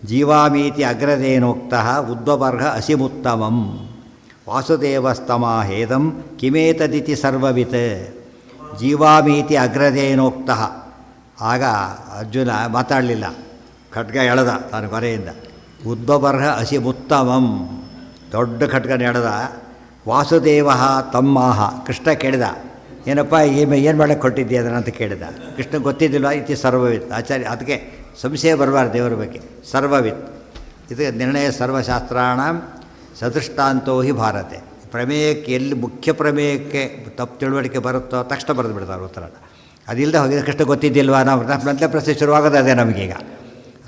ಜೀವಾಮೀತಿ ಅಗ್ರದೇನೋಕ್ತಃ ಉದ್ವಬರ್ಹ ಅಸಿಮುತ್ತಮಂ ವಾಸುದೇವಸ್ತಮಾಹೇದಂ ಕಿಮೇತದಿತಿ ಸರ್ವವಿತ್. ಜೀವಾಮೀತಿ ಅಗ್ರದೇನೋಕ್ತಃ. ಆಗ ಅರ್ಜುನ ಮಾತಾಡಲಿಲ್ಲ, ಖಡ್ಗ ಎಳೆದ ತಾನು ಕೊರೆಯಿಂದ. ಉದ್ವಬರ್ಹ ಅಸಿಮುತ್ತಮಂ, ದೊಡ್ಡ ಖಡ್ಗನ ಎಳೆದ. ವಾಸುದೇವ ತಮ್ಮಾಹ, ಕೃಷ್ಣ ಕೇಳಿದ, ಏನಪ್ಪ ಏನು ಮಾಡಕ್ಕೆ ಕೊಟ್ಟಿದ್ದೀಯ ಅದನ್ನು ಅಂತ ಕೇಳಿದ. ಕೃಷ್ಣ ಗೊತ್ತಿದ್ದಿಲ್ಲ. ಇತಿ ಸರ್ವವಿತ್. ಆಚಾರ್ಯ ಅದಕ್ಕೆ ಸಂಶಯ ಬರಬಾರ್ದು ದೇವರ ಬಗ್ಗೆ. ಸರ್ವವಿತ್ ಇದು ನಿರ್ಣಯ ಸರ್ವಶಾಸ್ತ್ರಾಣ ಸದೃಷ್ಟಾಂತೋ ಹಿ ಭಾರತೆ. ಪ್ರಮೇಯಕ್ಕೆ ಎಲ್ಲಿ ಮುಖ್ಯ ಪ್ರಮೇಯಕ್ಕೆ ತಪ್ಪು ತಿಳುವಳಿಕೆ ಬರುತ್ತೋ ತಕ್ಷಣ ಬರೆದು ಬಿಡ್ತಾರೆ ಉತ್ತರನ. ಅದಿಲ್ಲದೆ ಹೋಗಿದ್ರೆ ಕೃಷ್ಣ ಗೊತ್ತಿದ್ದಿಲ್ವಾ, ನಾವು ಮೊದಲೇ ಪ್ರಶ್ನೆ ಶುರುವಾಗೋದು ಅದೇ ನಮಗೀಗ.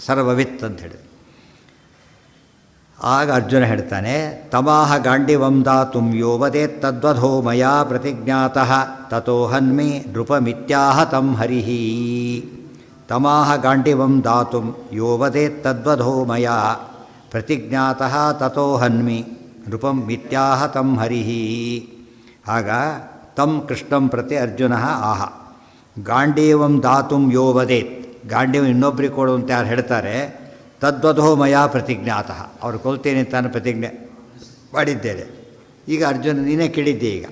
ಸರ್ವವಿತ್ ಅಂತ ಹೇಳಿ. ಆಗ ಅರ್ಜುನ ಹೇಳ್ತಾನೆ, ತಮಾಹ ಗಾಂಡಿವಂ ದಾತುಂ ಯೋ ವದೇತ್ ತದ್ವಧೋ ಮಯಾ ಪ್ರತಿಜ್ಞಾತಃ ತಥೋ ಹನ್ಮಿ ನೃಪಮಿತ್ಯಾಹ ತಂ ಹರಿಹಿ. ತಮಾಹ ಗಾಂಡಿವಂ ದಾತುಂ ಯೋ ವದೇತ್ ತದ್ವಧೋ ಮಯಾ ಪ್ರತಿಜ್ಞಾತಃ ತಥೋ ಹನ್ಮಿ ನೃಪಂ ಮಿತ್ಯಾಹ ತಂ ಹರಿಹಿ. ಆಗ ತಂ ಕೃಷ್ಣಂ ಪ್ರತಿ ಅರ್ಜುನ ಆಹ. ಗಾಂಡೀವಂ ದಾತುಂ ಯೋ ವದೇತ್, ಗಾಂಡೀವ ಇನ್ನೊಬ್ಬರಿಗೆ ಕೊಡುವಂತೆ ಯಾರು ಹೇಳ್ತಾರೆ, ತದ್ವಧೋ ಮಯಾ ಪ್ರತಿಜ್ಞಾತಃ, ಅವ್ರು ಕೊಲ್ತೇನೆ ಅಂತ ನಾನು ಪ್ರತಿಜ್ಞೆ ಮಾಡಿದ್ದೇನೆ. ಈಗ ಅರ್ಜುನ ನೀನೇ ಕೇಳಿದ್ದೆ, ಈಗ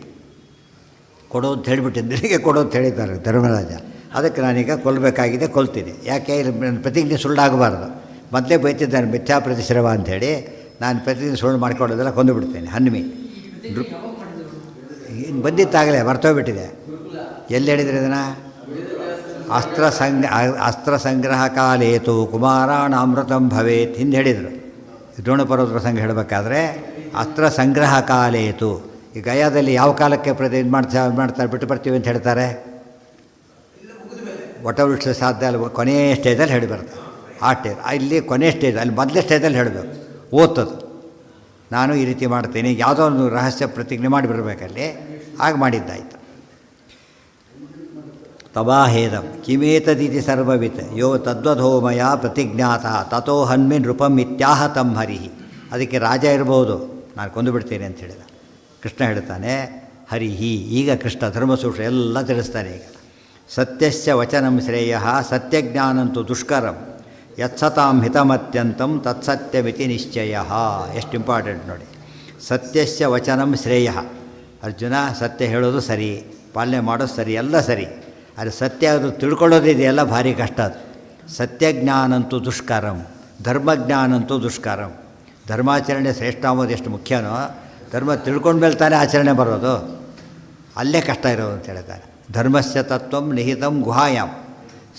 ಕೊಡೋದು ಹೇಳಿಬಿಟ್ಟಿದ್ದೆ, ಹೀಗೆ ಕೊಡೋದು ಹೇಳಿದ್ದಾರೆ ಧರ್ಮರಾಜ. ಅದಕ್ಕೆ ನಾನೀಗ ಕೊಲ್ಲಬೇಕಾಗಿದೆ, ಕೊಲ್ತೀನಿ. ಯಾಕೆ ನನ್ನ ಪ್ರತಿಜ್ಞೆ ಸುಳ್ಳಾಗಬಾರ್ದು. ಮೊದಲೇ ಬೈತಿದ್ದಾನೆ ಮಿಥ್ಯಾ ಪ್ರತಿಶ್ರವ ಅಂಥೇಳಿ. ನಾನು ಪ್ರತಿಜ್ಞೆ ಸುಳ್ಳು ಮಾಡ್ಕೊಳ್ಳೋದೆಲ್ಲ ಕೊಂದು ಬಿಡ್ತೇನೆ. ಹನ್ಮಿ ಇನ್ನು ಬಂದಿತ್ತಾಗಲೇ ಮರ್ತೋಗ್ಬಿಟ್ಟಿದೆ. ಎಲ್ಲಿ ಹೇಳಿದ್ರೆ ಇದನ್ನು? ಅಸ್ತ್ರ ಸಂಗ್ರಹ ಕಾಲೇತು ಕುಮಾರಾಣಾಮೃತಂ ಭವೇತ್ ಹಿಂದೆ ಹೇಳಿದರು. ದ್ರೋಣಪರ್ವತ ಪ್ರಸಂಗ ಹೇಳಬೇಕಾದ್ರೆ ಅಸ್ತ್ರ ಸಂಗ್ರಹ ಕಾಲೇತು. ಈ ಗಯಾದಲ್ಲಿ ಯಾವ ಕಾಲಕ್ಕೆ ಇದು ಮಾಡ್ತಾರೆ ಬಿಟ್ಟು ಬರ್ತೀವಿ ಅಂತ ಹೇಳ್ತಾರೆ? ವಟವೃಕ್ಷ ಸಾಧ್ಯ ಅಲ್ಲ, ಕೊನೆಯ ಸ್ಟೇಜಲ್ಲಿ ಹೇಳಿ ಬರ್ತಾರೆ. ಇಲ್ಲಿ ಕೊನೆಯ ಸ್ಟೇಜ್, ಅಲ್ಲಿ ಮೊದಲೇ ಸ್ಟೇಜಲ್ಲಿ ಹೇಳಬೇಕು. ಓದ್ತದು ನಾನು ಈ ರೀತಿ ಮಾಡ್ತೀನಿ, ಯಾವುದೋ ಒಂದು ರಹಸ್ಯ ಪ್ರತಿಜ್ಞೆ ಮಾಡಿಬಿಡ್ಬೇಕಲ್ಲಿ. ಹಾಗೆ ಮಾಡಿದ್ದಾಯಿತು. ತವಾಹೇದಂ ಕಿಮೇತದಿತಿ ಸರ್ವವಿತ್ ಯೋ ತದ್ವಧೋ ಮಯಾ ಪ್ರತಿಜ್ಞಾತಃ ತಥೋ ಹನ್ಮಿ ನೃಪಂ ಇತ್ಯಾಹ ತಂ ಹರಿಹಿ. ಅದಕ್ಕೆ ರಾಜ ಇರ್ಬೋದು, ನಾನು ಕೊಂದು ಬಿಡ್ತೇನೆ ಅಂತ ಹೇಳಿದ. ಕೃಷ್ಣ ಹೇಳ್ತಾನೆ ಹರಿಹಿ. ಈಗ ಕೃಷ್ಣ ಧರ್ಮಸೂತ್ರ ಎಲ್ಲ ತಿಳಿಸ್ತಾನೆ. ಈಗ ಸತ್ಯಸ್ಯ ವಚನಂ ಶ್ರೇಯ ಸತ್ಯಜ್ಞಾನಂತು ದುಷ್ಕರಂ ಯತ್ಸತಾಂ ಹಿತಮತ್ಯಂತಂ ತತ್ಸತ್ಯಮಿತಿ ನಿಶ್ಚಯ. ಎಷ್ಟು ಇಂಪಾರ್ಟೆಂಟ್ ನೋಡಿ. ಸತ್ಯಸ್ಯ ವಚನಂ ಶ್ರೇಯ. ಅರ್ಜುನ ಸತ್ಯ ಹೇಳೋದು ಸರಿ, ಪಾಲನೆ ಮಾಡೋದು ಸರಿ, ಎಲ್ಲ ಸರಿ. ಅದು ಸತ್ಯ ಅದು ತಿಳ್ಕೊಳ್ಳೋದಿದೆಯಲ್ಲ ಭಾರಿ ಕಷ್ಟ. ಅದು ಸತ್ಯಜ್ಞಾನಂತೂ ದುಷ್ಕರಂ, ಧರ್ಮಜ್ಞಾನಂತೂ ದುಷ್ಕರಂ. ಧರ್ಮಾಚರಣೆ ಶ್ರೇಷ್ಠ ಅಂಬೋದು ಎಷ್ಟು ಮುಖ್ಯನೋ, ಧರ್ಮ ತಿಳ್ಕೊಂಡು ಮೇಲೆ ತಾನೇ ಆಚರಣೆ ಬರೋದು, ಅಲ್ಲೇ ಕಷ್ಟ ಇರೋದು ಅಂತ ಹೇಳ್ತಾರೆ. ಧರ್ಮಸ್ಯ ತತ್ವಂ ನಿಹಿತಂ ಗುಹಾಯಾಮ್.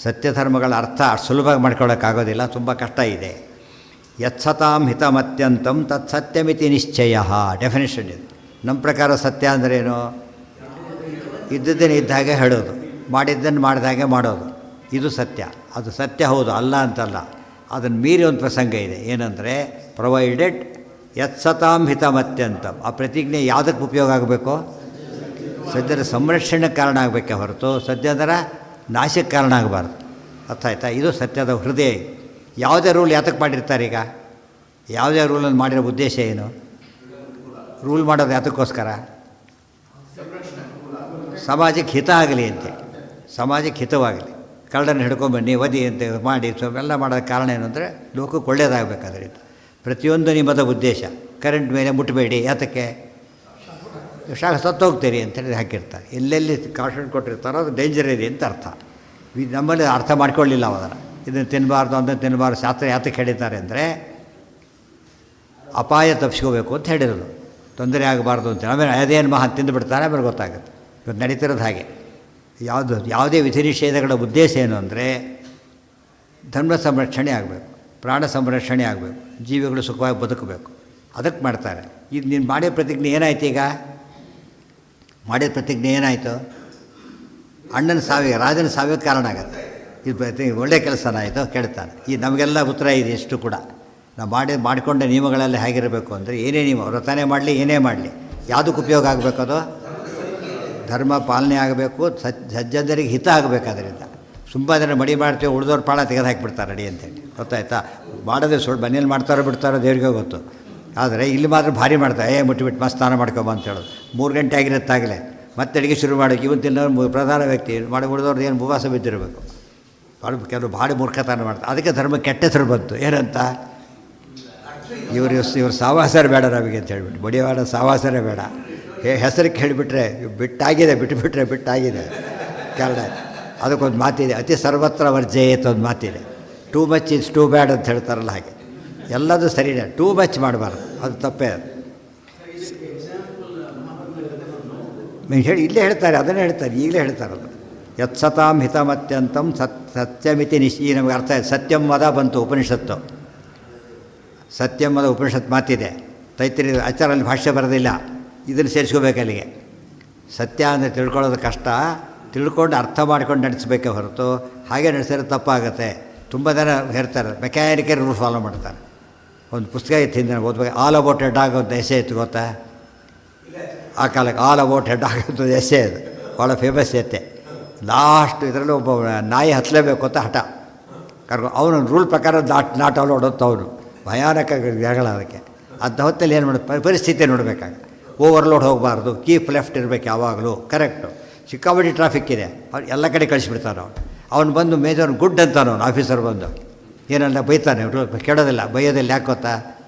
ಸತ್ಯ ಧರ್ಮಗಳ ಅರ್ಥ ಸುಲಭವಾಗಿ ಮಾಡ್ಕೊಳ್ಳೋಕ್ಕಾಗೋದಿಲ್ಲ, ತುಂಬ ಕಷ್ಟ ಇದೆ. ಯತ್ಸತಾಂ ಹಿತಮತ್ಯಂತಂ ತತ್ ಸತ್ಯಮಿತಿ ನಿಶ್ಚಯ. ಡೆಫಿನೇಷನ್ ಇದು. ನಮ್ಮ ಪ್ರಕಾರ ಸತ್ಯ ಅಂದ್ರೇನು? ಇದ್ದದ್ದನ್ನು ಇದ್ದ ಹಾಗೆ ಹೇಳೋದು, ಮಾಡಿದ್ದನ್ನು ಮಾಡಿದ ಹಾಗೆ ಮಾಡೋದು, ಇದು ಸತ್ಯ. ಅದು ಸತ್ಯ ಹೌದು, ಅಲ್ಲ ಅಂತಲ್ಲ. ಅದನ್ನು ಮೀರಿ ಒಂದು ಪ್ರಸಂಗ ಇದೆ. ಏನಂದರೆ ಪ್ರೊವೈಡೆಡ್ ಯತ್ಸತಾಂ ಹಿತಮತ್ಯಂತಂ. ಆ ಪ್ರತಿಜ್ಞೆ ಯಾವುದಕ್ಕೆ ಉಪಯೋಗ ಆಗಬೇಕು? ಸದ್ಯದ ಸಂರಕ್ಷಣೆಗೆ ಕಾರಣ ಆಗಬೇಕೆ ಹೊರತು ಸದ್ಯದರ ನಾಶಕ್ಕೆ ಕಾರಣ ಆಗಬಾರ್ದು. ಅರ್ಥ ಆಯ್ತಾ? ಇದು ಸತ್ಯದ ಹೃದಯ. ಯಾವುದೇ ರೂಲ್ ಯಾತಕ್ಕೆ ಮಾಡಿರ್ತಾರೆ? ಈಗ ಯಾವುದೇ ರೂಲನ್ನು ಮಾಡಿರೋ ಉದ್ದೇಶ ಏನು? ರೂಲ್ ಮಾಡೋದು ಯಾತಕ್ಕೋಸ್ಕರ? ಸಮಾಜಕ್ಕೆ ಹಿತ ಆಗಲಿ ಅಂತೇಳಿ, ಸಮಾಜಕ್ಕೆ ಹಿತವಾಗಲಿ. ಕಳ್ಳನ್ನು ಹಿಡ್ಕೊಂಬನ್ನಿ, ವದಿ ಅಂತ ಮಾಡಿ ಎಲ್ಲ ಮಾಡೋದ ಕಾರಣ ಏನು ಅಂದರೆ ಲೋಕಕ್ಕೆ ಒಳ್ಳೆಯದಾಗಬೇಕಾದ್ರಿಂದ. ಪ್ರತಿಯೊಂದು ನಿಮ್ಮದ ಉದ್ದೇಶ. ಕರೆಂಟ್ ಮೇಲೆ ಮುಟ್ಟಬೇಡಿ, ಯಾತಕ್ಕೆ? ಸತ್ತೋಗ್ತೀರಿ ಅಂತೇಳಿ ಹಾಕಿರ್ತಾರೆ. ಎಲ್ಲೆಲ್ಲಿ ಕಾಷನ್ ಕೊಟ್ಟಿರ್ತಾರೋ ಅದು ಡೇಂಜರ್ ಇದೆ ಅಂತ ಅರ್ಥ. ನಮ್ಮಲ್ಲಿ ಅರ್ಥ ಮಾಡ್ಕೊಳ್ಳಿಲ್ಲ ಅದನ್ನು. ಇದನ್ನು ತಿನ್ನಬಾರ್ದು, ಅದನ್ನು ತಿನ್ನಬಾರ್ದು. ಶಾಸ್ತ್ರ ಯಾತಕ್ಕೆ ಹೇಳಿದ್ದಾರೆ ಅಂದರೆ ಅಪಾಯ ತಪ್ಪಿಸ್ಕೋಬೇಕು ಅಂತ ಹೇಳಿರೋದು, ತೊಂದರೆ ಆಗಬಾರ್ದು ಅಂತೇಳಿ. ಆಮೇಲೆ ಅದೇನು ಮಹಾ ತಿಂದುಬಿಡ್ತಾರೆ, ಆಮೇಲೆ ಗೊತ್ತಾಗುತ್ತೆ. ಇವತ್ತು ನಡೀತಿರೋದು ಹಾಗೆ. ಯಾವುದೇ ವಿಧಿ ನಿಷೇಧಗಳ ಉದ್ದೇಶ ಏನು ಅಂದರೆ ಧರ್ಮ ಸಂರಕ್ಷಣೆ ಆಗಬೇಕು, ಪ್ರಾಣ ಸಂರಕ್ಷಣೆ ಆಗಬೇಕು, ಜೀವಿಗಳು ಸುಖವಾಗಿ ಬದುಕಬೇಕು. ಅದಕ್ಕೆ ಮಾಡ್ತಾರೆ. ಈಗ ನೀನು ಮಾಡಿದ ಪ್ರತಿಜ್ಞೆ ಏನಾಯ್ತು? ಈಗ ಮಾಡಿದ ಪ್ರತಿಜ್ಞೆ ಏನಾಯಿತು? ಅಣ್ಣನ ಸಾವಿಗೆ, ರಾಜನ ಸಾವಿಗೆ ಕಾರಣ ಆಗುತ್ತೆ. ಇದು ಒಳ್ಳೆಯ ಕೆಲಸನ ಆಯಿತು ಕೇಳ್ತಾನೆ. ಈ ನಮಗೆಲ್ಲ ಉತ್ತರ ಇದೆ ಎಷ್ಟು ಕೂಡ. ನಾವು ಮಾಡಿಕೊಂಡ ನಿಯಮಗಳೆಲ್ಲ ಹೇಗಿರಬೇಕು ಅಂದರೆ, ಏನೇ ನಿಯಮ ವ್ರತನೇ ಮಾಡಲಿ, ಏನೇ ಮಾಡಲಿ, ಯಾವುದಕ್ಕೆ ಉಪಯೋಗ ಆಗಬೇಕು? ಅದು ಧರ್ಮ ಪಾಲನೆ ಆಗಬೇಕು, ಸಜ್ಜನರಿಗೆ ಹಿತ ಆಗಬೇಕು. ಅದರಿಂದ ತುಂಬ ಜನ ಮಡಿ ಮಾಡ್ತೀವಿ, ಉಳಿದವ್ರ ಪಾಳ ತೆಗೆದು ಹಾಕಿಬಿಡ್ತಾರೆ ಅಡಿ ಅಂತೇಳಿ. ಗೊತ್ತಾಯ್ತಾ? ಮಾಡೋದೇ ಮನೇಲಿ ಮಾಡ್ತಾರೋ ಬಿಡ್ತಾರೋ ದೇವ್ರಿಗೆ ಗೊತ್ತು. ಆದರೆ ಇಲ್ಲಿ ಮಾತ್ರ ಭಾರಿ ಮಾಡ್ತಾರೆ. ಮುಟ್ಟಿಬಿಟ್ಟು ಮಸ್ತ್ ಸ್ನಾನ ಮಾಡ್ಕೊಬ ಅಂತ ಹೇಳೋದು. 3 ಗಂಟೆ ಆಗಿರುತ್ತಾಗಲೇ ಮತ್ತೆ ಅಡುಗೆ ಶುರು ಮಾಡೋಕೆ. ಇವತ್ತು ತಿನ್ನೋರು ಪ್ರಧಾನ ವ್ಯಕ್ತಿ ಮಾಡಿ ಉಳಿದವ್ರದ್ದು ಏನು ಉಪವಾಸ ಬಿದ್ದಿರಬೇಕು. ಕೆಲವು ಭಾರಿ ಮೂರ್ಖತನ ಮಾಡ್ತಾರೆ. ಅದಕ್ಕೆ ಧರ್ಮ ಕೆಟ್ಟ ಹೆಸರು ಬಂತು. ಏನಂತ? ಇವ್ರ ಸಾವಾಸರೇ ಬೇಡ ನಮಗೆ ಅಂತ ಹೇಳ್ಬಿಟ್ಟು, ಬಡಿವಾಡ ಸಾವಾಸರೇ ಬೇಡ. ಹೆಸರಿಗೆ ಹೇಳಿಬಿಟ್ರೆ ಬಿಟ್ಟಾಗಿದೆ ಕಾರಣ. ಅದಕ್ಕೊಂದು ಮಾತಿದೆ, ಅತಿ ಸರ್ವತ್ರ ವರ್ಜಯೇತ್ ಒಂದು ಮಾತಿದೆ. Too much is too bad ಅಂತ ಹೇಳ್ತಾರಲ್ಲ ಹಾಗೆ. ಎಲ್ಲದೂ ಸರಿಯೇ, ಟೂ ಮಚ್ ಮಾಡಬಾರ್ದು, ಅದು ತಪ್ಪೇ. ಅದು ಇಲ್ಲೇ ಹೇಳ್ತಾರೆ, ಅದನ್ನೇ ಹೇಳ್ತಾರೆ, ಈಗಲೇ ಹೇಳ್ತಾರದು. ಯತ್ಸತಾಂ ಹಿತಮತ್ಯಂತಂ ಸತ್ಯಮಿತಿ ಈ ನಮಗೆ ಅರ್ಥ ಆಯ್ತು. ಸತ್ಯಂ ವದ ಬಂತು ಉಪನಿಷತ್ತು. ಸತ್ಯಂ ವದ ಉಪನಿಷತ್ ಮಾತಿದೆ. ತೈತ್ರಿ ಆಚಾರಲ್ಲಿ ಭಾಷ್ಯ ಬರೋದಿಲ್ಲ, ಇದನ್ನು ಸೇರಿಸ್ಕೋಬೇಕು ಅಲ್ಲಿಗೆ. ಸತ್ಯ ಅಂದರೆ ತಿಳ್ಕೊಳ್ಳೋದು ಕಷ್ಟ, ತಿಳ್ಕೊಂಡು ಅರ್ಥ ಮಾಡ್ಕೊಂಡು ನಡೆಸಬೇಕೇ ಹೊರತು ಹಾಗೆ ನಡೆಸಿದ್ರೆ ತಪ್ಪಾಗುತ್ತೆ. ತುಂಬ ಜನ ಹೇಳ್ತಾರೆ ಮೆಕ್ಯಾನಿಕಲ್ ರೂಲ್ ಫಾಲೋ ಮಾಡ್ತಾರೆ. ಒಂದು ಪುಸ್ತಕ ಇತ್ತು ಹಿಂದೆ ಓದ್ಬೇಕು, ಆಲ್ ಅಬೌಟ್ ಹೆಡ್ ಆಗೋದು ಎಸೆ ಇತ್ತು ಗೊತ್ತಾ? ಆ ಕಾಲಕ್ಕೆ ಆಲ್ ಅಬೌಟ್ ಹೆಡ್ ಆಗೋದು ಎಸೆ, ಅದು ಭಾಳ ಫೇಮಸ್ ಎತ್ತೆ. ಲಾಸ್ಟ್ ಇದರಲ್ಲಿ ಒಬ್ಬ ನಾಯಿ ಹತ್ತಲೇಬೇಕು ಅಂತ ಹಠ ಅವನು ರೂಲ್ ಪ್ರಕಾರ ನಾಟ್ ಆಲ್ ಓಡೋದು. ಅವನು ಭಯಾನಕ ಗ್ರಹಗಳ ಅದಕ್ಕೆ. ಅಂಥ ಹೊತ್ತಲ್ಲಿ ಏನು ಮಾಡೋದು? ಪರಿಸ್ಥಿತಿ ನೋಡಬೇಕಾಗ. ಓವರ್ಲೋಡ್ ಹೋಗಬಾರ್ದು, ಕೀಪ್ ಲೆಫ್ಟ್ ಇರಬೇಕು ಯಾವಾಗಲೂ. ಕರೆಕ್ಟು. ಸಿಕ್ಕಾಪಟ್ಟೆ ಟ್ರಾಫಿಕ್ ಇದೆ, ಅವ್ರು ಎಲ್ಲ ಕಡೆ ಕಳಿಸ್ಬಿಡ್ತಾನೆ ಅವನು ಬಂದು ಮೇಜರ್ ಗುಡ್ ಅಂತಾನೆ ಅವನು ಆಫೀಸರ್ ಬಂದು ಏನೆಲ್ಲ ಬೈತಾನೆ. ಕೇಳೋದಿಲ್ಲ, ಬೈಯೋದಿಲ್ಲ. ಯಾಕೆ ಗೊತ್ತಾ?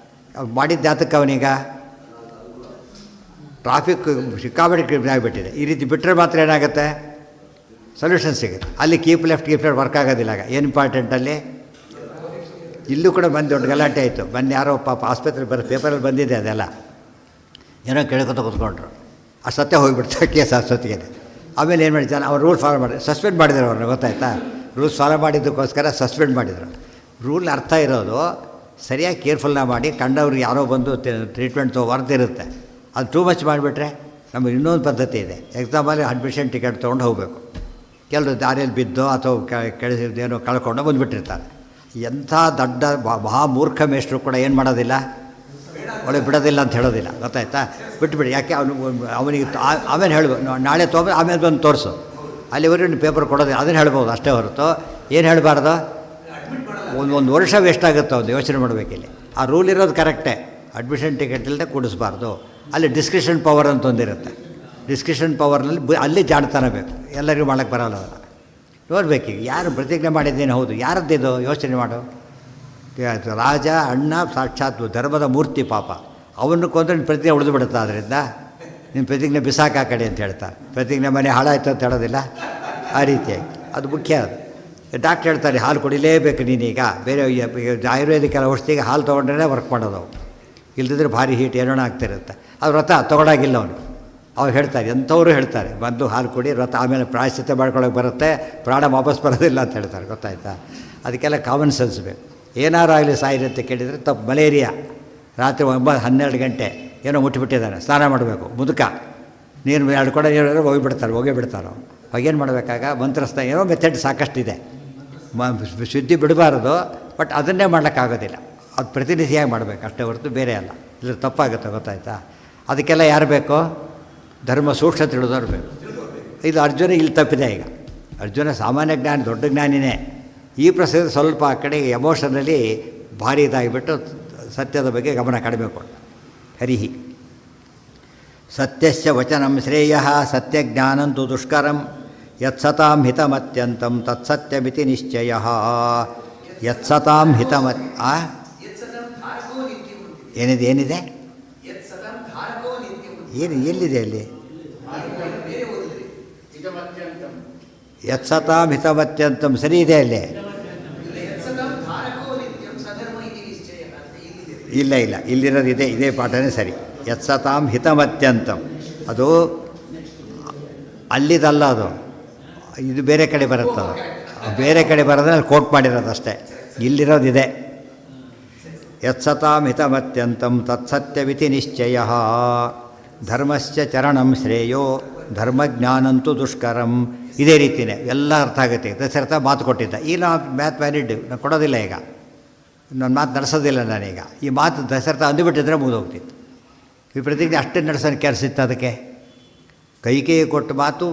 ಅವ್ನು ಮಾಡಿದ್ದು ಯಾತಕ್ಕೆ ಅವನೀಗ ಟ್ರಾಫಿಕ್ ಸಿಕ್ಕಾಪಟ್ಟೆ ಆಗಿಬಿಟ್ಟಿದೆ. ಈ ರೀತಿ ಬಿಟ್ಟರೆ ಮಾತ್ರ ಏನಾಗುತ್ತೆ? ಸೊಲ್ಯೂಷನ್ ಸಿಗುತ್ತೆ. ಅಲ್ಲಿ ಕೀಪ್ ಲೆಫ್ಟ್ ವರ್ಕ್ ಆಗೋದಿಲ್ಲ. ಆಗ ಏನು ಇಂಪಾರ್ಟೆಂಟಲ್ಲಿ ಇಲ್ಲೂ ಕೂಡ ಬಂದು ದೊಡ್ಡ ಗಲಾಟೆ ಆಯಿತು. ಬಂದು ಯಾರೋ ಪಾಪ ಆಸ್ಪತ್ರೆ ಪೇಪರಲ್ಲಿ ಬಂದಿದೆ ಅದೆಲ್ಲ. ಏನೋ ಕೇಳ್ಕೊತ ಕೂತ್ಕೊಂಡ್ರು. ಆ ಸತ್ಯ ಹೋಗಿಬಿಡ್ತಾರೆ ಕೇಸ್ ಅಷ್ಟೊತ್ತಿಗೆ. ಆಮೇಲೆ ಏನು ಮಾಡಿದ್ದಾನೆ, ಅವ್ರು ರೂಲ್ ಫಾಲೋ ಮಾಡಿ ಸಸ್ಪೆಂಡ್ ಮಾಡಿದ್ರು ಅವ್ರನ್ನ. ಗೊತ್ತಾಯ್ತಾ? ರೂಲ್ಸ್ ಫಾಲೋ ಮಾಡಿದ್ದಕ್ಕೋಸ್ಕರ ಸಸ್ಪೆಂಡ್ ಮಾಡಿದರು. ರೂಲ್ ಅರ್ಥ ಇರೋದು ಸರಿಯಾಗಿ ಕೇರ್ಫುಲ್ನ ಮಾಡಿ ಕಂಡವ್ರಿಗೆ ಯಾರೋ ಬಂದು ಟ್ರೀಟ್ಮೆಂಟ್ ತೊಗೊಬಾರ್ದಿರುತ್ತೆ. ಅದು ಟೂ ಮಚ್ ಮಾಡಿಬಿಟ್ರೆ ನಮಗೆ ಇನ್ನೊಂದು ಪದ್ಧತಿ ಇದೆ. ಎಕ್ಸಾಮಲ್ಲಿ ಅಡ್ಮಿಷನ್ ಟಿಕೆಟ್ ತೊಗೊಂಡು ಹೋಗಬೇಕು. ಕೆಲವರು ದಾರಿಯಲ್ಲಿ ಬಿದ್ದು ಅಥವಾ ಏನೋ ಕಳ್ಕೊಂಡು ಬಂದುಬಿಟ್ಟಿರ್ತಾರೆ. ಎಂಥ ದೊಡ್ಡ ಮಹಾ ಮೂರ್ಖ ಮೇಷ್ಟ್ರು ಕೂಡ ಏನು ಮಾಡೋದಿಲ್ಲ, ಒಳಗೆ ಬಿಡೋದಿಲ್ಲ ಅಂತ ಹೇಳೋದಿಲ್ಲ. ಗೊತ್ತಾಯ್ತಾ? ಬಿಟ್ಬಿಡಿ. ಯಾಕೆ ಅವನಿಗೆ ಆಮೇಲೆ ಹೇಳ್ಬೋದು, ನಾಳೆ ತೊಗೊಂಡು ಆಮೇಲೆ ಬಂದು ತೋರಿಸು, ಅಲ್ಲಿವರೆಗೂ ಪೇಪರ್ ಕೊಡೋದಿಲ್ಲ. ಅದನ್ನು ಹೇಳ್ಬೋದು ಅಷ್ಟೇ ಹೊರತು ಏನು ಹೇಳಬಾರ್ದು. ಒಂದು ವರ್ಷ ವೇಸ್ಟ್ ಆಗುತ್ತೆ. ಒಂದು ಯೋಚನೆ ಮಾಡಬೇಕಿಲ್ಲಿ. ಆ ರೂಲ್ ಇರೋದು ಕರೆಕ್ಟೇ. ಅಡ್ಮಿಷನ್ ಟಿಕೆಟ್ ಇಲ್ಲದೆ ಕೂಡಿಸ್ಬಾರ್ದು. ಅಲ್ಲಿ ಡಿಸ್ಕ್ರಿಷನ್ ಪವರ್ ಅಂತ ಒಂದಿರುತ್ತೆ. ಡಿಸ್ಕ್ರಿಷನ್ ಪವರ್ನಲ್ಲಿ ಅಲ್ಲಿ ಜಾಣತನ ಬೇಕು. ಎಲ್ಲರಿಗೂ ಮಾಡೋಕ್ಕೆ ಬರೋಲ್ಲ. ಅದನ್ನು ನೋಡ್ಬೇಕೀಗ ಯಾರು ಪ್ರತಿಜ್ಞೆ ಮಾಡಿದ್ದೇನೆ, ಹೌದು ಯಾರದ್ದಿದು ಯೋಚನೆ ಮಾಡು. ರಾಜ ಅಣ್ಣ ಸಾಕ್ಷಾತ್ ಧರ್ಮದ ಮೂರ್ತಿ ಪಾಪ, ಅವನ್ನು ಕೊಂದರೆ ನಿನ್ನ ಪ್ರತಿಜ್ಞೆ ಉಳಿದು ಬಿಡುತ್ತಾ? ಅದರಿಂದ ನಿನ್ನ ಪ್ರತಿಜ್ಞೆ ಬಿಸಾಕ ಕಡೆ ಅಂತ ಹೇಳ್ತಾರೆ. ಪ್ರತಿಜ್ಞೆ ಮನೆ ಹಾಳಾಯಿತು ಅಂತ ಹೇಳೋದಿಲ್ಲ. ಆ ರೀತಿಯಾಗಿ ಅದು ಮುಖ್ಯ. ಅದು ಡಾಕ್ಟ್ರ್ ಹೇಳ್ತಾರೆ ಹಾಲು ಕುಡಿಲೇಬೇಕು ನೀನೀಗ. ಬೇರೆ ಆಯುರ್ವೇದಿಕ್ ಔಷಧಿಗೆ ಹಾಲು ತೊಗೊಂಡ್ರೆ ವರ್ಕ್ ಮಾಡೋದು. ಇಲ್ಲದಿದ್ದರೆ ಭಾರಿ ಹೀಟ್ ಏನೋ ಆಗ್ತಿರುತ್ತೆ. ಅದು ವ್ರತ ತೊಗೊಳಾಗಿಲ್ಲ ಅವನು. ಅವ್ರು ಹೇಳ್ತಾರೆ, ಎಂಥವರು ಹೇಳ್ತಾರೆ ಬಂದು ಹಾಲು ಕುಡಿ ವ್ರತ, ಆಮೇಲೆ ಪ್ರಾಯಶ್ಚಿತ್ತ ಮಾಡ್ಕೊಳ್ಳೋಕೆ ಬರುತ್ತೆ, ಪ್ರಾಣ ವಾಪಸ್ ಬರೋದಿಲ್ಲ ಅಂತ ಹೇಳ್ತಾರೆ. ಗೊತ್ತಾಯ್ತಾ? ಅದಕ್ಕೆಲ್ಲ ಕಾಮನ್ ಸೆನ್ಸ್ ಬೇಕು. ಏನಾರು ಆಗಲಿ ಸಾಯಿರಿ ಅಂತ ಕೇಳಿದರೆ ತಪ್ಪು. ಮಲೇರಿಯಾ ರಾತ್ರಿ 12 ಗಂಟೆ ಏನೋ ಮುಟ್ಟಿಬಿಟ್ಟಿದ್ದಾನೆ, ಸ್ನಾನ ಮಾಡಬೇಕು, ಮುದುಕ ನೀರು 2 ಕೊಡ ನೀರು ಹೋಗೇ ಬಿಡ್ತಾರೋ. ಅವಾಗೇನು ಮಾಡಬೇಕಾಗ ಮಂತ್ರಸ್ಥ ಏನೋ ಮೆಥಡ್ ಸಾಕಷ್ಟಿದೆ. ಶುದ್ಧಿ ಬಿಡಬಾರ್ದು, ಬಟ್ ಅದನ್ನೇ ಮಾಡೋಕ್ಕಾಗೋದಿಲ್ಲ. ಅದು ಪ್ರತಿನಿಧಿಯಾಗಿ ಮಾಡಬೇಕು ಅಷ್ಟೇ ಹೊರತು ಬೇರೆ ಅಲ್ಲ. ಇಲ್ಲ ತಪ್ಪಾಗುತ್ತೆ, ಗೊತ್ತಾಯ್ತಾ? ಅದಕ್ಕೆಲ್ಲ ಯಾರು ಬೇಕು? ಧರ್ಮ ಸೂಕ್ಷ್ಮ ತಿಳಿದವ್ರು ಬೇಕು. ಇದು ಅರ್ಜುನ ಇಲ್ಲಿ ತಪ್ಪಿದೆ. ಈಗ ಅರ್ಜುನ ಸಾಮಾನ್ಯ ಜ್ಞಾನಿ, ದೊಡ್ಡ ಜ್ಞಾನಿನೇ. ಈ ಪ್ರಸಂಗ ಸ್ವಲ್ಪ ಆ ಕಡೆ ಎಮೋಷನಲ್ಲಿ ಭಾರಿ ಇದಾಗಿಬಿಟ್ಟು ಸತ್ಯದ ಬಗ್ಗೆ ಗಮನ ಕಡಿಮೆ ಕೊಟ್ಟು. ಹರಿಹಿ ಸತ್ಯಸ್ಯ ವಚನಂ ಶ್ರೇಯ ಸತ್ಯಜ್ಞಾನಂತು ದುಷ್ಕರಂ ಯತ್ಸತಾಂ ಹಿತಮತ್ಯಂತಂ ತತ್ಸತ್ಯಮಿತಿ ನಿಶ್ಚಯ. ಯತ್ಸತಾಂ ಹಿತಮತ್ ಏನಿದೆ ಎಲ್ಲಿದೆ ಅಲ್ಲಿ? ಯತ್ಸತಾಂ ಹಿತಮತ್ಯಂತಂ ಸರಿ ಇದೆ ಅಲ್ಲಿ? ಇಲ್ಲ ಇಲ್ಲಿರೋದು ಇದೇ ಪಾಠನೇ ಸರಿ. ಯತ್ಸತಾಂ ಹಿತಮತ್ಯಂತಂ ಅದು ಅಲ್ಲಿದಲ್ಲ, ಅದು ಇದು ಬೇರೆ ಕಡೆ ಬರುತ್ತದು. ಬೇರೆ ಕಡೆ ಬರೋದ್ರೆ ಅಲ್ಲಿ ಕೋಟ್ ಮಾಡಿರೋದು ಅಷ್ಟೇ. ಇಲ್ಲಿರೋದಿದೆ. ಯತ್ಸತಾಂ ಹಿತಮತ್ಯಂತಂ ತತ್ಸತ್ಯವಿತಿ ನಿಶ್ಚಯ. ಧರ್ಮಸ್ಯ ಚರಣಂ ಶ್ರೇಯೋ ಧರ್ಮಜ್ಞಾನಂತೂ ದುಷ್ಕರಂ. ಇದೇ ರೀತಿಯೇ ಎಲ್ಲ ಅರ್ಥ ಆಗುತ್ತೆ. ದಶರಥ ಮಾತು ಕೊಟ್ಟಿದ್ದ. ಈಗ ಮ್ಯಾಥ್ ವ್ಯಾಲಿಡ್ ನಾನು ಕೊಡೋದಿಲ್ಲ, ಈಗ ನನ್ನ ಮಾತು ನಡೆಸೋದಿಲ್ಲ ನಾನೀಗ. ಈ ಮಾತು ದಶರಥ ಅಂದುಬಿಟ್ಟಿದ್ರೆ ಮುಗಿದೋಗ್ತಿತ್ತು. ಈ ಪ್ರತಿಜ್ಞೆ ಅಷ್ಟೇ ನಡೆಸೋದು ಕೆಲಸಿತ್ತು. ಅದಕ್ಕೆ ಕೈಕೇಯಿ ಕೊಟ್ಟ ಮಾತು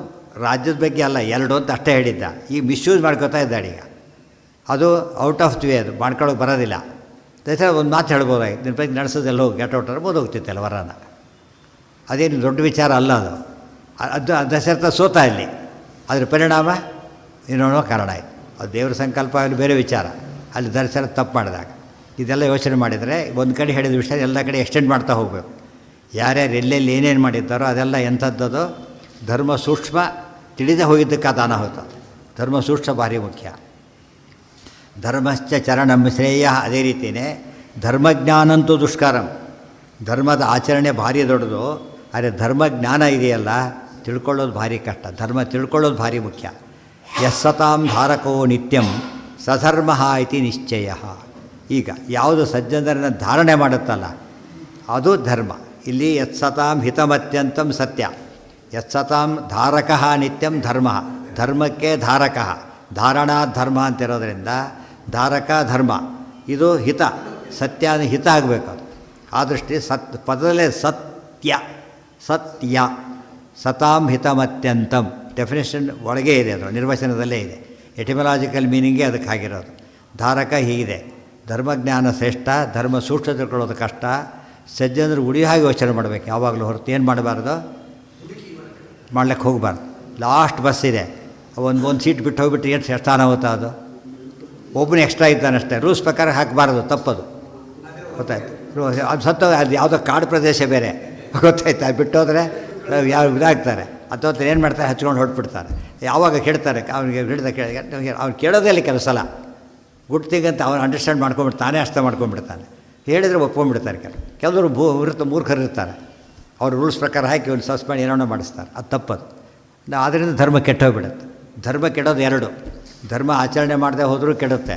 ರಾಜ್ಯದ ಬಗ್ಗೆ ಅಲ್ಲ, 2 ಅಂತ ಅಷ್ಟೇ ಹೇಳಿದ್ದ. ಈಗ ಮಿಸ್ಯೂಸ್ ಮಾಡ್ಕೋತಾ ಇದ್ದಾಳೆ. ಈಗ ಅದು ಔಟ್ ಆಫ್ ದಿ ವೇ, ಅದು ಮಾಡ್ಕೊಳ್ಳೋಕೆ ಬರೋದಿಲ್ಲ. ದಸರಾ ಒಂದು ಮಾತು ಹೇಳ್ಬೋದಾಗಿ ನಿನ್ನ ಬಗ್ಗೆ ನಡೆಸೋದೆಲ್ಲ ಹೋಗಿ ಗೆಟ್ ಔಟ್ ಹೋಗ್ತಿತ್ತಲ್ಲ ವರನ. ಅದೇನು ದೊಡ್ಡ ವಿಚಾರ ಅಲ್ಲ ಅದು. ದಶರಥ ಸೋತ ಇಲ್ಲಿ. ಅದರ ಪರಿಣಾಮ ಇನ್ನೊಂದು ಕಾರಣ ಆಯಿತು. ಅದು ದೇವರ ಸಂಕಲ್ಪ ಆಗಲಿ ಬೇರೆ ವಿಚಾರ. ಅಲ್ಲಿ ದಶರಥ ತಪ್ಪು ಮಾಡಿದಾಗ ಇದೆಲ್ಲ ಯೋಚನೆ ಮಾಡಿದರೆ ಒಂದು ಕಡೆ ಹೇಳಿದ ವಿಷಯ ಎಲ್ಲ ಕಡೆ ಎಕ್ಸ್ಟೆಂಡ್ ಮಾಡ್ತಾ ಹೋಗಬೇಕು. ಯಾರ್ಯಾರು ಎಲ್ಲೆಲ್ಲಿ ಏನೇನು ಮಾಡಿದ್ದಾರೋ ಅದೆಲ್ಲ ಎಂಥದ್ದದು ಧರ್ಮ ಸೂಕ್ಷ್ಮ ತಿಳಿದೇ ಹೋಗಿದ್ದಕ್ಕೆ ದಾನ ಹೋಗ್ತದೆ. ಧರ್ಮ ಸೂಕ್ಷ್ಮ ಭಾರಿ ಮುಖ್ಯ. ಧರ್ಮಶ್ಚ ಚರಣಂ ಶ್ರೇಯ. ಅದೇ ರೀತಿಯೇ ಧರ್ಮಜ್ಞಾನಂತೂ ದುಷ್ಕರಂ. ಧರ್ಮದ ಆಚರಣೆ ಭಾರಿ ದೊಡ್ಡದು, ಆದರೆ ಧರ್ಮಜ್ಞಾನ ಇದೆಯಲ್ಲ ತಿಳ್ಕೊಳ್ಳೋದು ಭಾರಿ ಕಷ್ಟ. ಧರ್ಮ ತಿಳ್ಕೊಳ್ಳೋದು ಭಾರಿ ಮುಖ್ಯ. ಯಸ್ಸತಾಂ ಧಾರಕೋ ನಿತ್ಯಂ ಸಧರ್ಮ ಇತಿ ನಿಶ್ಚಯ. ಈಗ ಯಾವುದು ಸಜ್ಜನರನ್ನು ಧಾರಣೆ ಮಾಡುತ್ತಲ್ಲ ಅದು ಧರ್ಮ. ಇಲ್ಲಿ ಯತ್ಸತಾಂ ಹಿತಮತ್ಯಂತಂ ಸತ್ಯ. ಯತ್ಸತಾಂ ಧಾರಕ ನಿತ್ಯಂ ಧರ್ಮ. ಧರ್ಮಕ್ಕೆ ಧಾರಕ, ಧಾರಣಾ ಧರ್ಮ ಅಂತಿರೋದ್ರಿಂದ ಧಾರಕ ಧರ್ಮ. ಇದು ಹಿತ, ಸತ್ಯ ಅಂದರೆ ಹಿತ ಆಗಬೇಕು. ಅದು ಆ ದೃಷ್ಟಿ ಪದದಲ್ಲೇ ಸತ್ಯ. ಸತಾಂ ಹಿತಮತ್ಯಂತಂ ಡೆಫಿನೇಷನ್ ಒಳಗೆ ಇದೆ, ಅದು ನಿರ್ವಚನದಲ್ಲೇ ಇದೆ. ಎಟಿಮಲಾಜಿಕಲ್ ಮೀನಿಂಗೇ ಅದಕ್ಕೆ ಆಗಿರೋದು. ಧಾರಕ ಹೀಗಿದೆ. ಧರ್ಮಜ್ಞಾನ ಶ್ರೇಷ್ಠ, ಧರ್ಮ ಸೂಕ್ಷ್ಮ ತಿಳ್ಕೊಳ್ಳೋದು ಕಷ್ಟ. ಸಜ್ಜನರು ಉಳಿಯೋ ಹಾಗೆ ಯೋಚನೆ ಮಾಡಬೇಕು ಯಾವಾಗಲೂ, ಹೊರತು ಏನು ಮಾಡಬಾರ್ದು, ಮಾಡ್ಲಿಕ್ಕೆ ಹೋಗಬಾರ್ದು. ಲಾಸ್ಟ್ ಬಸ್ ಇದೆ, ಒಂದು ಸೀಟ್ ಬಿಟ್ಟು ಹೋಗ್ಬಿಟ್ಟು ಏನು ಸ್ಥಾನ ಹೋಗ್ತಾ ಅದು, ಒಬ್ಬನೇ ಎಕ್ಸ್ಟ್ರಾ ಇದ್ದಾನಷ್ಟೇ. ರೂಲ್ಸ್ ಪ್ರಕಾರ ಹಾಕಬಾರ್ದು, ತಪ್ಪದು. ಗೊತ್ತಾಯ್ತು? ಅದು ಅದು ಯಾವುದೋ ಕಾಡು ಪ್ರದೇಶ ಬೇರೆ, ಗೊತ್ತಾಯ್ತು? ಅದು ಬಿಟ್ಟೋದ್ರೆ ಯಾವ ಇದಾಗ್ತಾರೆ. ಅಥವಾ ಏನು ಮಾಡ್ತಾರೆ, ಹಚ್ಕೊಂಡು ಹೊರಟ್ಬಿಡ್ತಾರೆ. ಯಾವಾಗ ಕೇಳ್ತಾರೆ ಅವನಿಗೆ ಹಿಡಿದ ಅವ್ನು ಕೇಳೋದೇ ಇಲ್ಲ ಕೆಲವು ಸಲ. ಗುಡ್ ಥಿಂಗ್ ಅಂತ ಅವನು ಅಂಡರ್ಸ್ಟ್ಯಾಂಡ್ ಮಾಡ್ಕೊಂಬಿಟ್ಟು ತಾನೇ ಅರ್ಥ ಮಾಡ್ಕೊಂಡ್ಬಿಡ್ತಾನೆ. ಹೇಳಿದರೆ ಒಪ್ಕೊಂಡ್ಬಿಡ್ತಾರೆ. ಕೆಲವರು ಮೂರ್ಖರು ಇರ್ತಾರೆ. ಅವ್ರು ರೂಲ್ಸ್ ಪ್ರಕಾರ ಹಾಕಿ ಒಂದು ಸಸ್ಪೆಂಡ್ ಏನೋ ಮಾಡಿಸ್ತಾರೆ. ಅದು ತಪ್ಪದು. ಆದ್ದರಿಂದ ಧರ್ಮ ಕೆಟ್ಟೋಗ್ಬಿಡುತ್ತೆ. ಧರ್ಮ ಕೆಡೋದು 2. ಧರ್ಮ ಆಚರಣೆ ಮಾಡದೆ ಹೋದರೂ ಕೆಡುತ್ತೆ,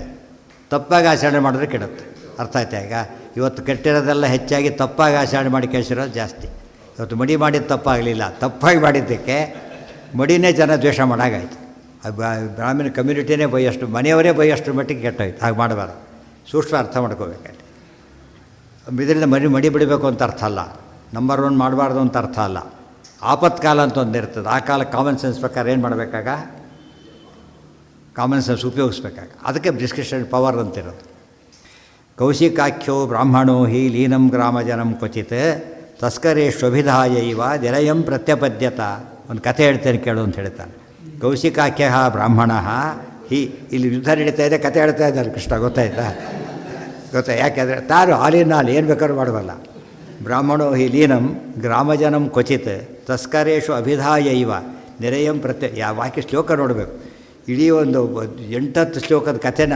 ತಪ್ಪಾಗಿ ಆಚರಣೆ ಮಾಡಿದ್ರೆ ಕೆಡುತ್ತೆ. ಅರ್ಥ ಆಯ್ತಾ? ಈಗ ಇವತ್ತು ಕೆಟ್ಟಿರೋದೆಲ್ಲ ಹೆಚ್ಚಾಗಿ ತಪ್ಪಾಗಿ ಆಚರಣೆ ಮಾಡಿ ಕೇಳಿಸಿರೋದು ಜಾಸ್ತಿ. ಇವತ್ತು ಮಡಿ ಮಾಡಿದ್ದು ತಪ್ಪಾಗಲಿಲ್ಲ, ತಪ್ಪಾಗಿ ಮಾಡಿದ್ದಕ್ಕೆ ಮಡಿನೇ ಜನ ದ್ವೇಷ ಮಾಡಾಗಾಯ್ತು. ಬ್ರಾಹ್ಮಣ ಕಮ್ಯುನಿಟಿನೇ ಬೈಯಷ್ಟು, ಮನೆಯವರೇ ಬೈಯಷ್ಟು ಮಟ್ಟಿಗೆ ಕೆಟ್ಟೋಯ್ತು. ಹಾಗೆ ಮಾಡಬಾರ್ದು. ಸೂಕ್ಷ್ಮ ಅರ್ಥ ಮಾಡ್ಕೋಬೇಕಾಯ್ತು. ಇದರಿಂದ ಮಡಿ ಬಿಡಬೇಕು ಅಂತ ಅರ್ಥ ಅಲ್ಲ, ನಂಬರ್ 1 ಮಾಡಬಾರ್ದು ಅಂತ ಅರ್ಥ ಅಲ್ಲ. ಆಪತ್ಕಾಲ ಅಂತ ಒಂದು ಇರ್ತದೆ. ಆ ಕಾಲ ಕಾಮನ್ ಸೆನ್ಸ್ ಪ್ರಕಾರ ಏನು ಮಾಡಬೇಕಾಗ, ಕಾಮನ್ ಸೆನ್ಸ್ ಉಪಯೋಗಿಸ್ಬೇಕಾಗ. ಅದಕ್ಕೆ ಡಿಸ್ಕಷನ್ ಪವರ್ ಅಂತಿರೋದು. ಕೌಶಿಕಾಖ್ಯೋ ಬ್ರಾಹ್ಮಣೋ ಹಿ ಲೀನಂ ಗ್ರಾಮಜನಂ ಕ್ವಚಿತ್ ತಸ್ಕರೇಶ್ವಭಿಧಾಯ ಇವ ನಿರಯಂ ಪ್ರತ್ಯಪದ್ಯತ. ಒಂದು ಕಥೆ ಹೇಳ್ತೇನೆ ಕೇಳು ಅಂತ ಹೇಳ್ತಾನೆ. ಕೌಶಿಕಾಖ್ಯ ಬ್ರಾಹ್ಮಣ ಹಿ, ಇಲ್ಲಿ ಯುದ್ಧ ನಡೀತಾ ಇದೆ, ಕಥೆ ಹೇಳ್ತಾ ಇದ್ದಾರೆ ಕೃಷ್ಣ. ಗೊತ್ತಾಯ್ತಾ? ಯಾಕೆಂದರೆ ತಾನು ಹಾಲಿನಲ್ಲಿ ಏನು ಬೇಕಾದ್ರೂ ಮಾಡಬಲ್ಲ. ಬ್ರಾಹ್ಮಣೋ ಹಿ ಲೀನಂ ಗ್ರಾಮಜನಂ ಕ್ವಚಿತ್ ತಸ್ಕರೇಶು ಅಭಿಧಾಯ ಇವ ನಿರಯಂ ವಾಕ್ಯ ಶ್ಲೋಕ ನೋಡಬೇಕು. ಇಡೀ ಒಂದು 8-10 ಶ್ಲೋಕದ ಕಥೆನ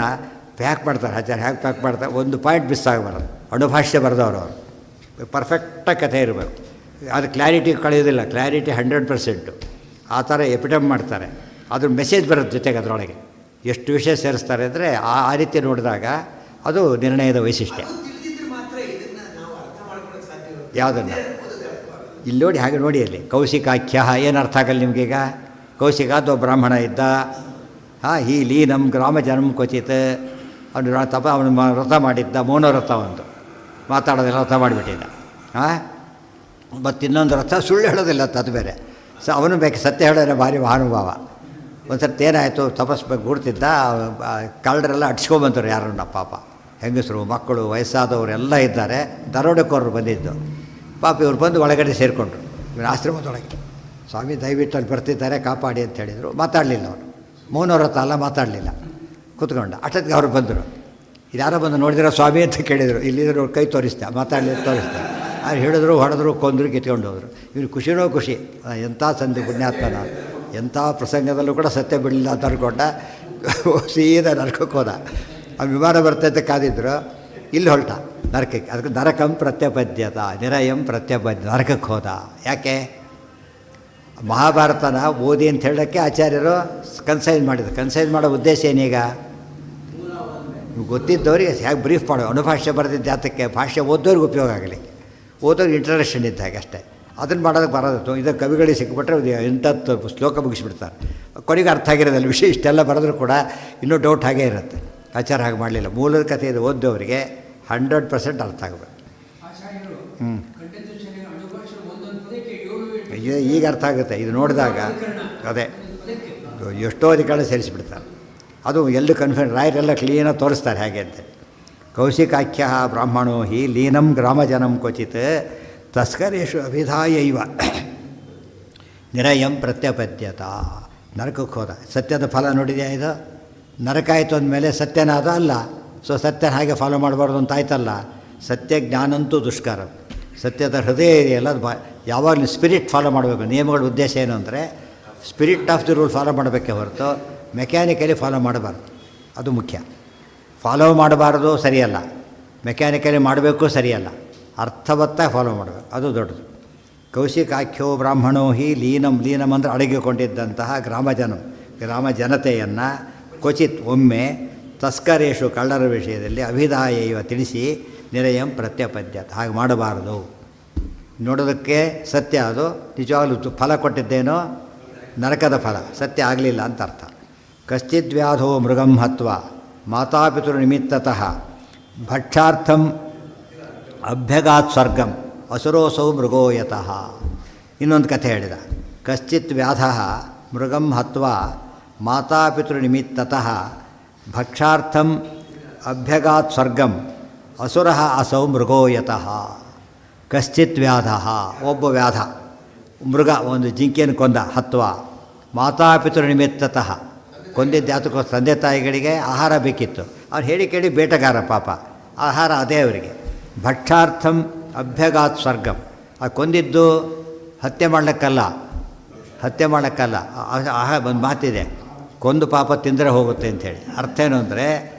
ಪ್ಯಾಕ್ ಮಾಡ್ತಾರೆ ಆಚಾರ್ಯ. ಹೇಗೆ ಪ್ಯಾಕ್ ಮಾಡ್ತಾರೆ, ಒಂದು ಪಾಯಿಂಟ್ ಮಿಸ್ ಆಗಬಾರ್ದು. ಅಣುಭಾಷ್ಯ ಬರೆದವರು ಅವರು ಪರ್ಫೆಕ್ಟಾಗಿ ಕಥೆ ಇರಬೇಕು. ಅದು ಕ್ಲಾರಿಟಿ ಕಳೆಯೋದಿಲ್ಲ, ಕ್ಲಾರಿಟಿ 100%. ಆ ಥರ ಎಪಿಟಮ್ ಮಾಡ್ತಾರೆ. ಅದ್ರ ಮೆಸೇಜ್ ಬರುತ್ತೆ ಜೊತೆಗೆ. ಅದರೊಳಗೆ ಎಷ್ಟು ವಿಷಯ ಸೇರಿಸ್ತಾರೆ ಅಂದರೆ ಆ ರೀತಿ ನೋಡಿದಾಗ ಅದು ನಿರ್ಣಯದ ವೈಶಿಷ್ಟ್ಯ. ಯಾವುದನ್ನು ಇಲ್ಲಿ ನೋಡಿ, ಹಾಗೆ ನೋಡಿ ಅಲ್ಲಿ ಕೌಶಿಕಾಖ್ಯ ಏನು ಅರ್ಥ ಆಗಲ್ಲ ನಿಮಗೀಗ. ಕೌಶಿಕ ಅಥವಾ ಬ್ರಾಹ್ಮಣ ಇದ್ದ, ಈ ಲೀನಂ ಗ್ರಾಮ ಜನಂ ಕ್ವಚಿತ್, ಅವನು ವ್ರತ ಮಾಡಿದ್ದ, ಮೌನವ್ರತ ಒಂದು ಮಾತಾಡೋದೆಲ್ಲ ವ್ರತ ಮಾಡಿಬಿಟ್ಟಿದ್ದ. ಮತ್ತು ಇನ್ನೊಂದು ರಥ ಸುಳ್ಳು ಹೇಳೋದಿಲ್ಲ, ಅದು ಬೇರೆ. ಅವನು ಬೇಕು, ಸತ್ಯ ಹೇಳೋದೇ ಭಾರಿ ಮಹಾನುಭಾವ. ಒಂದು ಸರ್ತಿ ಏನಾಯಿತು, ತಪಸ್ಬೇಕು ಕೂಡ್ತಿದ್ದ, ಕಳ್ಳರೆಲ್ಲ ಅಟ್ಸ್ಕೊಂಬಂತರು ಯಾರನ್ನ, ಪಾಪ ಹೆಂಗಸರು ಮಕ್ಕಳು ವಯಸ್ಸಾದವರೆಲ್ಲ ಇದ್ದಾರೆ, ದರೋಡೆಕೋರರು ಬಂದಿದ್ದು. ಪಾಪ ಇವ್ರು ಬಂದು ಒಳಗಡೆ ಸೇರಿಕೊಂಡ್ರು ಇವ್ರ ಆಶ್ರಮದೊಳಗೆ. ಸ್ವಾಮಿ ದಯವಿಟ್ಟು ಅಲ್ಲಿ ಬರ್ತಿದ್ದಾರೆ ಕಾಪಾಡಿ ಅಂತ ಹೇಳಿದರು. ಮಾತಾಡಲಿಲ್ಲ ಅವರು, ಮೌನವ್ರತ ಅಲ್ಲ, ಮಾತಾಡಲಿಲ್ಲ, ಕೂತ್ಕೊಂಡ. ಅಷ್ಟೊತ್ತಿಗೆ ಅವ್ರು ಬಂದರು. ಇದು ಯಾರೋ ಬಂದು ನೋಡಿದಿರೋ ಸ್ವಾಮಿ ಅಂತ ಕೇಳಿದರು. ಇಲ್ಲಿದ್ರು ಕೈ ತೋರಿಸ್ದೆ, ಮಾತಾಡಲಿ ತೋರಿಸ್ದೆ. ಅವ್ರು ಹಿಡಿದ್ರು, ಹೊಡೆದ್ರು, ಕೊಂದರು, ಕಿತ್ಕೊಂಡು ಹೋದರು. ಇವ್ರು ಖುಷಿನೋ ಖುಷಿ, ಎಂಥ ಸಂಧಿ ಪುಣ್ಯಾತ್ಮನ, ಎಂಥ ಪ್ರಸಂಗದಲ್ಲೂ ಕೂಡ ಸತ್ಯ ಬಿಡಲಿಲ್ಲ ಅಂತ ಅನ್ಕೊಂಡ. ಸೀದಾ ನರಕಕ್ಕೆ ಹೋದ. ಅವ್ನು ವಿಮಾನ ಬರ್ತೈತೆ ಕಾದಿದ್ರು, ಇಲ್ಲಿ ಹೊರಟ ನರಕಕ್ಕೆ. ಅದಕ್ಕೆ ನರಕಂ ಪ್ರತ್ಯಪದ್ಯತ, ನಿರಯಂ ಪ್ರತ್ಯಪದ್ಯ, ನರಕಕ್ಕೆ ಹೋದ. ಯಾಕೆ? ಮಹಾಭಾರತನ ಓದಿ ಅಂತ ಹೇಳೋಕ್ಕೆ ಆಚಾರ್ಯರು ಕನ್ಸೈನ್ ಮಾಡಿದ್ರು. ಕನ್ಸೈನ್ ಮಾಡೋ ಉದ್ದೇಶ ಏನೀಗ? ಗೊತ್ತಿದ್ದವ್ರಿಗೆ ಹೇಗೆ ಬ್ರೀಫ್ ಮಾಡೋ, ಅನುಭಾಷ್ಯ ಬರೆದಿದ್ದ ಜಾತಕ್ಕೆ ಭಾಷೆ ಓದೋರಿಗೆ ಉಪಯೋಗ ಆಗಲಿ, ಓದೋರಿಗೆ ಇಂಟ್ರೆಸ್ಟೆಡ್ ಇದ್ದಾಗ ಅಷ್ಟೇ. ಅದನ್ನು ಮಾಡೋದಕ್ಕೆ ಬರೋದು. ಇದಕ್ಕೆ ಕವಿಗಳಿಗೆ ಸಿಕ್ಬಿಟ್ರೆ 8 ಶ್ಲೋಕ ಮುಗಿಸ್ಬಿಡ್ತಾರೆ. ಕೊನೆಗೆ ಅರ್ಥ ಆಗಿರೋದಲ್ಲ ವಿಷಯ. ಇಷ್ಟೆಲ್ಲ ಬರೆದ್ರೂ ಕೂಡ ಇನ್ನೂ ಡೌಟ್ ಹಾಗೇ ಇರುತ್ತೆ. ಆಚಾರ ಹಾಗೆ ಮಾಡಲಿಲ್ಲ. ಮೂಲದ ಕಥೆ ಇದು ಓದೋರಿಗೆ 100% ಅರ್ಥ ಆಗಬೇಕು. ಈಗ ಅರ್ಥ ಆಗುತ್ತೆ ಇದು ನೋಡಿದಾಗ. ಅದೇ ಎಷ್ಟೋ ಅಧಿಕಾರ ಸೇರಿಸಿಬಿಡ್ತಾರೆ. ಅದು ಎಲ್ಲೂ ಕನ್ಫ್ಯೂಷನ್, ರಾಯರೆಲ್ಲ ಕ್ಲೀನಾಗಿ ತೋರಿಸ್ತಾರೆ ಹೇಗೆ ಅಂತ. ಕೌಶಿಕಾಖ್ಯ ಬ್ರಾಹ್ಮಣೋ ಹಿ ಲೀನಂ ಗ್ರಾಮಜನಂ ಕ್ವಚಿತ್ ತಸ್ಕರೇಶು ಅಭಿಧಾಯೈವ ನಿರಯಂ ಪ್ರತ್ಯಪದ್ಯತ. ನರಕಕ್ಕೆ ಹೋದ. ಸತ್ಯದ ಫಲ ನೋಡಿದೆಯಾ ಇದು? ನರಕ ಆಯಿತು ಅಂದಮೇಲೆ ಸತ್ಯನಾದ ಅಲ್ಲ. ಸೊ ಸತ್ಯನ ಹಾಗೆ ಫಾಲೋ ಮಾಡಬಾರ್ದು ಅಂತ ಆಯ್ತಲ್ಲ. ಸತ್ಯ ಜ್ಞಾನಂತೂ ದುಷ್ಕರ. ಸತ್ಯದ ಹೃದಯ ಇದೆಯಲ್ಲ, ಅದು ಯಾವಾಗಲೂ ಸ್ಪಿರಿಟ್ ಫಾಲೋ ಮಾಡಬೇಕು. ನಿಯಮಗಳ ಉದ್ದೇಶ ಏನು ಅಂದರೆ spirit of the rule follow ಮಾಡಬೇಕೇ ಹೊರತು ಮೆಕ್ಯಾನಿಕಲಿ ಫಾಲೋ ಮಾಡಬಾರ್ದು. ಅದು ಮುಖ್ಯ. ಫಾಲೋ ಮಾಡಬಾರ್ದು ಸರಿಯಲ್ಲ, ಮೆಕ್ಯಾನಿಕಲಿ ಮಾಡಬೇಕು ಸರಿಯಲ್ಲ. ಅರ್ಥವತ್ತಾಗಿ ಫಾಲೋ ಮಾಡಬೇಕು, ಅದು ದೊಡ್ಡದು. ಕೌಶಿಕಾಖ್ಯೋ ಬ್ರಾಹ್ಮಣೋ ಹಿ ಲೀನಂ, ಲೀನಂ ಅಂದರೆ ಅಡಗಿಕೊಂಡಿದ್ದಂತಹ ಗ್ರಾಮ ಜನತೆಯನ್ನು ಕ್ವಚಿತ್ ಒಮ್ಮೆ ತಸ್ಕರೇಶು ಕಳ್ಳರ ವಿಷಯದಲ್ಲಿ ಅಭಿದಾಯ ಇವ ತಿಳಿಸಿ ನಿರಯಂ ಪ್ರತ್ಯಪದ್ಯತ, ಹಾಗೆ ಮಾಡಬಾರದು. ನೋಡೋದಕ್ಕೆ ಸತ್ಯ, ಅದು ನಿಜವಾಗಲೂ ಫಲ ಕೊಟ್ಟಿದ್ದೇನೋ ನರಕದ ಫಲ, ಸತ್ಯ ಆಗಲಿಲ್ಲ ಅಂತ ಅರ್ಥ. ಕಶ್ಚಿದ್ವ್ಯಾಧೋ ಮೃಗಂ ಹತ್ವ ಮಾತಾಪಿತೃ ನಿಮಿತ್ತತಃ ಭಕ್ಷಾರ್ಥಂ ಅಭ್ಯಗಾತ್ ಸ್ವರ್ಗಂ ಅಸುರೋಸೌ ಮೃಗೋಯತಃ. ಇನ್ನೊಂದು ಕಥೆ ಹೇಳಿದ. ಕಶ್ಚಿತ್ ವ್ಯಾಧ ಮೃಗಂ ಹತ್ವ ಮಾತಾಪಿತೃ ನಿಮಿತ್ತತಃ ಭಕ್ಷಾರ್ಥಂ ಅಭ್ಯಗಾತ್ ಸ್ವರ್ಗಂ ಅಸುರ ಅಸೌ ಮೃಗೋಯತಃ. ಕಶ್ಚಿತ್ ವ್ಯಾಧ, ಒಬ್ಬ ವ್ಯಾಧ ಮೃಗ, ಒಂದು ಜಿಂಕೆಯನ್ನು ಕೊಂದ, ಹತ್ವ ಮಾತಾಪಿತೃ ನಿಮಿತ್ತತಃ, ಕೊಂದಿದ್ದ ಯಾತಕ್ಕೋಸ್ಕರ ತಂದೆ ತಾಯಿಗಳಿಗೆ ಆಹಾರ ಬೇಕಿತ್ತು. ಅವ್ರು ಹೇಳಿ ಕೇಳಿ ಬೇಟೆಗಾರ, ಪಾಪ ಆಹಾರ ಅದೇ ಅವರಿಗೆ. ಭಕ್ಷಾರ್ಥಂ ಅಭ್ಯಗಾತ್ ಸ್ವರ್ಗಂ, ಆ ಕೊಂದಿದ್ದು ಹತ್ಯೆ ಮಾಡಲಿಕ್ಕಲ್ಲ. ಒಂದು ಮಾತಿದೆ, ಕೊಂದು ಪಾಪ ತಿಂದರೆ ಹೋಗುತ್ತೆ ಅಂಥೇಳಿ. ಅರ್ಥ ಏನು ಅಂದರೆ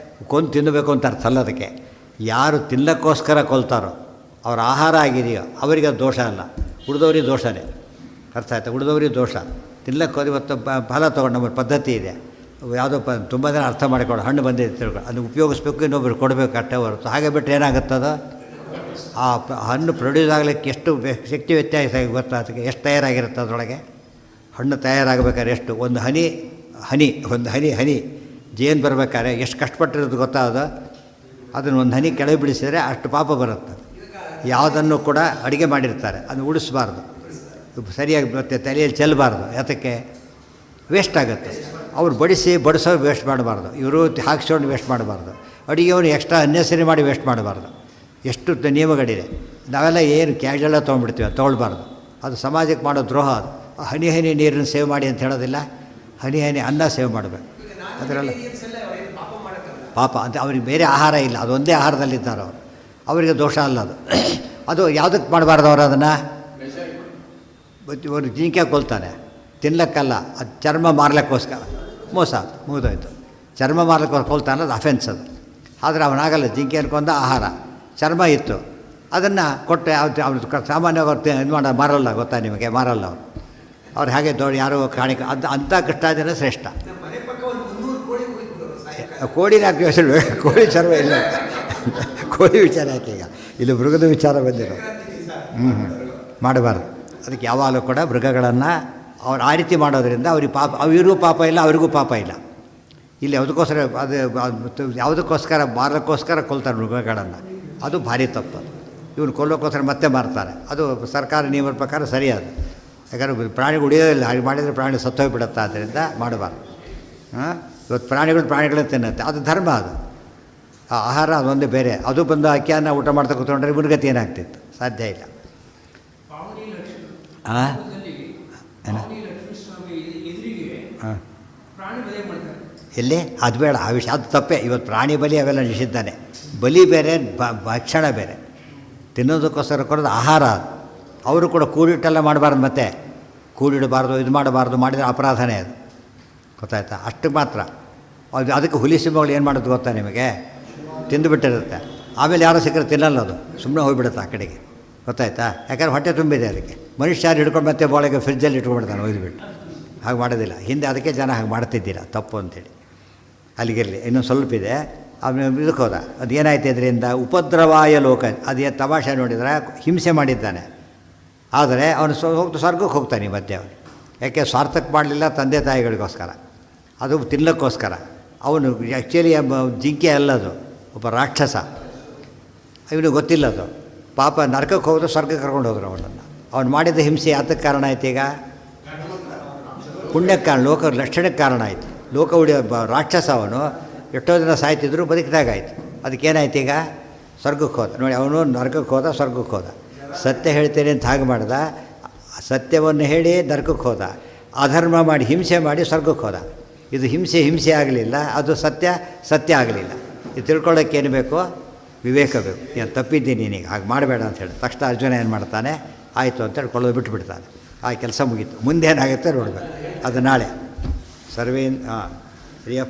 ಕೊಂದು ತಿನ್ನಬೇಕು ಅಂತ ಅರ್ಥ ಅಲ್ಲ. ಅದಕ್ಕೆ ಯಾರು ತಿನ್ನಕ್ಕೋಸ್ಕರ ಕೊಲ್ತಾರೋ ಅವ್ರ ಆಹಾರ ಆಗಿದೆಯೋ ಅವರಿಗೆ ಅದು ದೋಷ ಅಲ್ಲ, ಉಳಿದವ್ರಿಗೆ ದೋಷನೇ. ಅರ್ಥ ಆಯ್ತಾ? ಉಳಿದವ್ರಿಗೆ ದೋಷ. ತಿನ್ನಕ್ಕೆ ಹೋದ ಇವತ್ತು ಫಲ ತೊಗೊಂಡು ನಮ್ಮ ಪದ್ಧತಿ ಇದೆ. ಯಾವುದೋ ತುಂಬ ಜನ ಅರ್ಥ ಮಾಡಿಕೊಂಡು ಹಣ್ಣು ಬಂದಿದೆ ತಿಳ್ಕೊಂಡು ಅದನ್ನು ಉಪಯೋಗಿಸ್ಬೇಕು, ಇನ್ನೊಬ್ರು ಕೊಡಬೇಕು ಅಷ್ಟೇ ಹೊರತು. ಹಾಗೆ ಬಿಟ್ಟರೆ ಏನಾಗುತ್ತದ? ಆ ಹಣ್ಣು ಪ್ರೊಡ್ಯೂಸ್ ಆಗಲಿಕ್ಕೆ ಎಷ್ಟು ಶಕ್ತಿ ವ್ಯತ್ಯಾಸ ಗೊತ್ತಾ? ಅದಕ್ಕೆ ಎಷ್ಟು ತಯಾರಾಗಿರುತ್ತೆ ಅದರೊಳಗೆ. ಹಣ್ಣು ತಯಾರಾಗಬೇಕಾದ್ರೆ ಎಷ್ಟು ಒಂದು ಹನಿ ಜೇನು ಬರಬೇಕಾದ್ರೆ ಎಷ್ಟು ಕಷ್ಟಪಟ್ಟಿರೋದು ಗೊತ್ತಾ? ಅದನ್ನು ಒಂದು ಹನಿ ಕೆಳಗೆ ಬಿಡಿಸಿದರೆ ಅಷ್ಟು ಪಾಪ ಬರುತ್ತೆ. ಯಾವುದನ್ನು ಕೂಡ ಅಡುಗೆ ಮಾಡಿರ್ತಾರೆ, ಅದನ್ನು ಉಳಿಸ್ಬಾರ್ದು, ಸರಿಯಾಗಿ ಮತ್ತೆ ತಲೆಯಲ್ಲಿ ಚೆಲ್ಲಬಾರ್ದು. ಯಾತಕ್ಕೆ? ವೇಸ್ಟ್ ಆಗುತ್ತೆ. ಅವ್ರು ಬಡಿಸೋ ವೇಸ್ಟ್ ಮಾಡಬಾರ್ದು, ಇವರು ಹಾಕ್ಸ್ಕೊಂಡು ವೇಸ್ಟ್ ಮಾಡಬಾರ್ದು, ಅಡುಗೆಯವರು ಎಕ್ಸ್ಟ್ರಾ ಅನ್ನೆಸರಿ ಮಾಡಿ ವೇಸ್ಟ್ ಮಾಡಬಾರ್ದು. ಎಷ್ಟು ನಿಯಮಗಳಿದೆ. ನಾವೆಲ್ಲ ಏನು ಕ್ಯಾಶುವಲ್ಲ ತೊಗೊಂಡ್ಬಿಡ್ತೀವಿ, ತೊಗೊಳ್ಬಾರ್ದು. ಅದು ಸಮಾಜಕ್ಕೆ ಮಾಡೋ ದ್ರೋಹ. ಅದು ಹನಿ ನೀರನ್ನು ಸೇವ್ ಮಾಡಿ ಅಂತ ಹೇಳೋದಿಲ್ಲ, ಹನಿ ಅನ್ನ ಸೇವ್ ಮಾಡಬೇಕು. ಅದರೆಲ್ಲ ಪಾಪ ಅಂತ. ಅವ್ರಿಗೆ ಬೇರೆ ಆಹಾರ ಇಲ್ಲ, ಅದೊಂದೇ ಆಹಾರದಲ್ಲಿದ್ದಾರೆ ಅವರು, ಅವರಿಗೆ ದೋಷ ಅಲ್ಲ ಅದು. ಅದು ಯಾವುದಕ್ಕೆ ಮಾಡಬಾರ್ದು ಅವರು ಅದನ್ನು? ಒಂದು ಜಿಂಕೆ ಕೊಲ್ತಾನೆ, ತಿನ್ನಕ್ಕಲ್ಲ, ಅದು ಚರ್ಮ ಮಾರ್ಲಿಕ್ಕೋಸ್ಕರ. ಮೋಸ, ಮುಗಿದೋಯ್ತು. ಚರ್ಮ ಮಾರ್ಲಿಕ್ಕೋಸ್ಕರ ಕೊಲ್ತಾನೆ, ಅದು ಅಫೆನ್ಸ್ ಅದು. ಆದರೆ ಅವನಾಗಲ್ಲ. ಜಿಂಕೆ ಅನ್ಕೊಂಡ ಆಹಾರ, ಚರ್ಮ ಇತ್ತು, ಅದನ್ನು ಕೊಟ್ಟರೆ ಅವ್ರು ಸಾಮಾನ್ಯವಾಗಿ ಇದು ಮಾರಲ್ಲ. ಗೊತ್ತಾ ನಿಮಗೆ? ಮಾರಲ್ಲ ಅವರು. ಅವ್ರು ಹಾಗೆ ದೊಡ್ಡ ಯಾರೋ ಕಾಣಿಕೆ ಅದು ಅಂಥ ಕಷ್ಟ ಜನ ಶ್ರೇಷ್ಠ. ಕೋಳಿನ ಹಾಕಿ ಕೋಳಿ ಚರ್ಮ ಇಲ್ಲ. ಕೋಳಿ ವಿಚಾರ ಯಾಕೆ ಈಗ ಇಲ್ಲಿ ಮೃಗದ ವಿಚಾರ ಬಂದಿರೋ ಮಾಡಬಾರ್ದು. ಅದಕ್ಕೆ ಯಾವಾಗಲೂ ಕೂಡ ಮೃಗಗಳನ್ನು ಅವ್ರು ಆ ರೀತಿ ಮಾಡೋದ್ರಿಂದ ಅವ್ರಿಗೆ ಪಾಪ, ಅವರಿಗೂ ಪಾಪ ಇಲ್ಲ, ಅವರಿಗೂ ಪಾಪ ಇಲ್ಲ. ಇಲ್ಲಿ ಯಾವುದಕ್ಕೋಸ್ಕರ ಯಾವುದಕ್ಕೋಸ್ಕರ ಮಾರಕ್ಕೋಸ್ಕರ ಕೊಲ್ತಾರೆ ಮೃಗಗಳನ್ನು, ಅದು ಭಾರಿ ತಪ್ಪು. ಇವನು ಕೊಲ್ಲೋಕ್ಕೋಸ್ಕರ ಮತ್ತೆ ಮಾರ್ತಾರೆ, ಅದು ಸರ್ಕಾರ ನಿಯಮದ ಪ್ರಕಾರ ಸರಿಯಾದ. ಯಾಕಂದರೆ ಪ್ರಾಣಿಗಳು ಉಳಿಯೋದಿಲ್ಲ, ಹಾಗೆ ಮಾಡಿದರೆ ಪ್ರಾಣಿ ಸತ್ತೋಗಿಬಿಡುತ್ತೆ, ಆದ್ದರಿಂದ ಮಾಡಬಾರ್ದು. ಇವತ್ತು ಪ್ರಾಣಿಗಳನ್ನ ತಿನ್ನುತ್ತೆ, ಅದು ಧರ್ಮ. ಅದು ಆ ಆಹಾರ ಅದೊಂದು ಬೇರೆ. ಅದು ಬಂದು ಅಕ್ಕಿಯನ್ನು ಊಟ ಮಾಡ್ತಾ ಕೂತ್ಕೊಂಡ್ರೆ ಮುರುಗತಿ ಏನಾಗ್ತಿತ್ತು? ಸಾಧ್ಯ ಇಲ್ಲ. ಹಾಂ ಏನು ಹಾಂ ಎಲ್ಲಿ ಅದು ಬೇಡ, ಆ ವಿಷಯ ಅದು ತಪ್ಪೇ. ಇವತ್ತು ಪ್ರಾಣಿ ಬಲಿ ಅವೆಲ್ಲ ನಿಷಿದ್ಧಾನೆ. ಬಲಿ ಬೇರೆ, ಭಕ್ಷಣ ಬೇರೆ. ತಿನ್ನೋದಕ್ಕೋಸ್ಕರ ಕೊಡೋದು ಆಹಾರ. ಅದು ಅವರು ಕೂಡ ಕೂಡಿಟ್ಟೆಲ್ಲ ಮಾಡಬಾರ್ದು, ಮತ್ತೆ ಕೂಡಿಡಬಾರ್ದು, ಇದು ಮಾಡಬಾರ್ದು. ಮಾಡಿದರೆ ಅಪರಾಧನೇ ಅದು, ಗೊತ್ತಾಯ್ತಾ? ಅಷ್ಟು ಮಾತ್ರ. ಅದಕ್ಕೆ ಹುಲಿ ಸಿಂಹಗಳು ಏನು ಮಾಡೋದು ಗೊತ್ತಾ ನಿಮಗೆ? ತಿಂದುಬಿಟ್ಟಿರುತ್ತೆ, ಆಮೇಲೆ ಯಾರೋ ಸಿಕ್ಕರೆ ತಿನ್ನಲ್ಲ, ಅದು ಸುಮ್ಮನೆ ಹೋಗಿಬಿಡುತ್ತೆ ಆ ಕಡೆಗೆ, ಗೊತ್ತಾಯ್ತಾ? ಯಾಕಂದ್ರೆ ಹೊಟ್ಟೆ ತುಂಬಿದೆ ಅದಕ್ಕೆ. ಮನುಷ್ಯ ಯಾರು ಹಿಡ್ಕೊಂಡು ಮತ್ತೆ ಬಾಳೆಗೆ ಫ್ರಿಜ್ಜಲ್ಲಿ ಇಟ್ಕೊಂಡ್ಬಿಡ್ತಾನೆ ಒಯ್ದುಬಿಟ್ಟು. ಹಾಗೆ ಮಾಡೋದಿಲ್ಲ. ಹಿಂದೆ ಅದಕ್ಕೆ ಜನ ಹಾಗೆ ಮಾಡ್ತಿದ್ದಿಲ್ಲ, ತಪ್ಪು ಅಂತೇಳಿ. ಅಲ್ಲಿಗಿರಲಿ. ಇನ್ನೊಂದು ಸ್ವಲ್ಪ ಇದೆ. ಅವನು ಇದಕ್ಕೆ ಹೋದ, ಅದು ಏನಾಯ್ತು ಇದರಿಂದ? ಉಪದ್ರವಾಯ ಲೋಕ. ಅದೇ ತಮಾಷೆ ನೋಡಿದರೆ ಹಿಂಸೆ ಮಾಡಿದ್ದಾನೆ, ಆದರೆ ಅವನು ಸ್ವರ್ಗಕ್ಕೆ ಹೋಗ್ತಾನೆ ಮಧ್ಯೆ. ಅವನು ಯಾಕೆ ಸ್ವಾರ್ಥಕ್ಕೆ ಮಾಡಲಿಲ್ಲ? ತಂದೆ ತಾಯಿಗಳಿಗೋಸ್ಕರ, ಅದು ತಿನ್ನೋಕ್ಕೋಸ್ಕರ. ಅವನು ಆ್ಯಕ್ಚುಲಿ ಜಿಂಕೆ ಅಲ್ಲದು, ಒಬ್ಬ ರಾಕ್ಷಸ. ಇವನು ಗೊತ್ತಿಲ್ಲದು. ಪಾಪ ನರಕಕ್ಕೆ ಹೋದ್ರು, ಸ್ವರ್ಗಕ್ಕೆ ಕರ್ಕೊಂಡು ಹೋದ್ರು ಅವನನ್ನು. ಅವನು ಮಾಡಿದ ಹಿಂಸೆ ಯಾತಕ್ಕೆ ಕಾರಣ ಆಯ್ತು? ಈಗ ಪುಣ್ಯಕ್ಕೆ ಕಾರಣ, ಲೋಕ ಲಕ್ಷಣಕ್ಕೆ ಕಾರಣ ಆಯಿತು. ಲೋಕ ಉಳಿಯೋ ರಾಕ್ಷಸ ಅವನು. ಎಷ್ಟೋ ಜನ ಸಾಯ್ತಿದ್ರು, ಬದುಕಿದಾಗಾಯ್ತು. ಅದಕ್ಕೇನಾಯ್ತು? ಈಗ ಸ್ವರ್ಗಕ್ಕೆ ಹೋದ. ನೋಡಿ, ಅವನು ನರಕಕ್ಕೆ ಹೋದ, ಸ್ವರ್ಗಕ್ಕೆ ಹೋದ. ಸತ್ಯ ಹೇಳ್ತೇನೆ ಅಂತ ಹಾಗೆ ಮಾಡ್ದ, ಸತ್ಯವನ್ನು ಹೇಳಿ ನರಕಕ್ಕೆ ಹೋದ. ಅಧರ್ಮ ಮಾಡಿ, ಹಿಂಸೆ ಮಾಡಿ ಸ್ವರ್ಗಕ್ಕೆ ಹೋದ. ಇದು ಹಿಂಸೆ ಆಗಲಿಲ್ಲ, ಅದು ಸತ್ಯ ಆಗಲಿಲ್ಲ. ಇದು ತಿಳ್ಕೊಳ್ಳೋಕ್ಕೇನು ಬೇಕು? ವಿವೇಕ ಬೇಕು. ನಾನು ತಪ್ಪಿದ್ದೀನಿ, ನೀನೀಗ ಹಾಗೆ ಮಾಡಬೇಡ ಅಂತ ಹೇಳಿ ತಕ್ಷಣ ಅರ್ಜುನ ಏನು ಮಾಡ್ತಾನೆ? ಆಯಿತು ಅಂತೇಳಿ ಕೊಳ್ಳೋದು ಬಿಟ್ಟುಬಿಡ್ತಾನೆ. ಆ ಕೆಲಸ ಮುಗೀತು. ಮುಂದೇನಾಗುತ್ತೆ ನೋಡಬೇಕು, ಅದು ನಾಳೆ. ಸರ್ವೇನ್ ಪ್ರಿಯ